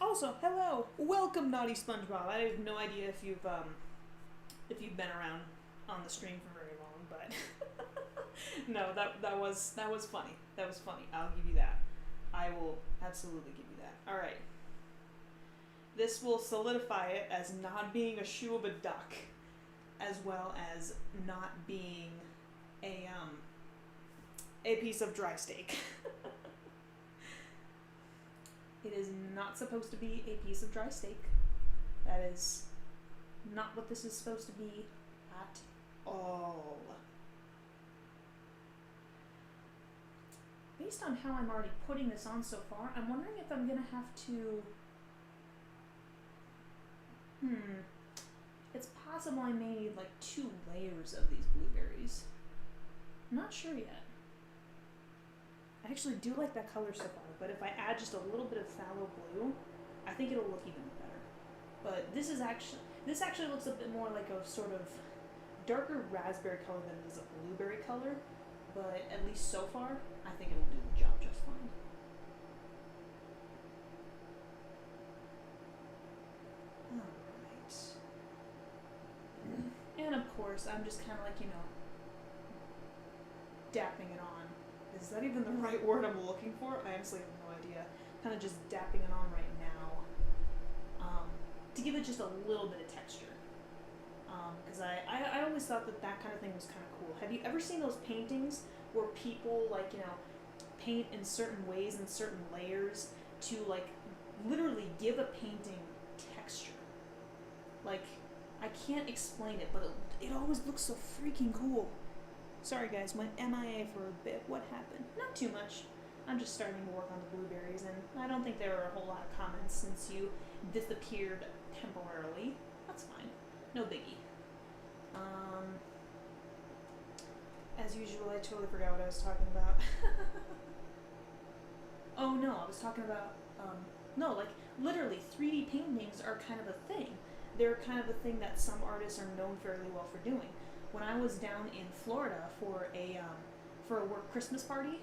Also, hello! Welcome, Naughty SpongeBob. I have no idea if you've been around on the stream for very long, but no, that was funny. That was funny. I'll give you that. I will absolutely give you that. All right. This will solidify it as not being a shoe of a duck, as well as not being a piece of dry steak. It is not supposed to be a piece of dry steak. That is not what this is supposed to be at all. Based on how I'm already putting this on so far, I'm wondering if I'm gonna have to... It's possible I may need like 2 layers of these blueberries. I'm not sure yet. I actually do like that color so far, but if I add just a little bit of phthalo blue, I think it'll look even better. But this actually looks a bit more like a sort of darker raspberry color than it is a blueberry color. but at least so far, I think it'll do the job just fine. Alright. And of course, I'm just kind of like, you know, dapping it on. Is that even the right word I'm looking for? I honestly have no idea. Kind of just dapping it on right now. To give it just a little bit of texture. Because I always thought that that kind of thing was kind of cool. Have you ever seen those paintings where people, like, you know, paint in certain ways and certain layers to, like, literally give a painting texture? Like, I can't explain it, but it always looks so freaking cool. Sorry guys, went MIA for a bit. What happened? Not too much. I'm just starting to work on the blueberries, and I don't think there are a whole lot of comments since you disappeared temporarily. That's fine. No biggie. As usual, I totally forgot what I was talking about. Oh no, I was talking about, no, like, literally, 3D paintings are kind of a thing. They're kind of a thing that some artists are known fairly well for doing. When I was down in Florida for a work Christmas party,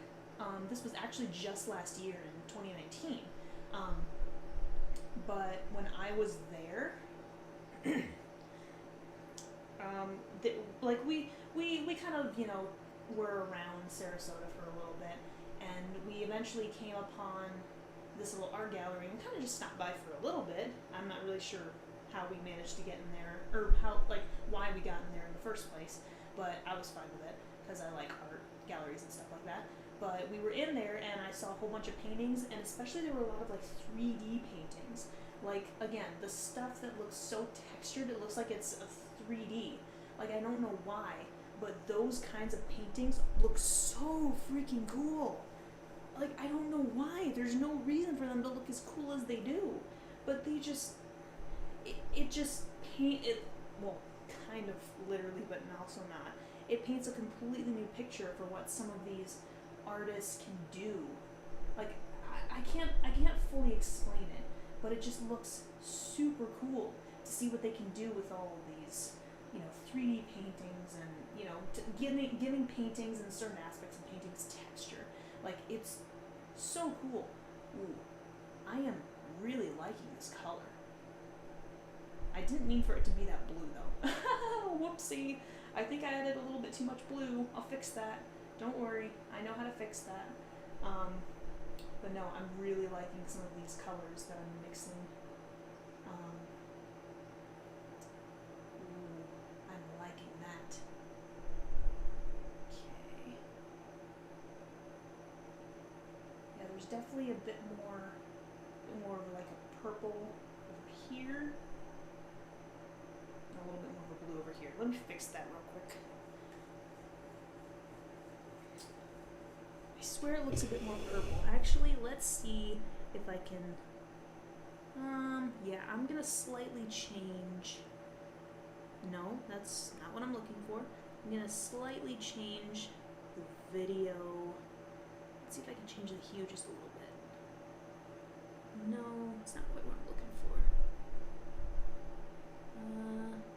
this was actually just last year in 2019. But when I was there, we kind of, you know, were around Sarasota for a little bit, and we eventually came upon this little art gallery, and we kind of just stopped by for a little bit. I'm not really sure how we managed to get in there, or why we got in there in the first place, but I was fine with it, because I like art galleries and stuff like that. But we were in there, and I saw a whole bunch of paintings, and especially there were a lot of, like, 3D paintings. Like, again, the stuff that looks so textured, it looks like it's a 3D. Like, I don't know why, but those kinds of paintings look so freaking cool. Like, I don't know why. There's no reason for them to look as cool as they do. But they just, it just well, kind of literally, but also not. It paints a completely new picture for what some of these artists can do. Like, I can't fully explain it, but it just looks super cool to see what they can do with all of these, you know, 3D paintings, and, you know, giving paintings and certain aspects of paintings texture. Like, it's so cool. Ooh, I am really liking this color. I didn't mean for it to be that blue, though. Whoopsie. I think I added a little bit too much blue. I'll fix that. Don't worry. I know how to fix that. But no, I'm really liking some of these colors that I'm mixing. Ooh, I'm liking that. Okay. Yeah, there's definitely a bit more of like a purple over here. A little bit more of a blue over here. Let me fix that real quick. I swear it looks a bit more purple. Actually, let's see if I can, yeah, I'm gonna slightly change, no, that's not what I'm looking for. I'm gonna slightly change the video. Let's see if I can change the hue just a little bit. No, it's not quite what I'm looking for.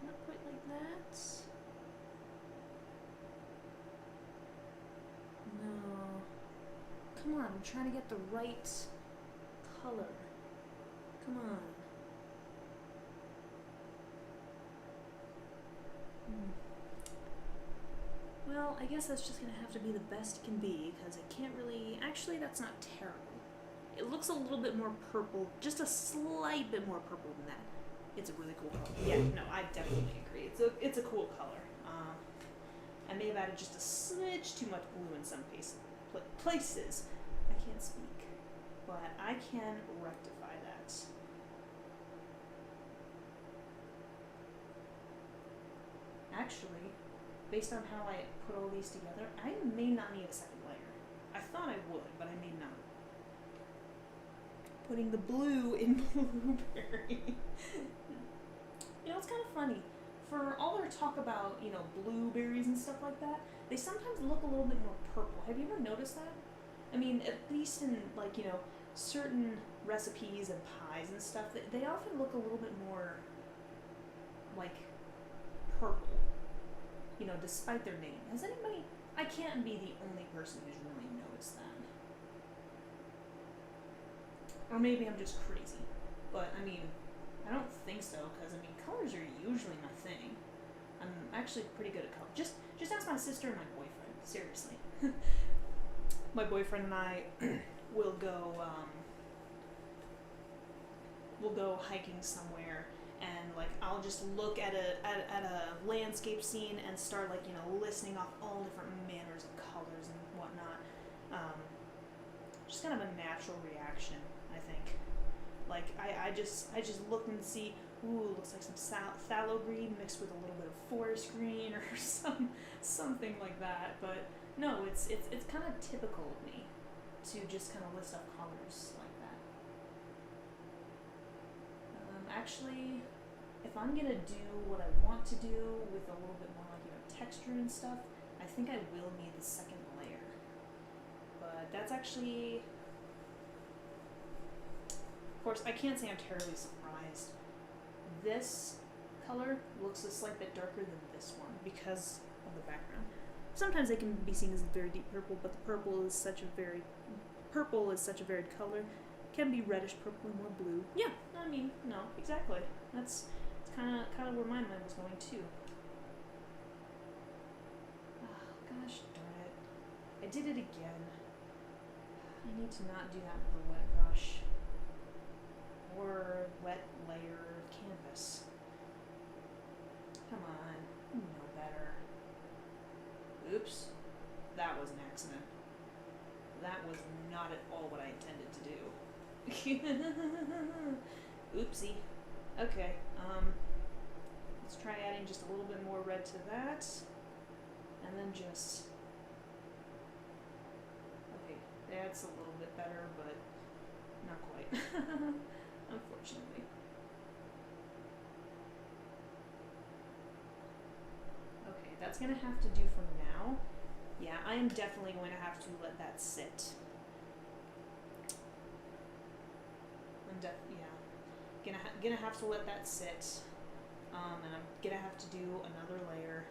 Not quite like that. No. Come on, I'm trying to get the right color. Come on. Well, I guess that's just gonna have to be the best it can be, because it can't really... Actually, that's not terrible. It looks a little bit more purple, just a slight bit more purple than that. It's a really cool color. Yeah, no, I definitely agree. It's a cool color. I may have added just a smidge too much blue in some places. I can't speak, but I can rectify that. Actually, based on how I put all these together, I may not need a second layer. I thought I would, but I may not. Putting the blue in blueberry. You know, it's kind of funny. For all their talk about, you know, blueberries and stuff like that, they sometimes look a little bit more purple. Have you ever noticed that? I mean, at least in, like, you know, certain recipes and pies and stuff, they often look a little bit more, like, purple. You know, despite their name. Has anybody I can't be the only person who's really noticed that. Or maybe I'm just crazy. But, I mean, I don't think so, because, I mean, colors are usually my thing. I'm actually pretty good at color. Just ask my sister and my boyfriend. Seriously. My boyfriend and I will go, we'll go hiking somewhere, and like I'll just look at a landscape scene and start like, you know, listing off all different manners of colors and whatnot. Just kind of a natural reaction, I think. Like I just look and see, ooh, looks like some phthalo green mixed with a little bit of forest green or something like that. But no, it's kind of typical of me to just kind of list off colors like that. Actually, if I'm gonna do what I want to do with a little bit more like, you know, texture and stuff, I think I will need the second layer. But that's actually, of course, I can't say I'm terribly surprised. This color looks a slight bit darker than this one because of the background. Sometimes they can be seen as very deep purple, but the purple is such a varied color. It can be reddish purple and more blue. Yeah, I mean, no, exactly. It's kind of where my mind was going too. Oh, gosh darn it! I did it again. I need to not do that with a wet brush or wet layer of canvas. Come on, you know better. Oops, that was an accident. That was not at all what I intended to do. Oopsie. Okay, let's try adding just a little bit more red to that, and then just, okay, that's a little bit better, but not quite, unfortunately. Okay, that's gonna have to do for now. Yeah, I am definitely going to have to let that sit. Gonna have to let that sit, and I'm gonna have to do another layer.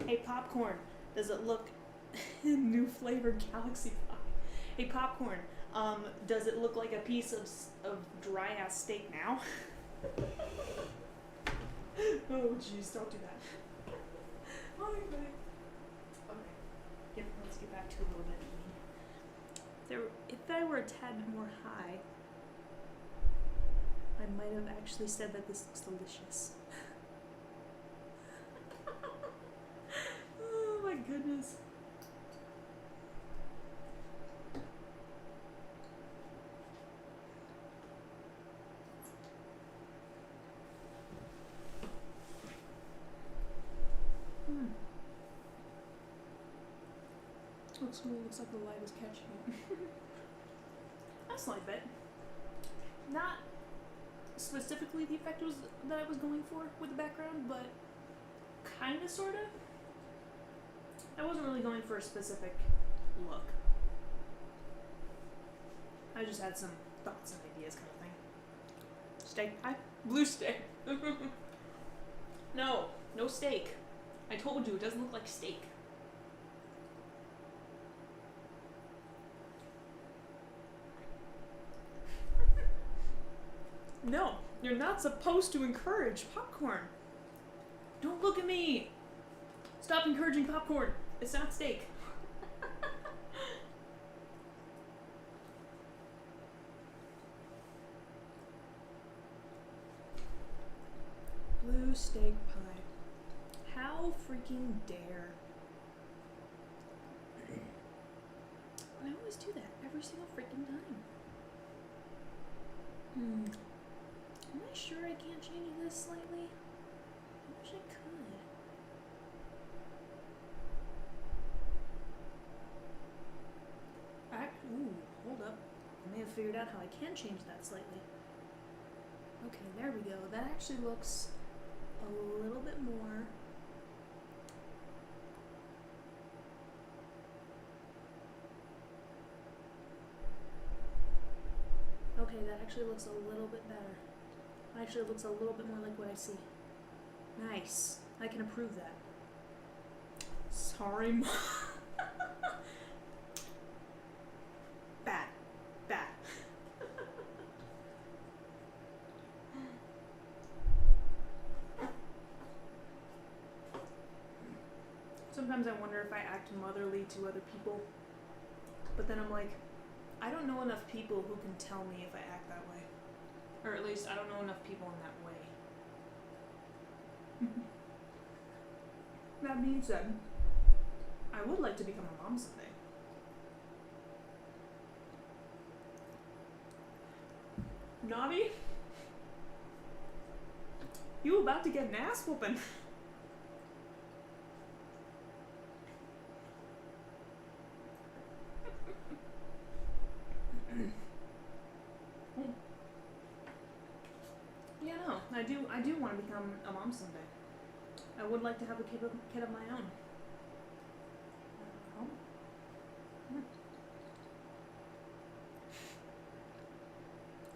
Hey Popcorn, does it look new flavored Galaxy Pie? Hey Popcorn, does it look like a piece of dry ass steak now? Oh jeez, don't do that. Okay. Yep, let's get back to a little bit. If I were a tad bit more high, I might have actually said that this looks delicious. Oh my goodness. Looks like the light is catching it. A slight bit. Not specifically the effect that I was going for with the background, but kinda, sorta. I wasn't really going for a specific look. I just had some thoughts and ideas kind of thing. Steak pie? Blue steak. No steak. I told you, it doesn't look like steak. No, you're not supposed to encourage popcorn. Don't look at me. Stop encouraging popcorn. It's not steak. Blue steak pie. How freaking dare. I always do that every single freaking time. Am I sure I can't change this slightly? I wish I could. Ooh, hold up. I may have figured out how I can change that slightly. Okay, there we go. That actually looks a little bit more. Okay, that actually looks a little bit better. Actually, it looks a little bit more like what I see. Nice. I can approve that. Sorry, Mom. Bad. Bad. Sometimes I wonder if I act motherly to other people, but then I'm like, I don't know enough people who can tell me if I act that way. Or at least I don't know enough people in that way. That being said, I would like to become a mom someday. Naughty? You about to get an ass whooping. Yeah, no, I do want to become a mom someday. I would like to have a kid of my own.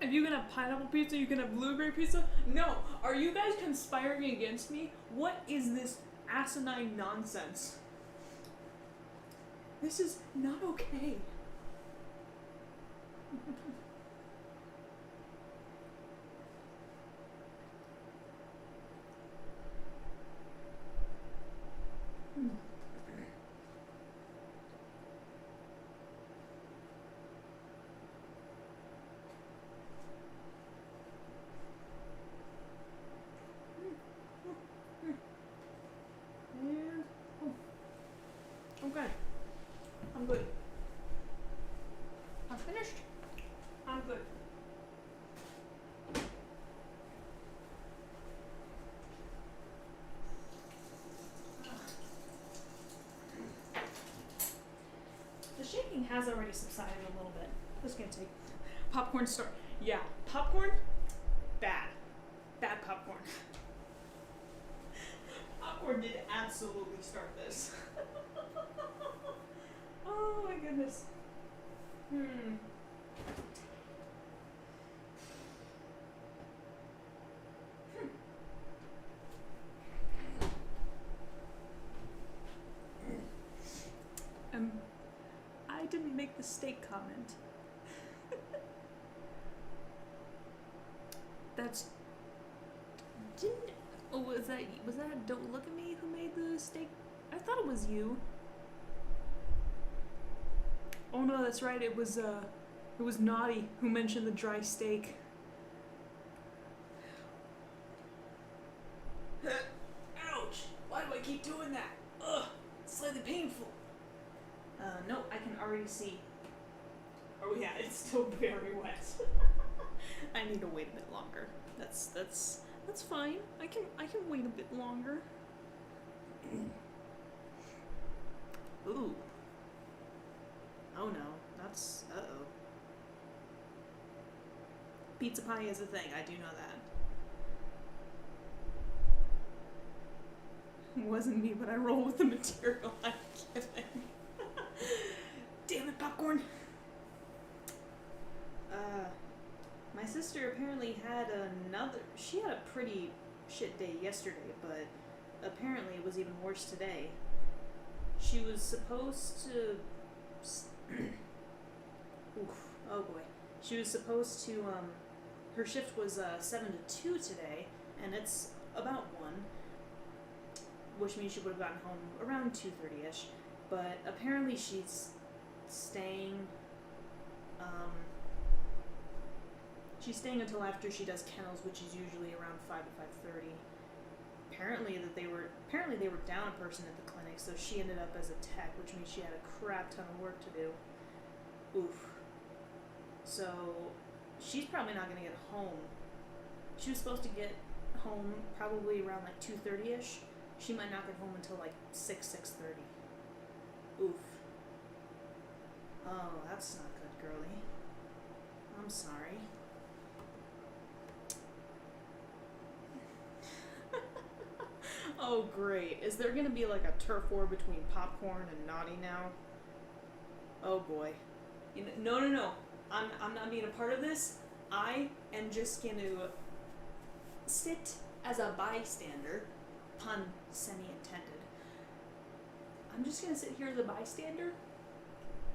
If you can have pineapple pizza, you can have blueberry pizza? No! Are you guys conspiring against me? What is this asinine nonsense? This is not okay. And okay, I'm good. I'm finished. I'm good. The shaking has already subsided a little bit. Just gonna take popcorn store. Yeah, popcorn. Bad. Bad popcorn. Popcorn did absolutely start this. Oh my goodness. I didn't make the steak comment. That's was that Don't Look at Me who made the steak? I thought it was you. Oh no, that's right. It was Naughty who mentioned the dry steak. Ouch! Why do I keep doing that? Ugh, it's slightly painful. No, I can already see. Oh yeah, it's still very wet. I need to wait a bit longer. That's fine. I can wait a bit longer. Ooh. Oh no, that's uh-oh. Pizza pie is a thing, I do know that. It wasn't me, but I roll with the material. I'm kidding. Damn it, popcorn! My sister apparently had she had a pretty shit day yesterday, but apparently it was even worse today. She was supposed to... Oof, oh boy. She was supposed to, her shift was 7 to 2 today, and it's about 1, which means she would have gotten home around 2:30ish, but apparently she's staying until after she does kennels, which is usually around 5 to 5:30. Apparently they were down a person at the clinic, so she ended up as a tech, which means she had a crap ton of work to do. Oof. So she's probably not gonna get home. She was supposed to get home probably around like 2:30ish. She might not get home until like 6:30. Oof. Oh, that's not good, girly. I'm sorry. Oh, great. Is there gonna be like a turf war between Popcorn and Naughty now? Oh boy. No. I'm not being a part of this. I am just gonna sit as a bystander, pun semi-intended. I'm I'm just gonna sit here as a bystander,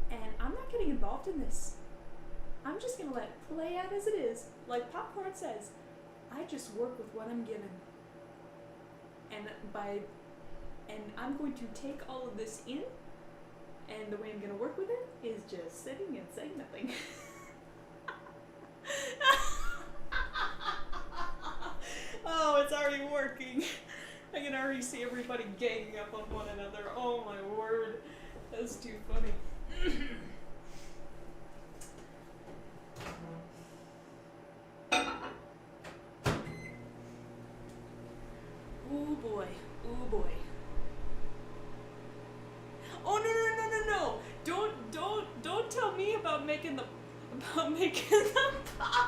and I'm not getting involved in this. I'm just gonna let it play out as it is. Like Popcorn says, I just work with what I'm given. And I'm going to take all of this in, and the way I'm gonna work with it is just sitting and saying nothing. Oh, it's already working. I can already see everybody ganging up on one another. Oh my word. That's too funny. Ooh boy. Ooh boy. Oh no. Don't tell me about making the pie.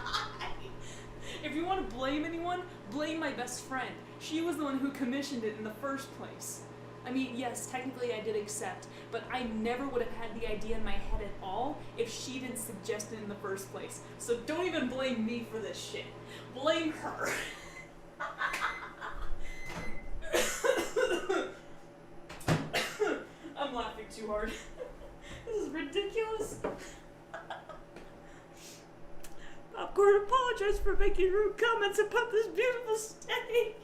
If you want to blame anyone, blame my best friend. She was the one who commissioned it in the first place. I mean, yes, technically I did accept, but I never would have had the idea in my head at all if she didn't suggest it in the first place. So don't even blame me for this shit. Blame her. I'm laughing too hard. This is ridiculous. Popcorn apologized for making rude comments about this beautiful steak.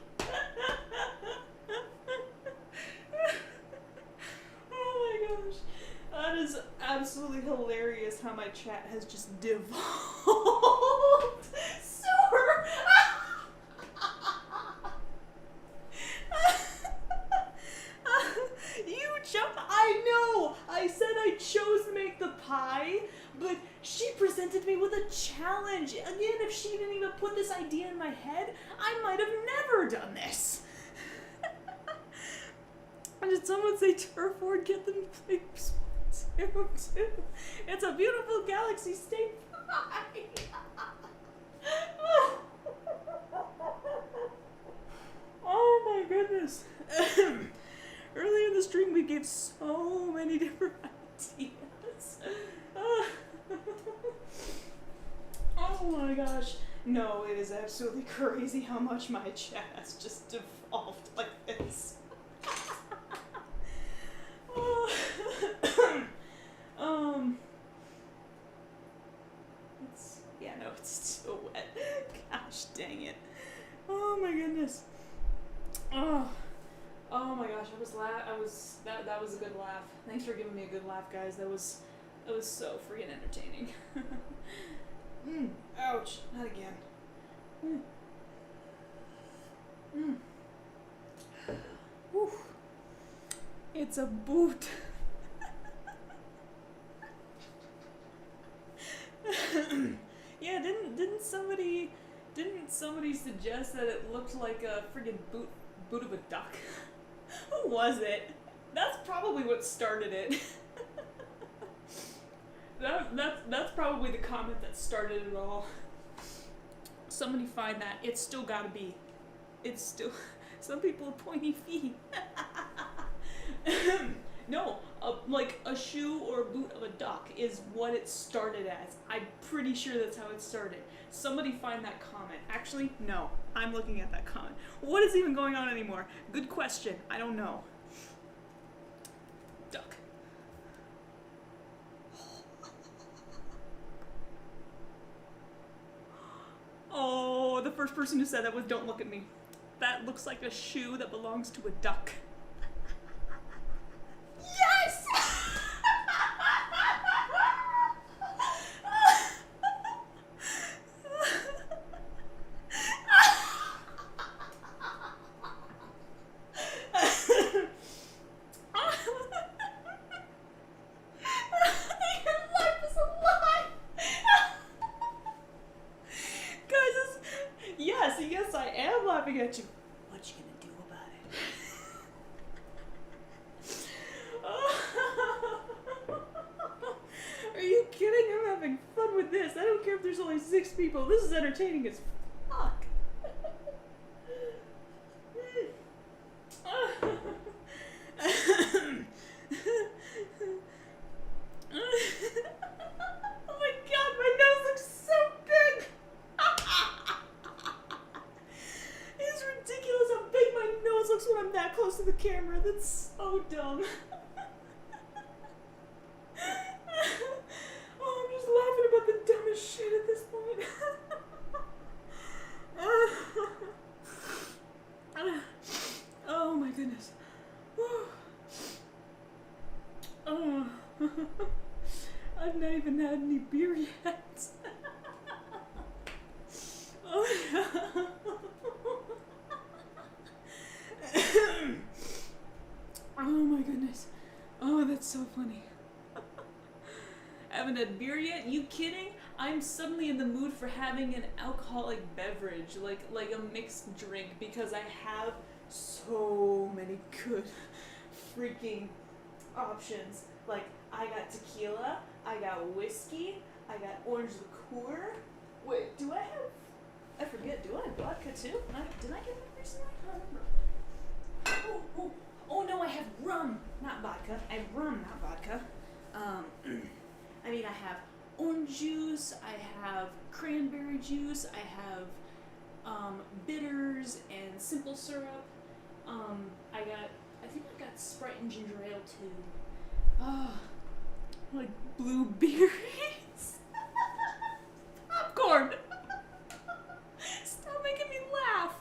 Oh my gosh. That is absolutely hilarious how my chat has just devolved. Sewer! You jumped. I know! I said I chose to make the pie, but she presented me with a challenge. Again, if she didn't even put this idea in my head, I might have never done this. And did someone say turf war? Get them to play too. It's a beautiful galaxy state pie. Oh my goodness. Earlier in the stream, we gave so many different ideas. Oh my gosh. No, it is absolutely crazy how much my chat has just devolved like this. It's still wet. Gosh dang it. Oh my goodness. Oh my gosh, that was a good laugh. Thanks for giving me a good laugh, guys. That was so freaking entertaining. Ouch, not again. Whew. It's a boot. Yeah, didn't somebody suggest that it looked like a friggin' boot of a duck? Who was it? That's probably what started it. That's probably the comment that started it all. Somebody find that. It's still gotta be. It's still. Some people have pointy feet. No, like a shoe or a boot of a duck is what it started as. I'm pretty sure that's how it started. Somebody find that comment. Actually, no. I'm looking at that comment. What is even going on anymore? Good question. I don't know. Duck. Oh, the first person who said that was "Don't look at me." That looks like a shoe that belongs to a duck. Yes! Your life is a lie! Guys, yes, I am laughing at you. What you gonna do about it? Are you kidding? I'm having fun with this. I don't care if there's only 6 people. This is entertaining as fuck. Oh my god, my nose looks so big! It's ridiculous how big my nose looks when I'm that close to the camera. That's so dumb. had any beer yet. Oh, oh my goodness. Oh, that's so funny. Haven't had beer yet? You kidding? I'm suddenly in the mood for having an alcoholic beverage, like a mixed drink, because I have so many good freaking options. Like, I got tequila, I got whiskey, I got orange liqueur. Wait, do I have... I forget, do I have vodka too? Did I get that recently? I don't remember. Oh no, I have rum, not vodka. I have rum, not vodka. I mean, I have orange juice, I have cranberry juice, I have bitters and simple syrup. I think I got Sprite and ginger ale too. Like blueberries. Popcorn. Stop making me laugh.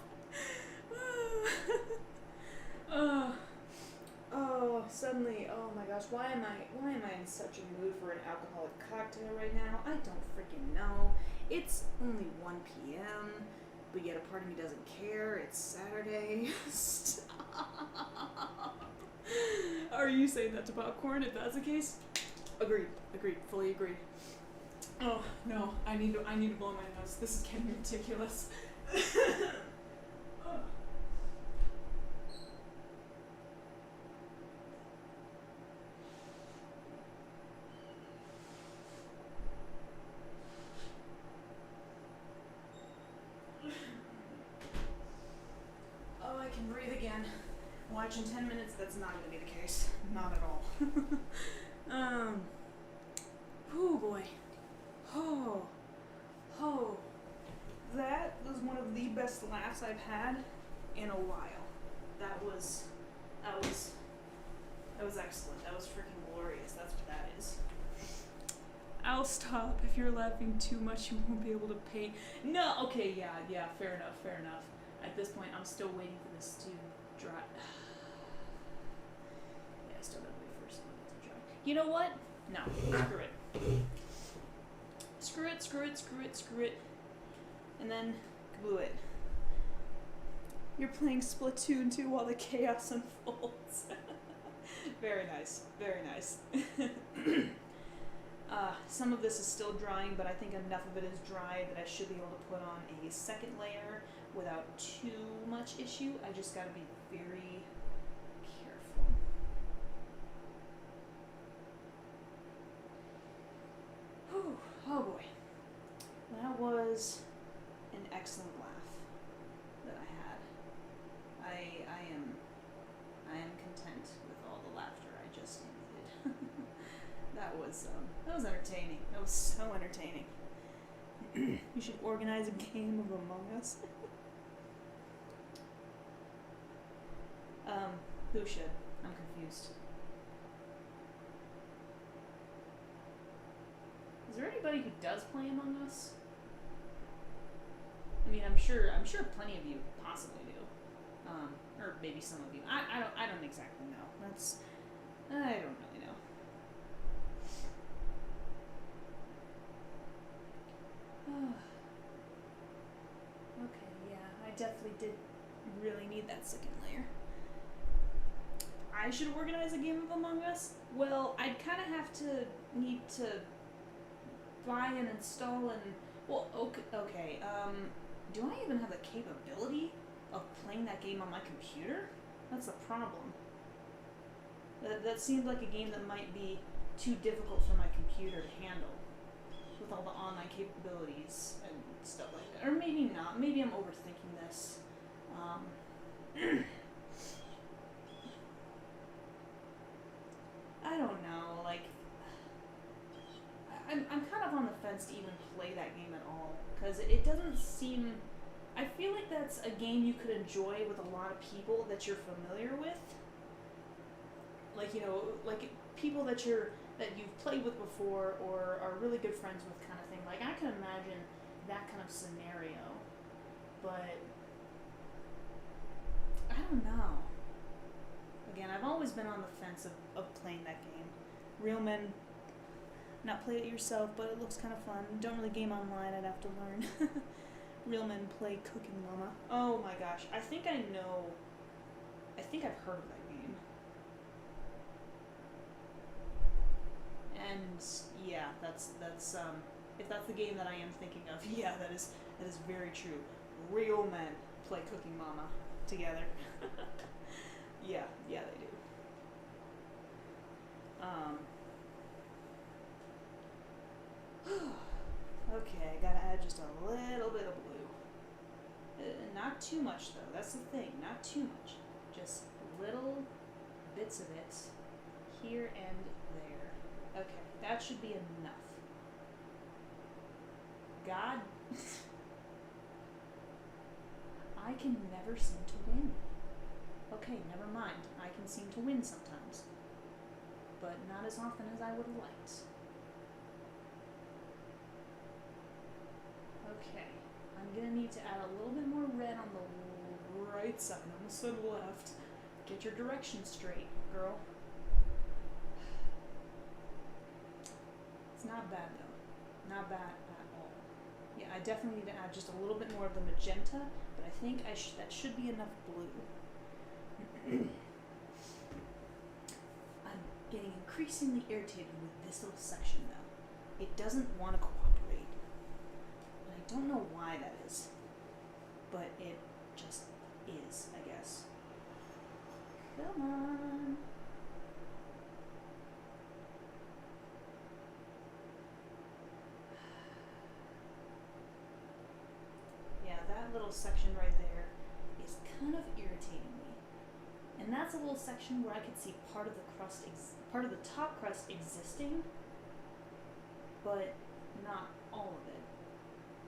Suddenly, oh my gosh, why am I in such a mood for an alcoholic cocktail right now? I don't freaking know. It's only 1 p.m., but yet a part of me doesn't care. It's Saturday. Stop. Are you saying that to popcorn if that's the case? Agreed, fully agree. Oh no, I need to blow my nose. This is getting ridiculous. I can breathe again. Watch in 10 minutes, that's not going to be the case. Not at all. Oh boy. Oh. That was one of the best laughs I've had in a while. That was excellent. That was freaking glorious. That's what that is. I'll stop. If you're laughing too much, you won't be able to pay. No, okay, yeah, fair enough. At this point, I'm still waiting for this to dry. Yeah, I still gotta wait for some of it to dry. You know what? No, screw it. And then, glue it. You're playing Splatoon 2 while the chaos unfolds. Very nice. Some of this is still drying, but I think enough of it is dry that I should be able to put on a second layer without too much issue. I just gotta be very careful. Whew. Oh boy. That was an excellent laugh that I had. I am content with all the laughter I just emitted. That was entertaining. That was so entertaining. You should organize a game of Among Us. Who should? I'm confused. Is there anybody who does play Among Us? I mean, I'm sure plenty of you possibly do. Or maybe some of you. I don't exactly know. I don't really know. Okay, yeah, I definitely did really need that second layer. I should organize a game of Among Us? Well, I'd kind of need to buy and install and... Well, okay, do I even have the capability of playing that game on my computer? That's the problem. That seemed like a game that might be too difficult for my computer to handle with all the online capabilities and stuff like that. Or maybe not. Maybe I'm overthinking this. I don't know, like... I'm kind of on the fence to even play that game at all, because it doesn't seem... I feel like that's a game you could enjoy with a lot of people that you're familiar with. Like, you know, like people that you've played with before or are really good friends with kind of thing. Like, I can imagine that kind of scenario, but I don't know. Again, I've always been on the fence of playing that game. Real men not play it yourself, but it looks kind of fun. Don't really game online, I'd have to learn. Real men play Cooking Mama. Oh my gosh, I think I've heard of that game. And yeah, that's if that's the game that I am thinking of, yeah, that is very true. Real men play Cooking Mama together. yeah, they do. Okay, I gotta add just a little bit of blue. Not too much though, that's the thing, not too much. Just little bits of it here and there. Okay, that should be enough. God, I can never seem to win. Okay, never mind, I can seem to win sometimes, but not as often as I would have liked. Okay, I'm gonna need to add a little bit more red on the right side. I almost said left. Get your direction straight, girl. It's not bad though. Not bad at all. Yeah, I definitely need to add just a little bit more of the magenta, but I think that should be enough blue. I'm getting increasingly irritated with this little section though. It doesn't want to cooperate. And I don't know why that is, but it just is, I guess. Come on. Yeah, that little section right there is kind of irritating me. And that's a little section where I could see part of the crust, part of the top crust existing, but not all of it.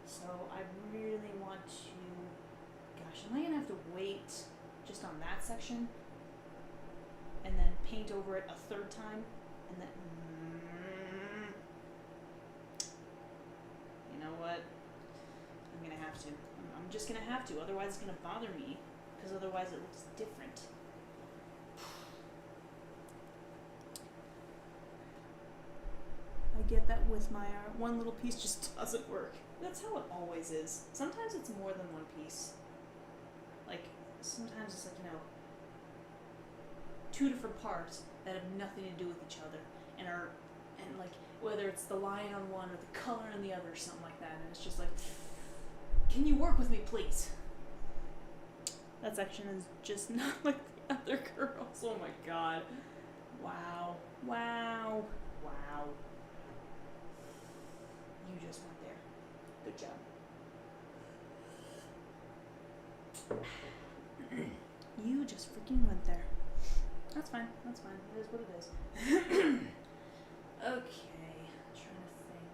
So I really want to, gosh, am I gonna have to wait just on that section and then paint over it a third time and then, you know what? I'm gonna have to. I'm just gonna have to, otherwise it's gonna bother me, because otherwise it looks different. I get that with my art. One little piece just doesn't work. That's how it always is. Sometimes it's more than one piece. Like, sometimes it's like, two different parts that have nothing to do with each other and like, whether it's the line on one or the color on the other or something like that, and it's just like, can you work with me, please? That section is just not like the other girls. Oh my god. Wow. Wow. Wow. You just went there. Good job. You just freaking went there. That's fine. That's fine. It is what it is. Okay. Trying to think.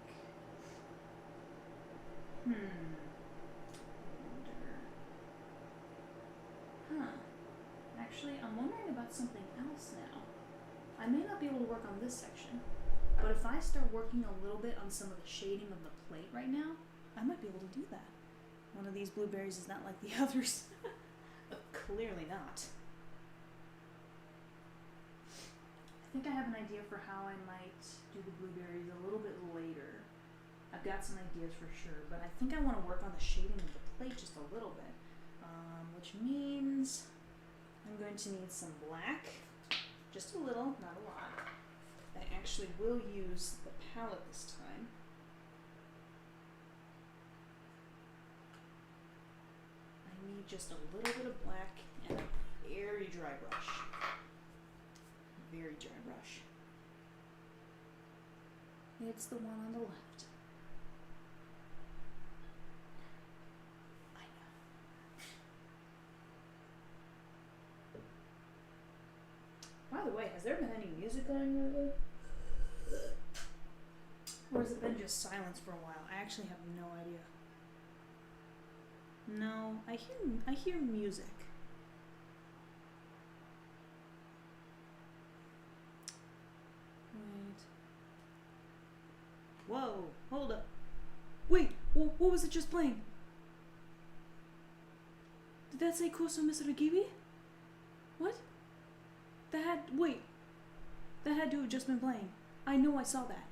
Actually, I'm wondering about something else now. I may not be able to work on this section, but if I start working a little bit on some of the shading of the plate right now, I might be able to do that. One of these blueberries is not like the others. Clearly not. I think I have an idea for how I might do the blueberries a little bit later. I've got some ideas for sure, but I think I want to work on the shading of the plate just a little bit, which means I'm going to need some black, just a little, not a lot. I actually will use the palette this time. I need just a little bit of black and a very dry brush. Very dry brush. It's the one on the left. I know. By the way, has there been any music going lately? Or has it been just silence for a while? I actually have no idea. No, I hear music. Whoa, hold up. Wait, what was it just playing? Did that say Koso Misaragibi? What? That had to have just been playing. I know I saw that.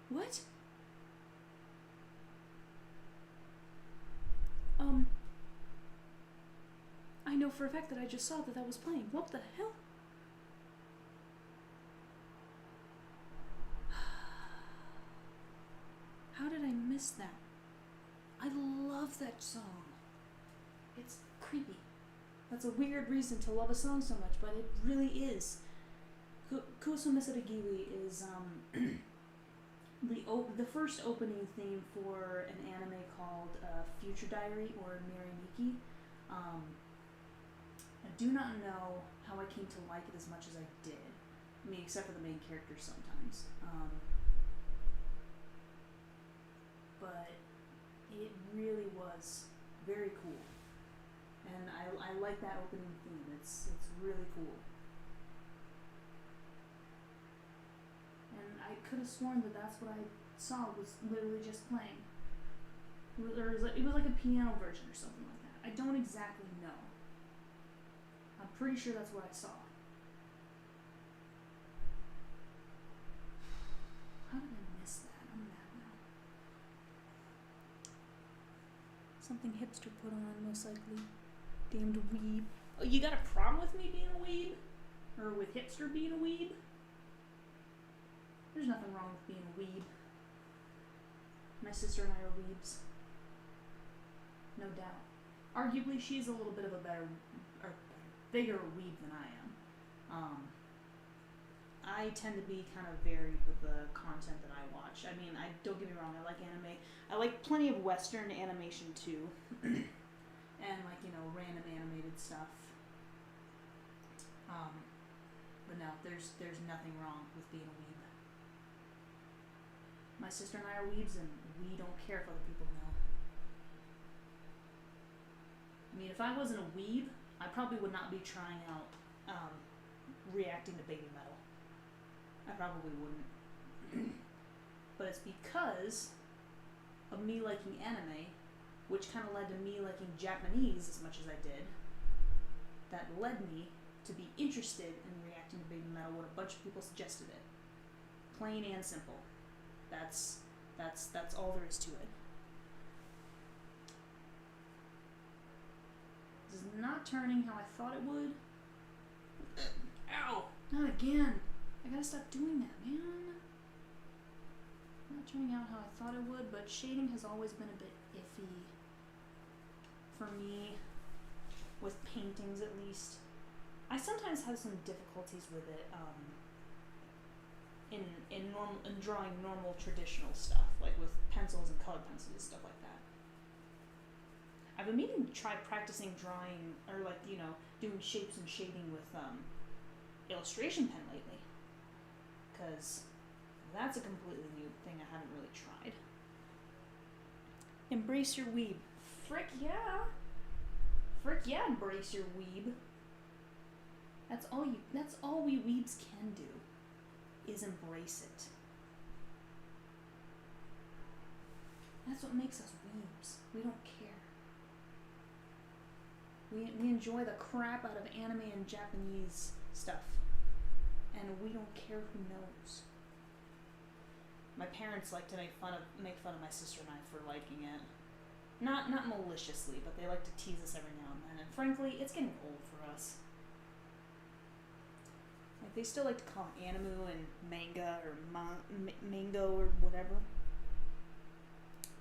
What? I know for a fact that I just saw that that was playing. What the hell? How did I miss that? I love that song. It's creepy. That's a weird reason to love a song so much, but it really is. Kuso Mesaragiwi is the first opening theme for an anime called Future Diary or Mirai Nikki. I do not know how I came to like it as much as I did. I mean, except for the main character sometimes. But it really was very cool. And I like that opening theme. It's really cool. And I could have sworn that that's what I saw was literally just playing. It was like a piano version or something like that. I don't exactly know. I'm pretty sure that's what I saw. How did I miss that? I'm mad now. Something hipster put on, most likely. Damned weeb. Oh, you got a problem with me being a weeb? Or with hipster being a weeb? There's nothing wrong with being a weeb. My sister and I are weebs. No doubt. Arguably, she's a little bit of a bigger weeb than I am. I tend to be kind of varied with the content that I watch. I mean, don't get me wrong, I like anime. I like plenty of Western animation too. And like, random animated stuff. But no, there's nothing wrong with being a weeb. My sister and I are weebs, and we don't care if other people know. I mean, if I wasn't a weeb, I probably would not be trying out reacting to baby metal. I probably wouldn't. But it's because of me liking anime, which kind of led to me liking Japanese as much as I did, that led me to be interested in reacting to baby metal when a bunch of people suggested it. Plain and simple. That's all there is to it. This is not turning how I thought it would. Ow! Not again. I gotta stop doing that, man. Not turning out how I thought it would, but shading has always been a bit iffy for me, with paintings at least. I sometimes have some difficulties with it, in drawing normal traditional stuff, like with pencils and colored pencils and stuff like that. I've been meaning to try practicing drawing, or doing shapes and shading with illustration pen lately, because that's a completely new thing I haven't really tried. Embrace your weeb. Frick yeah! Frick yeah, embrace your weeb. That's all we weebs can do, is embrace it. That's what makes us weebs. We don't care. We enjoy the crap out of anime and Japanese stuff, and we don't care who knows. My parents like to make fun of my sister and I for liking it. Not maliciously, but they like to tease us every now and then. And frankly, it's getting old for us. Like, they still like to call it animu and manga or mango or whatever.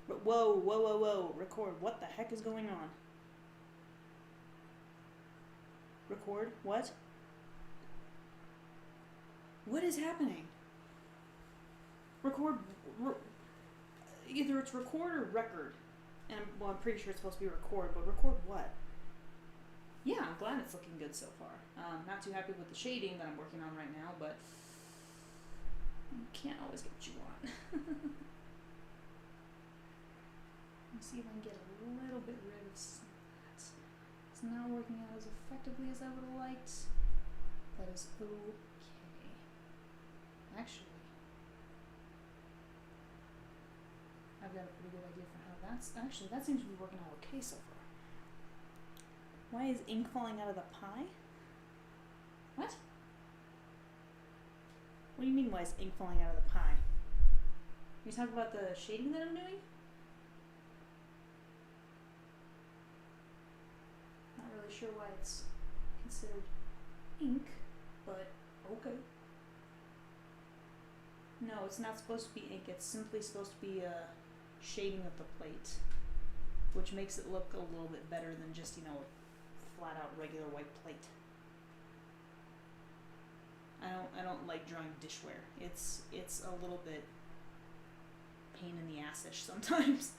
But whoa, record. What the heck is going on? Record? What? What is happening? Record. Either it's record or record. And I'm pretty sure it's supposed to be record, but record what? Yeah, I'm glad it's looking good so far. Not too happy with the shading that I'm working on right now, but you can't always get what you want. Let me see if I can get a little bit rid of some of that. It's not working out as effectively as I would have liked. That is okay. Actually, I've got a pretty good idea for how that seems to be working out okay so far. Why is ink falling out of the pie? What? What do you mean, why is ink falling out of the pie? You talk about the shading that I'm doing? Not really sure why it's considered ink, but okay. No, it's not supposed to be ink. It's simply supposed to be a shading of the plate, which makes it look a little bit better than just, you know, a flat out regular white plate. I don't like drawing dishware. It's a little bit pain in the ass-ish sometimes.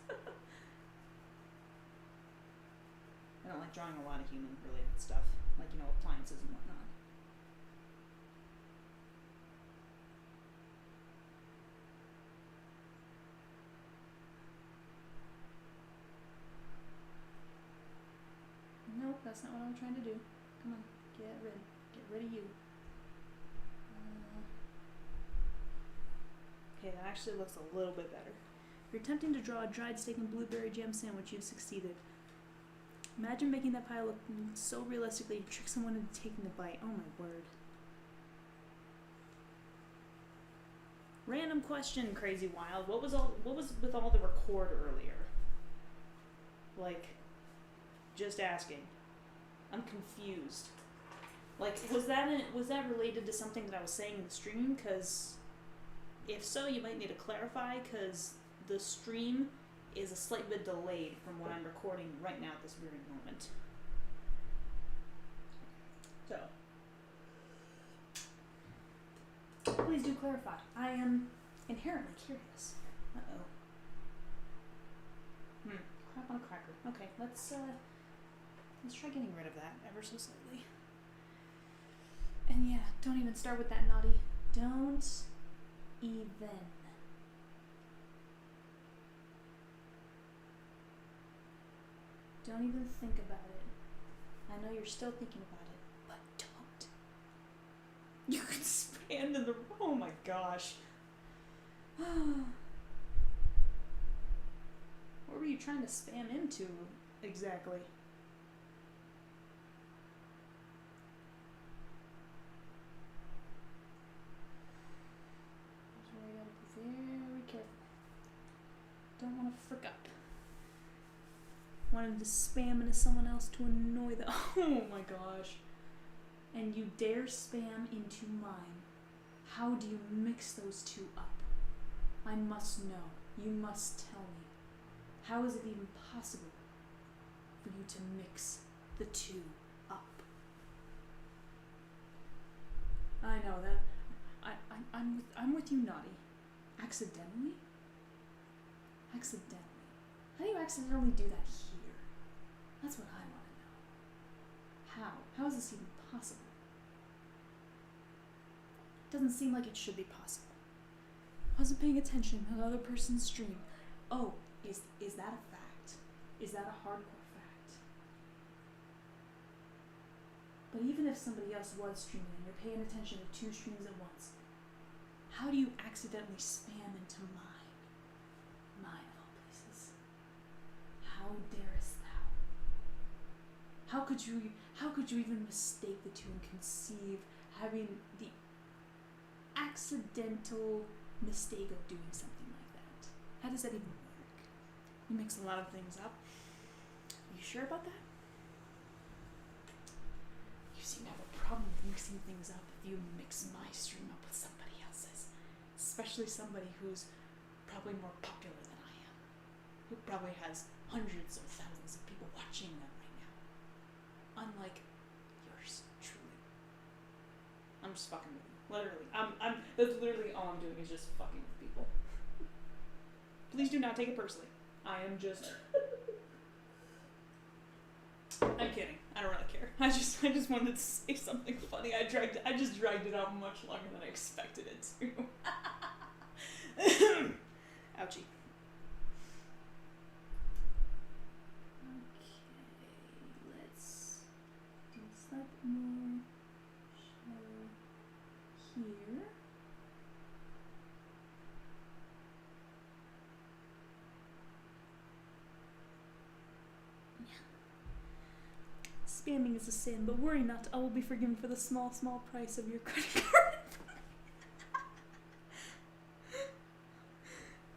I don't like drawing a lot of human related stuff, like, you know, appliances and whatnot. Nope, that's not what I'm trying to do. Come on, get rid of you. Okay, that actually looks a little bit better. If you're attempting to draw a dried steak and blueberry jam sandwich, you've succeeded. Imagine making that pie look so realistically you trick someone into taking a bite. Oh my word. Random question, Crazy Wild. What was with all the record earlier? Like, just asking. I'm confused. Like, was that related to something that I was saying in the stream? Because if so, you might need to clarify, because the stream is a slight bit delayed from what I'm recording right now at this very moment. So, please do clarify. I am inherently curious. Uh-oh. Crap on a cracker. Okay, let's try getting rid of that ever so slightly. And yeah, don't even start with that, naughty. Don't even. Don't even think about it. I know you're still thinking about it, but don't. You can spam in the... Oh my gosh. What were you trying to spam into, exactly? That's where I gotta be very careful. Don't want to frick up. Wanted to spam into someone else to annoy them. Oh my gosh. And you dare spam into mine. How do you mix those two up? I must know. You must tell me. How is it even possible for you to mix the two up? I know that. I'm with you, naughty. Accidentally? Accidentally. How do you accidentally do that here? That's what I want to know. How? How is this even possible? It doesn't seem like it should be possible. I wasn't paying attention to the other person's stream. Oh, is that a fact? Is that a hardcore fact? But even if somebody else was streaming and you're paying attention to two streams at once, how do you accidentally spam into mine? Mine of all places. How darest thou? How could you even mistake the two and conceive having the accidental mistake of doing something like that? How does that even work? You mix a lot of things up. Are you sure about that? You seem to have a problem with mixing things up if you mix my stream up with somebody else's. Especially somebody who's probably more popular than I am. Who probably has hundreds or thousands of people watching them right now. Unlike yours, truly. I'm just fucking with you. Literally. That's literally all I'm doing is just fucking with people. Please do not take it personally. I am just... I'm kidding. I don't really care. I just wanted to say something funny. I just dragged it out much longer than I expected it to. Ouchie. Okay, let's do slightly more show here. Spamming is a sin, but worry not, I will be forgiven for the small, small price of your credit card.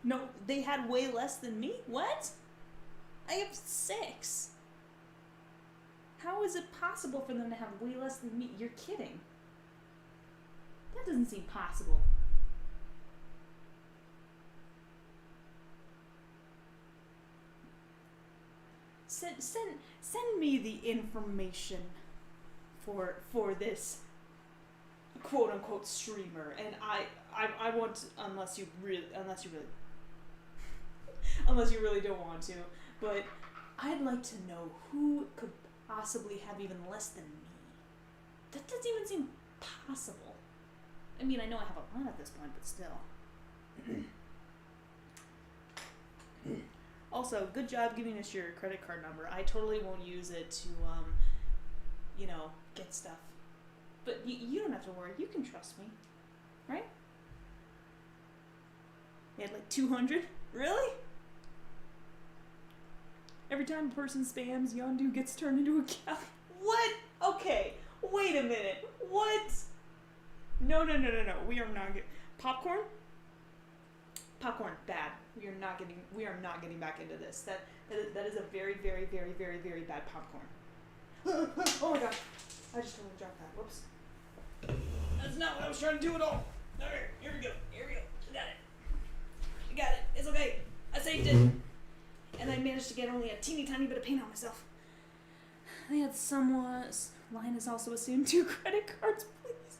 No, they had way less than me? What? I have 6. How is it possible for them to have way less than me? You're kidding. That doesn't seem possible. Send me the information for this quote unquote streamer, and I want unless you really don't want to, but I'd like to know who could possibly have even less than me. That doesn't even seem possible. I mean, I know I have a lot at this point, but still. Also, good job giving us your credit card number. I totally won't use it to, get stuff. But you don't have to worry. You can trust me, right? You had like 200? Really? Every time a person spams, Yondu gets turned into a cow. What? Okay, wait a minute. What? No. We are not getting popcorn. Popcorn, bad. We are not getting back into this. That is a very, very, very, very, very bad popcorn. Oh my god! I just totally dropped that. Whoops. That's not what I was trying to do at all. Okay, here we go. I got it. It's okay. I saved it. And I managed to get only a teeny tiny bit of paint on myself. I had somewhat. Linus also assumed 2 credit cards, please.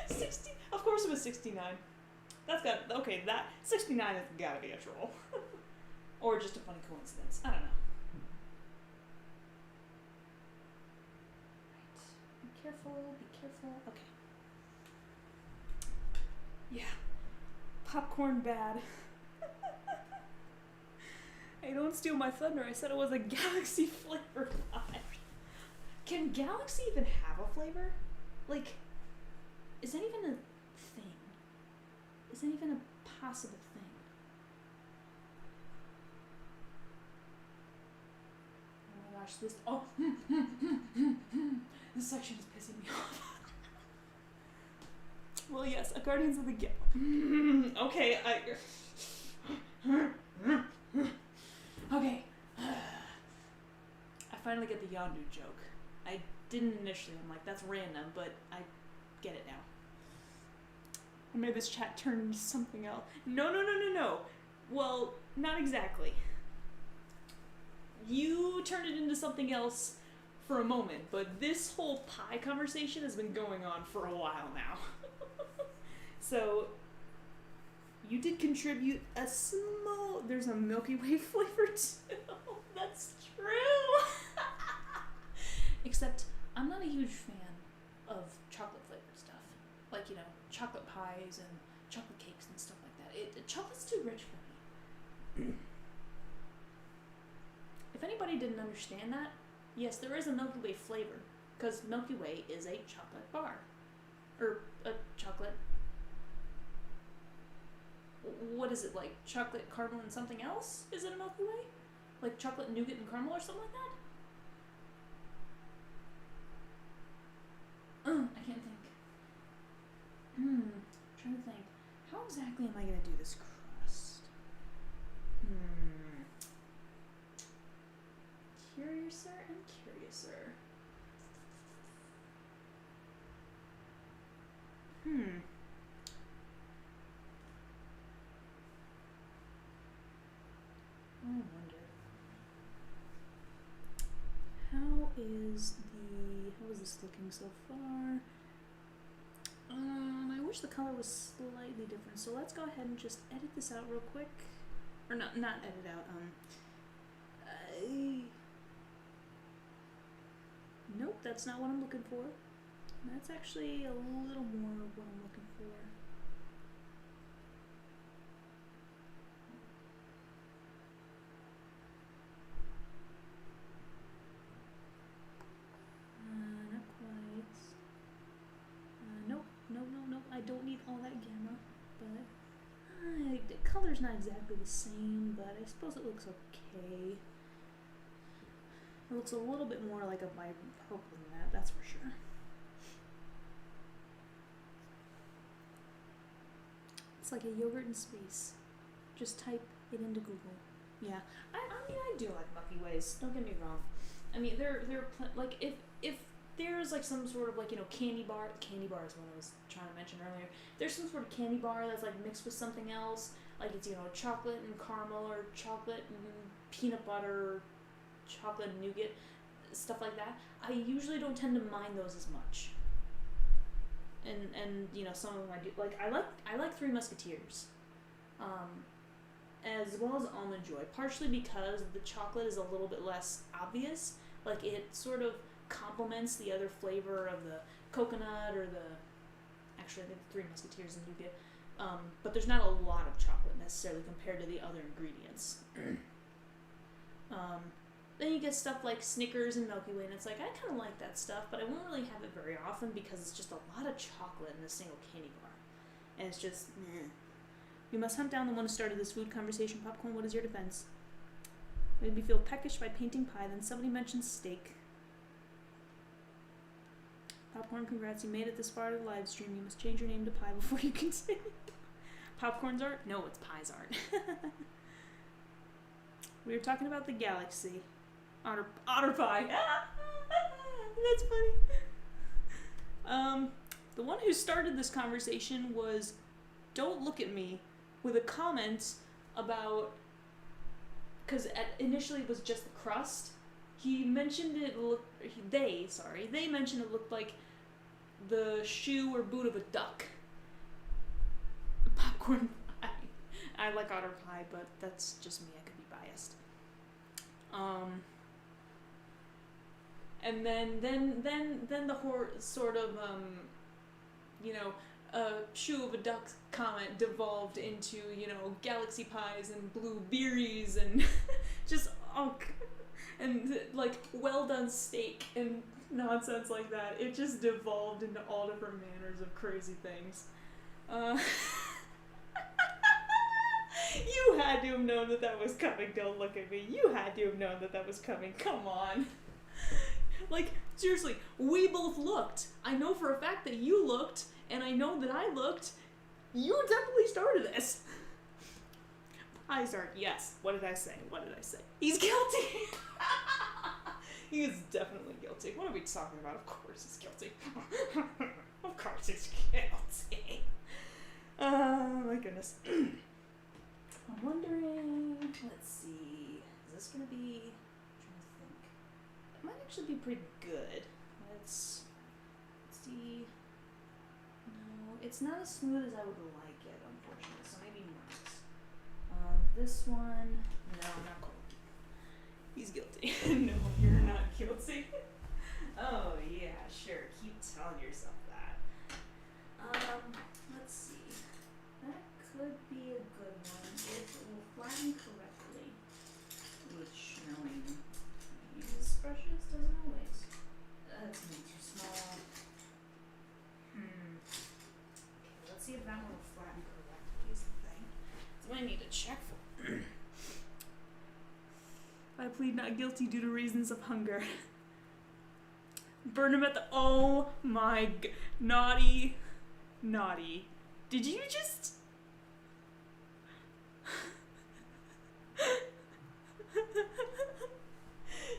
60. Of course it was 69. That 69 has gotta be a troll. Or just a funny coincidence. I don't know. Right. Be careful. Okay. Yeah. Popcorn bad. Hey, don't steal my thunder. I said it was a Galaxy flavor pie. Can Galaxy even have a flavor? Like, is that even a thing? Is that even a possible thing? Oh my gosh, this. Oh! This section is pissing me off. Well, yes, a Guardians of the Galaxy. Okay, Okay. I finally get the Yondu joke. I didn't initially. I'm like, that's random, but I get it now. I made this chat turn into something else. No. Well, not exactly. You turned it into something else for a moment, but this whole pie conversation has been going on for a while now. So, you did contribute a small... There's a Milky Way flavor too. That's true. Except, I'm not a huge fan of chocolate flavored stuff. Like, chocolate pies and chocolate cakes and stuff like that. Chocolate's too rich for me. If anybody didn't understand that, yes, there is a Milky Way flavor. Because Milky Way is a chocolate bar. Or a chocolate... What is it, like chocolate, caramel, and something else? Is it a Milky Way? Like chocolate, nougat, and caramel or something like that? I can't think. Trying to think. How exactly am I going to do this crust? Curiouser and curiouser. I wonder. How is this looking so far? I wish the color was slightly different, so let's go ahead and just edit this out real quick. Or not edit out, nope, that's not what I'm looking for. That's actually a little more of what I'm looking for. Not quite. Nope. I don't need all that gamma, but the color's not exactly the same, but I suppose it looks okay. It looks a little bit more like a vibrant purple than that, that's for sure. It's like a yogurt in space. Just type it into Google. Yeah, I mean, I do like Milky Ways. Don't get me wrong. I mean, they're like if there's like some sort of like, you know, candy bar is what I was trying to mention earlier. There's some sort of candy bar that's like mixed with something else, like it's, you know, chocolate and caramel or chocolate and peanut butter, chocolate and nougat, stuff like that. I usually don't tend to mind those as much. And you know, some of them I do like. I like Three Musketeers, as well as Almond Joy, partially because the chocolate is a little bit less obvious. Like it sort of complements the other flavor of the coconut or the. Actually, I think the Three Musketeers and nougat. But there's not a lot of chocolate necessarily compared to the other ingredients. Then you get stuff like Snickers and Milky Way, and it's like, I kind of like that stuff, but I won't really have it very often because it's just a lot of chocolate in a single candy bar. And it's just, meh. We must hunt down the one who started this food conversation. Popcorn, what is your defense? Made me feel peckish by painting pie, then somebody mentioned steak. Popcorn, congrats, you made it this far to the live stream. You must change your name to Pie before you continue. Popcorn's art? No, it's Pie's art. We were talking about the galaxy. Otter pie. That's funny. The one who started this conversation was Don't Look at Me, with a comment about, because initially it was just the crust. He mentioned they mentioned it looked like the shoe or boot of a duck. Popcorn pie. I like otter pie, but that's just me. I could be biased. And then the sort of you know, shoe of a duck comment devolved into, you know, galaxy pies and blueberries and just and like well done steak and nonsense like that. It just devolved into all different manners of crazy things. You had to have known that was coming. Don't look at me. You had to have known that was coming. Come on. Like, seriously, we both looked. I know for a fact that you looked, and I know that I looked. You definitely started this. Pie's art, yes. What did I say? He's guilty. He is definitely guilty. What are we talking about? Of course he's guilty. Of course he's guilty. My goodness. I'm wondering, let's see, is this going to be, I'm trying to think, it might actually be pretty good. Let's see, no, it's not as smooth as I would like it, unfortunately, so maybe not. This one, no, not cold. He's guilty. No, you're not guilty. Oh yeah, sure, keep telling yourself that. Let's see. That could be a good one if it will flatten correctly, which knowing these brushes doesn't always. That's maybe too small. Okay, let's see if that one will flatten correctly is the thing. That's what I need to check for. I plead not guilty due to reasons of hunger. Burn him at the, oh my naughty. Did you just...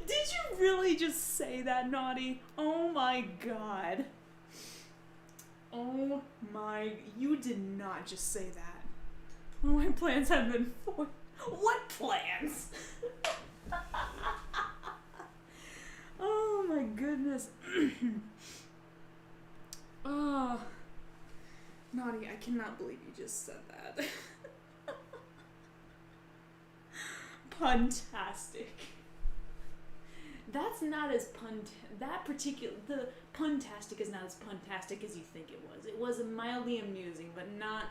Did you really just say that, Naughty? Oh my god. Oh my... You did not just say that. Well, my plans have been for... What plans? Oh my goodness. Oh... Naughty, I cannot believe you just said that. Puntastic. That's not as the puntastic is not as puntastic as you think it was. It was mildly amusing, but not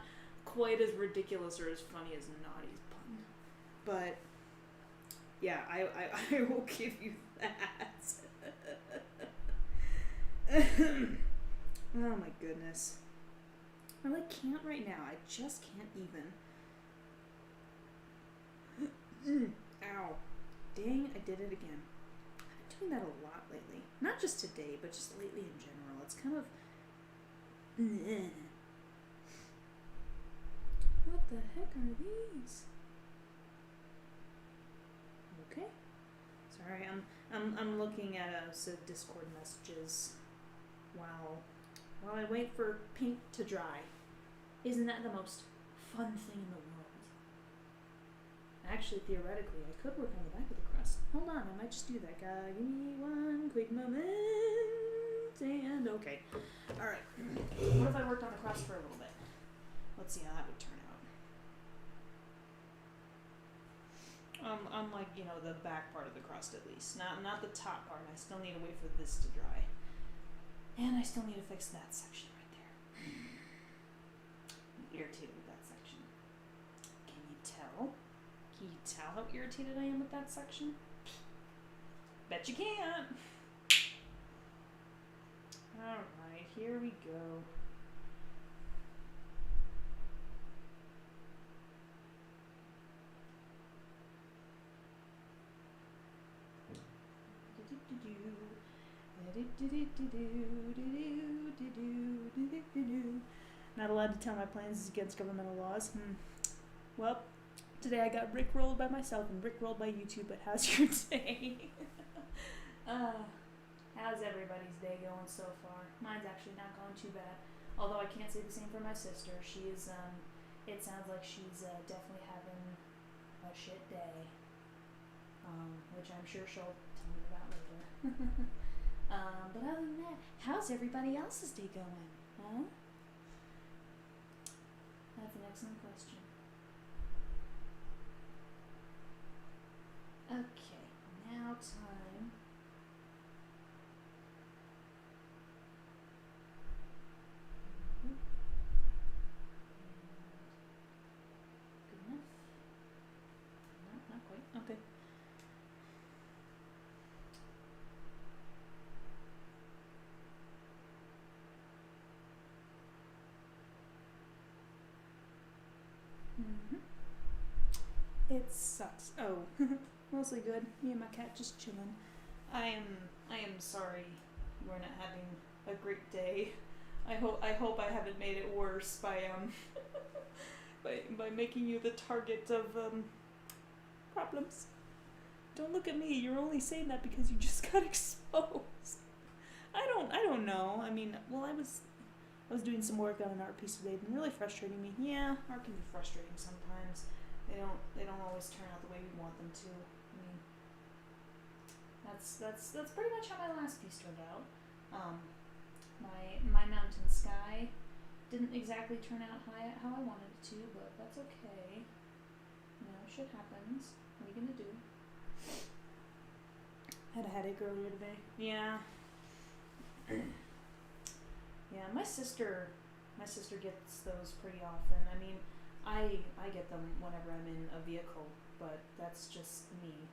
quite as ridiculous or as funny as Naughty's pun. But, yeah, I will give you that. Oh my goodness. I can't right now. I just can't even. Ow. Dang, I did it again. I've been doing that a lot lately. Not just today, but just lately in general. It's kind of... the heck are these? Okay. Sorry, I'm looking at some Discord messages while I wait for paint to dry. Isn't that the most fun thing in the world? Actually, theoretically, I could work on the back of the crust. Hold on, I might just do that. Give me one quick moment. And okay. Alright. What if I worked on the crust for a little bit? Let's see how that would turn out. Unlike, the back part of the crust at least. Not the top part. I still need to wait for this to dry. And I still need to fix that section right there. I'm irritated with that section. Can you tell? Can you tell how irritated I am with that section? Bet you can't. Alright, here we go. Not allowed to tell my plans is against governmental laws. Well, today I got rickrolled by myself and rickrolled by YouTube, but how's your day? How's everybody's day going so far? Mine's actually not going too bad. Although I can't say the same for my sister. She is, it sounds like she's definitely having a shit day. Which I'm sure she'll tell me about later. But other than that, how's everybody else's day going? Huh? That's an excellent question. Okay, now time. Good enough? No, not quite. Okay. It sucks. Oh, mostly good. Me and my cat just chilling. I am sorry we're not having a great day. I hope I haven't made it worse by by making you the target of problems. Don't look at me. You're only saying that because you just got exposed. I don't know. I mean, well, I was doing some work on an art piece today. It's been really frustrating me. Yeah, art can be frustrating sometimes. They don't always turn out the way we want them to. I mean, that's pretty much how my last piece turned out. My mountain sky didn't exactly turn out how I wanted it to, but that's okay. Shit happens. What are you gonna do? Had a headache earlier today. Yeah. Yeah, my sister gets those pretty often. I mean, I get them whenever I'm in a vehicle, but that's just me.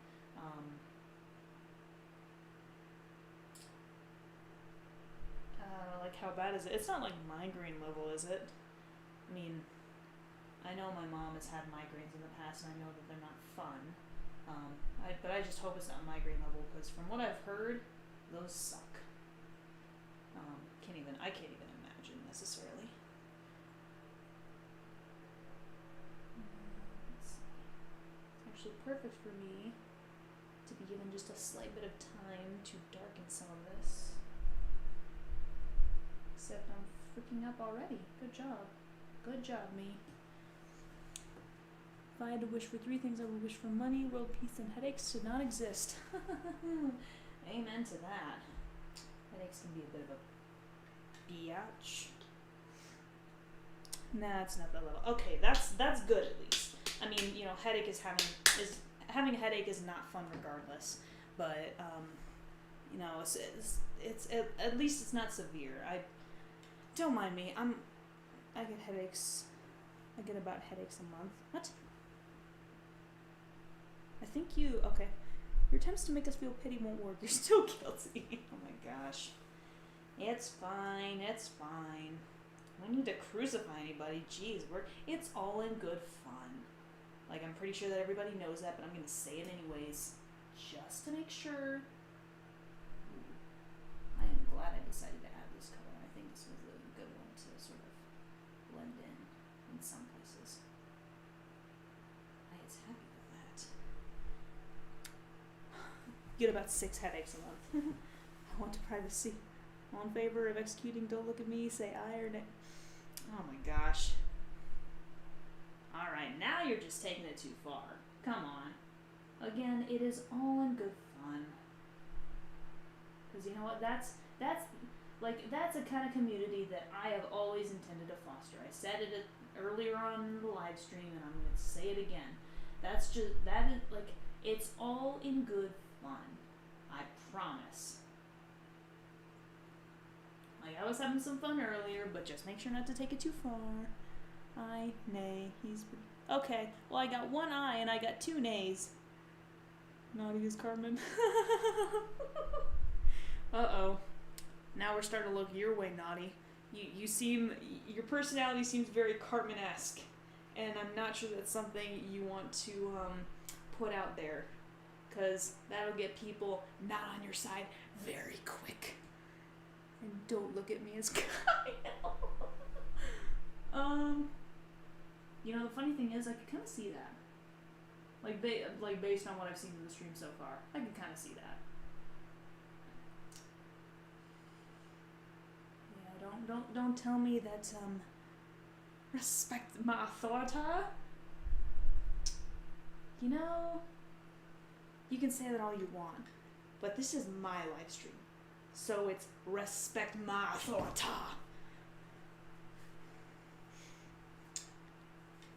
Like, how bad is it? It's not like migraine level, is it? I mean, I know my mom has had migraines in the past, and I know that they're not fun. But I just hope it's not migraine level, because from what I've heard, those suck. I can't even imagine necessarily. Let's see. It's actually perfect for me to be given just a slight bit of time to darken some of this. Except I'm freaking up already. Good job. Good job, me. If I had to wish for 3 things, I would wish for money, world peace, and headaches to not exist. Amen to that. Headaches can be a bit of a biatch. Nah, it's not that level. Okay, that's good at least. I mean, headache having a headache is not fun regardless. But it's at least it's not severe. Don't mind me. I get headaches. I get about headaches a month. What? I think okay. Your attempts to make us feel pity won't work. You're still guilty. Oh my gosh. It's fine. It's fine. We need to crucify anybody. Jeez, it's all in good fun. Like, I'm pretty sure that everybody knows that, but I'm going to say it anyways. Just to make sure. I am glad I decided to add this color. I think this was a good one to sort of blend in some places. get about 6 headaches a month. I want privacy. All in favor of executing Don't Look at Me, say aye or nay. Oh my gosh. Alright, now you're just taking it too far. Come on. Again, it is all in good fun. Because you know what, that's a kind of community that I have always intended to foster. I said it earlier on in the live stream, and I'm going to say it again. That is, like, it's all in good fun. I promise. Like, I was having some fun earlier, but just make sure not to take it too far. Aye, nay, okay, well I got 1 aye and I got 2 nays. Naughty is Carmen. Uh-oh. Now we're starting to look your way, Naughty. Your personality seems very Cartman-esque, and I'm not sure that's something you want to put out there, because that'll get people not on your side very quick. And don't look at me as Kyle. You know, the funny thing is, I can kind of see that. Like based on what I've seen in the stream so far, I can kind of see that. Yeah, don't tell me that respect my authority. You know, you can say that all you want, but this is my live stream, so it's respect my authority.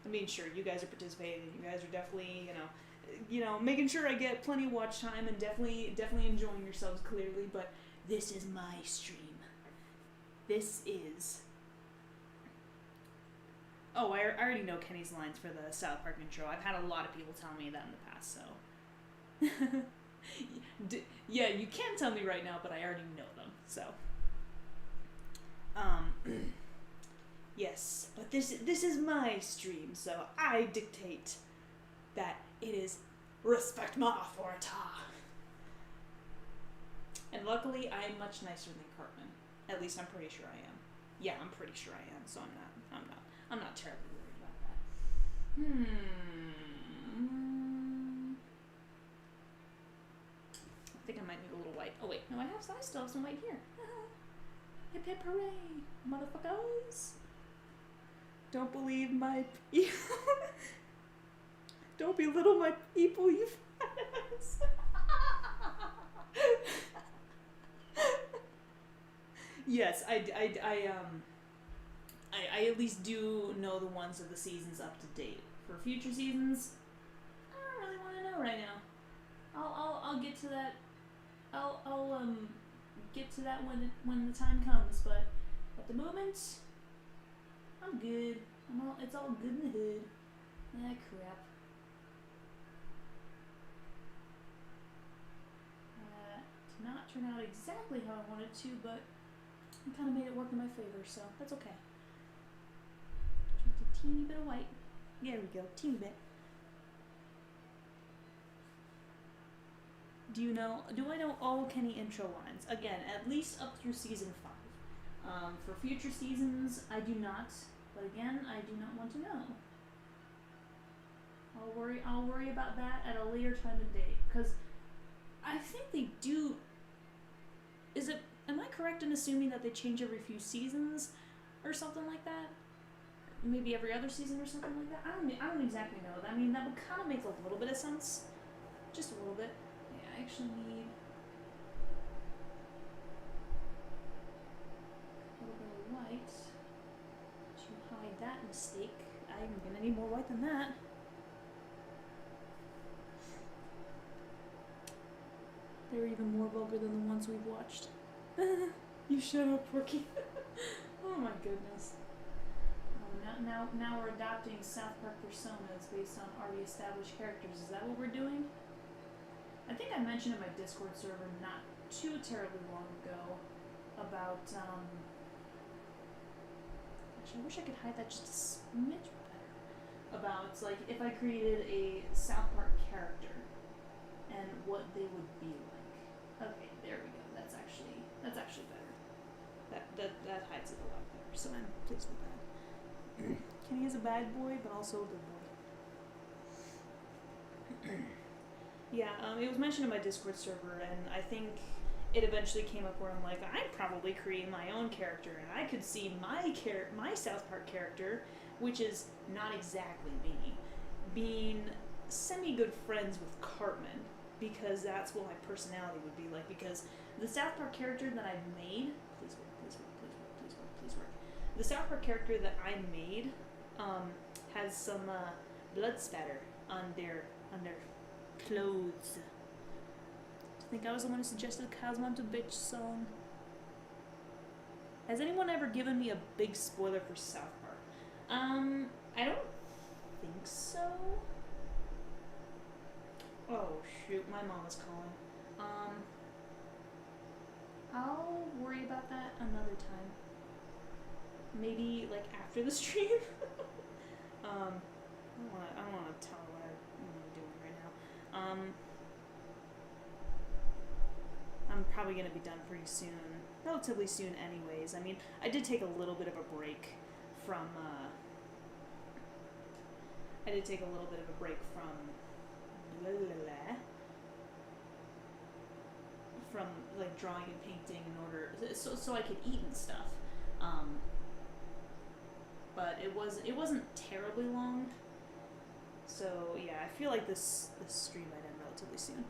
I mean, sure, you guys are participating. You guys are definitely, you know, making sure I get plenty of watch time and definitely enjoying yourselves clearly. But this is my stream. This is. Oh, I already know Kenny's lines for the South Park intro. I've had a lot of people tell me that in the past. So, yeah, you can tell me right now, but I already know them. So, yes, but this is my stream, so I dictate that it is respect my authority. And luckily, I am much nicer than Cartman. At least I'm pretty sure I am. Yeah, I'm pretty sure I am. So I'm not terribly worried about that. I think I might need a little white. Oh wait, no, I still have some white here. Hip hip hooray, motherfuckers! Don't believe my don't belittle my people, you fat-ass. Yes, I at least do know the ones of the seasons up to date. For future seasons, I don't really want to know right now. I'll get to that. I'll get to that when the time comes. But at the moment, I'm good. It's all good in the hood. Ah, crap. Did not turn out exactly how I wanted to, but I kind of made it work in my favor, so that's okay. Just a teeny bit of white. There we go, teeny bit. Do I know all Kenny intro lines? Again, at least up through season 5. For future seasons, I do not. But again, I do not want to know. I'll worry about that at a later time and date. Because I think they do. Am I correct in assuming that they change every few seasons or something like that? Maybe every other season or something like that? I don't exactly know. I mean, that would kind of make a little bit of sense. Just a little bit. Yeah, I actually need a little bit of white to hide that mistake. I'm gonna need more white than that. They're even more vulgar than the ones we've watched. You shut up, Porky. Oh my goodness. Oh, now we're adopting South Park personas based on already established characters. Is that what we're doing? I think I mentioned in my Discord server not too terribly long ago about, actually I wish I could hide that just a smidge better. About, like, if I created a South Park character and what they would be like. Okay, there we go. That's actually better. That hides it a lot better, so I'm pleased with that. Kenny is a bad boy, but also a good boy. Yeah, it was mentioned in my Discord server, and I think it eventually came up where I'm like, I'd probably create my own character, and I could see my South Park character, which is not exactly me, being semi-good friends with Cartman, because that's what my personality would be like, because the South Park character that I made, please work, please work, please work, please work, please work. The South Park character that I made has some blood spatter on their clothes. I think I was the one who suggested Cosmo to Bitch song. Has anyone ever given me a big spoiler for South Park? I don't think so. Oh shoot, my mom is calling. I'll worry about that another time. Maybe like after the stream. I don't wanna tell her what I'm doing right now. I'm probably gonna be done pretty soon, relatively soon, anyways. I mean, I did take a little bit of a break from. From like drawing and painting in order so I could eat and stuff. But it wasn't terribly long. So yeah, I feel like this stream might end relatively soon.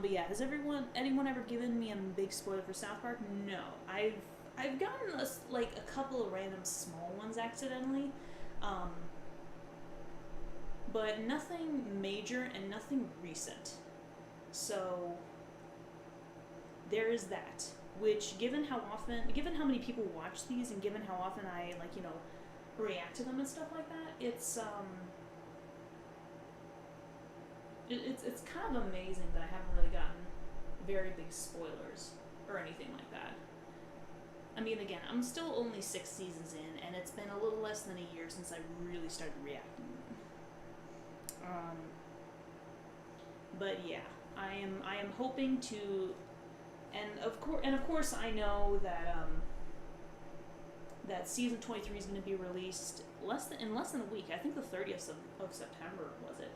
But yeah, has anyone ever given me a big spoiler for South Park? No, I've gotten like a couple of random small ones accidentally, but nothing major and nothing recent. So there is that. Which, given how many people watch these, and given how often I react to them and stuff like that, it's kind of amazing that I haven't really gotten very big spoilers or anything like that. I mean, again, I'm still only 6 seasons in, and it's been a little less than a year since I really started reacting to them. But yeah, I am hoping to, and of course I know that that season 23 is going to be released in less than a week. I think the 30th of September was it.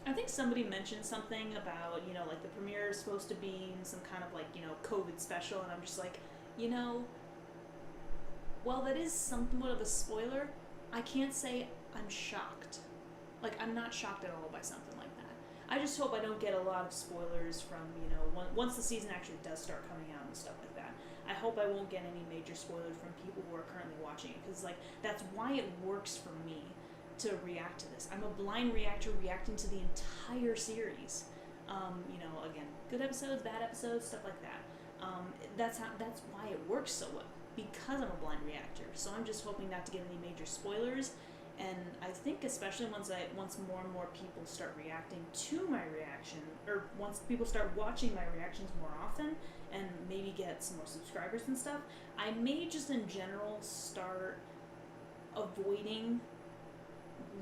I think somebody mentioned something about, like the premiere is supposed to be some kind of COVID special, and I'm just like, while that is somewhat of a spoiler, I can't say I'm shocked. Like, I'm not shocked at all by something like that. I just hope I don't get a lot of spoilers from, once the season actually does start coming out and stuff like that. I hope I won't get any major spoilers from people who are currently watching it, because, that's why it works for me to react to this. I'm a blind reactor reacting to the entire series. Again, good episodes, bad episodes, stuff like that. That's why it works so well, because I'm a blind reactor. So I'm just hoping not to get any major spoilers. And I think especially once more and more people start reacting to my reaction, or once people start watching my reactions more often, and maybe get some more subscribers and stuff, I may just in general start avoiding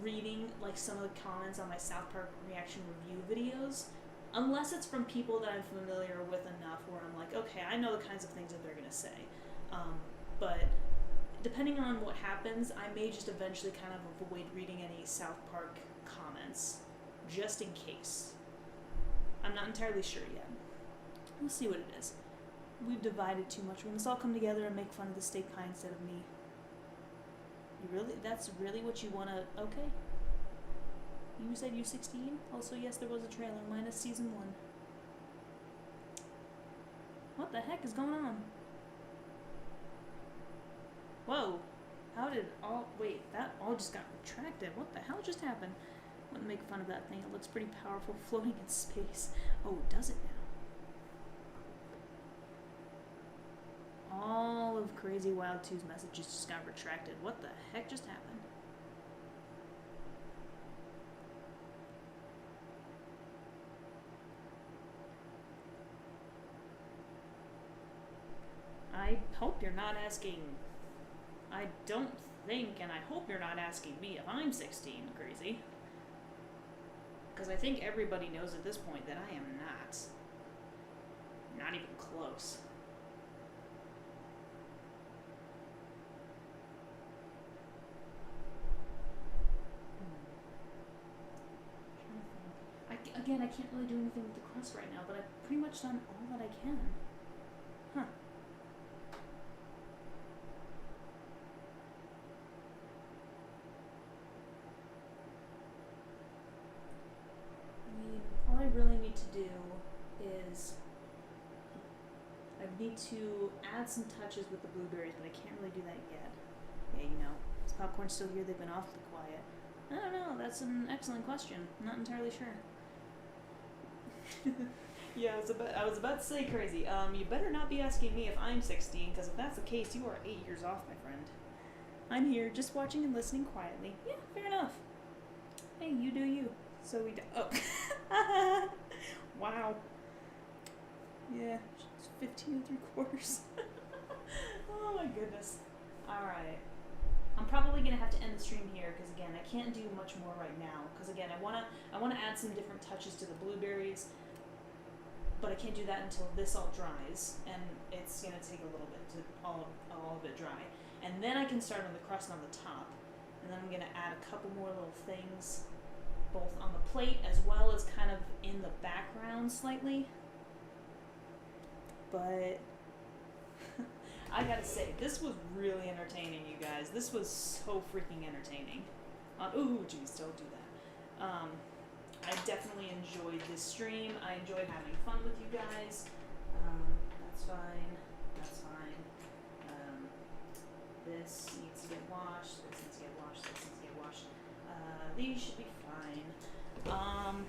reading some of the comments on my South Park reaction review videos, unless it's from people that I'm familiar with enough where I'm like, okay, I know the kinds of things that they're gonna say. But depending on what happens, I may just eventually kind of avoid reading any South Park comments, just in case. I'm not entirely sure yet. We'll see what it is. We've divided too much. We must all come together and make fun of the steak pie instead of me. That's really what you wanna, okay. You said U16? Also, yes, there was a trailer, minus season 1. What the heck is going on? Whoa. That all just got retracted. What the hell just happened? I want to make fun of that thing. It looks pretty powerful floating in space. Oh, does it now? All of Crazy Wild 2's messages just got retracted. What the heck just happened? I hope you're not asking... I don't think, and I hope you're not asking me if I'm 16, Crazy. Because I think everybody knows at this point that I am not. Not even close. again, I can't really do anything with the crust right now, but I've pretty much done all that I can. Huh. I mean, all I really need to do is I need to add some touches with the blueberries, but I can't really do that yet. Yeah, you know, is popcorn still here? They've been awfully quiet. I don't know. That's an excellent question. I'm not entirely sure. Yeah, I was about to say crazy. You better not be asking me if I'm 16, because if that's the case, you are 8 years off, my friend. I'm here just watching and listening quietly. Yeah, fair enough. Hey, you do you. So we do. Oh. Wow. Yeah, it's 15 3/4. Oh my goodness. Alright. I'm probably gonna have to end the stream here because again I can't do much more right now because again I wanna add some different touches to the blueberries, but I can't do that until this all dries, and it's gonna take a little bit to all of it dry, and then I can start on the crust on the top, and then I'm gonna add a couple more little things both on the plate as well as kind of in the background slightly. But I gotta say, this was really entertaining, you guys. This was so freaking entertaining. Ooh, geez, don't do that. I definitely enjoyed this stream. I enjoyed having fun with you guys. That's fine. That's fine. This needs to get washed. This needs to get washed. This needs to get washed. These should be fine.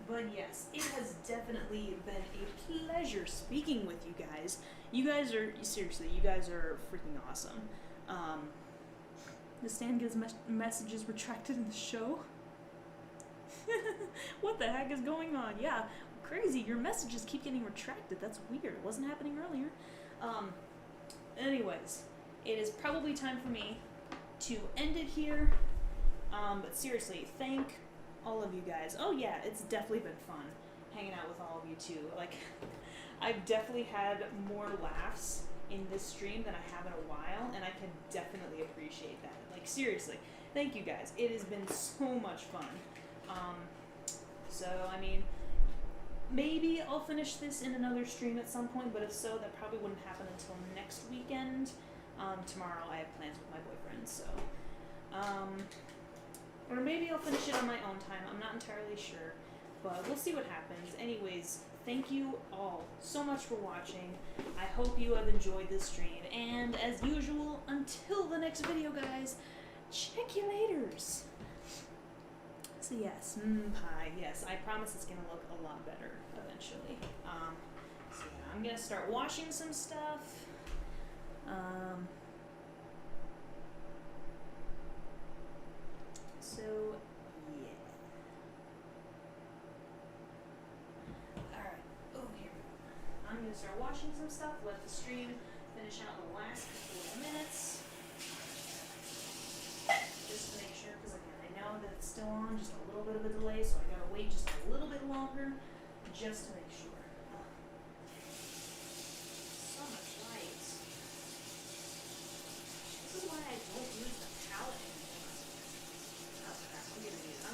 But yes, it has definitely been a pleasure speaking with you guys. You guys are, seriously, you guys are freaking awesome. The stand gets messages retracted in the show. What the heck is going on? Yeah, crazy. Your messages keep getting retracted. That's weird. It wasn't happening earlier. Anyways, it is probably time for me to end it here. But seriously, thank all of you guys. Oh yeah, it's definitely been fun hanging out with all of you too. Like, I've definitely had more laughs in this stream than I have in a while, and I can definitely appreciate that. Like, seriously, thank you guys. It has been so much fun. So, I mean, maybe I'll finish this in another stream at some point, but if so, that probably wouldn't happen until next weekend. Tomorrow I have plans with my boyfriend, so, or maybe I'll finish it on my own time. I'm not entirely sure, but we'll see what happens. Anyways, thank you all so much for watching. I hope you have enjoyed this stream, and as usual, until the next video, guys, check you laters. So yes, pie, yes, I promise it's gonna look a lot better eventually. So yeah, I'm gonna start washing some stuff. So, yeah. Alright, oh, here we go. I'm gonna start washing some stuff, let the stream finish out the last couple of minutes. Just to make sure, because again, I know that it's still on, just a little bit of a delay, so I gotta wait just a little bit longer, just to make sure. So much light. This is why I don't use the palette anymore. Oh crap, I'm gonna do that.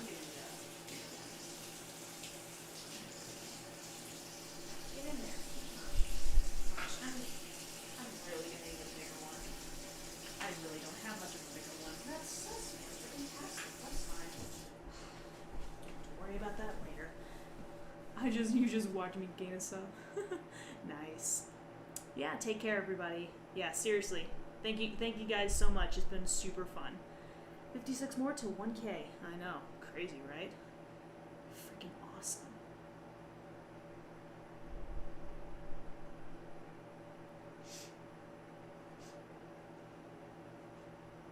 Get in there. Gosh, I'm really gonna need a bigger one. I really don't have much of a bigger one. That's fantastic. That's fine. Don't worry about that later. You just watch me gain a sub. Nice. Yeah, take care, everybody. Yeah, seriously. Thank you guys so much. It's been super fun. 56 more to 1K. I know. Crazy, right? Freaking awesome.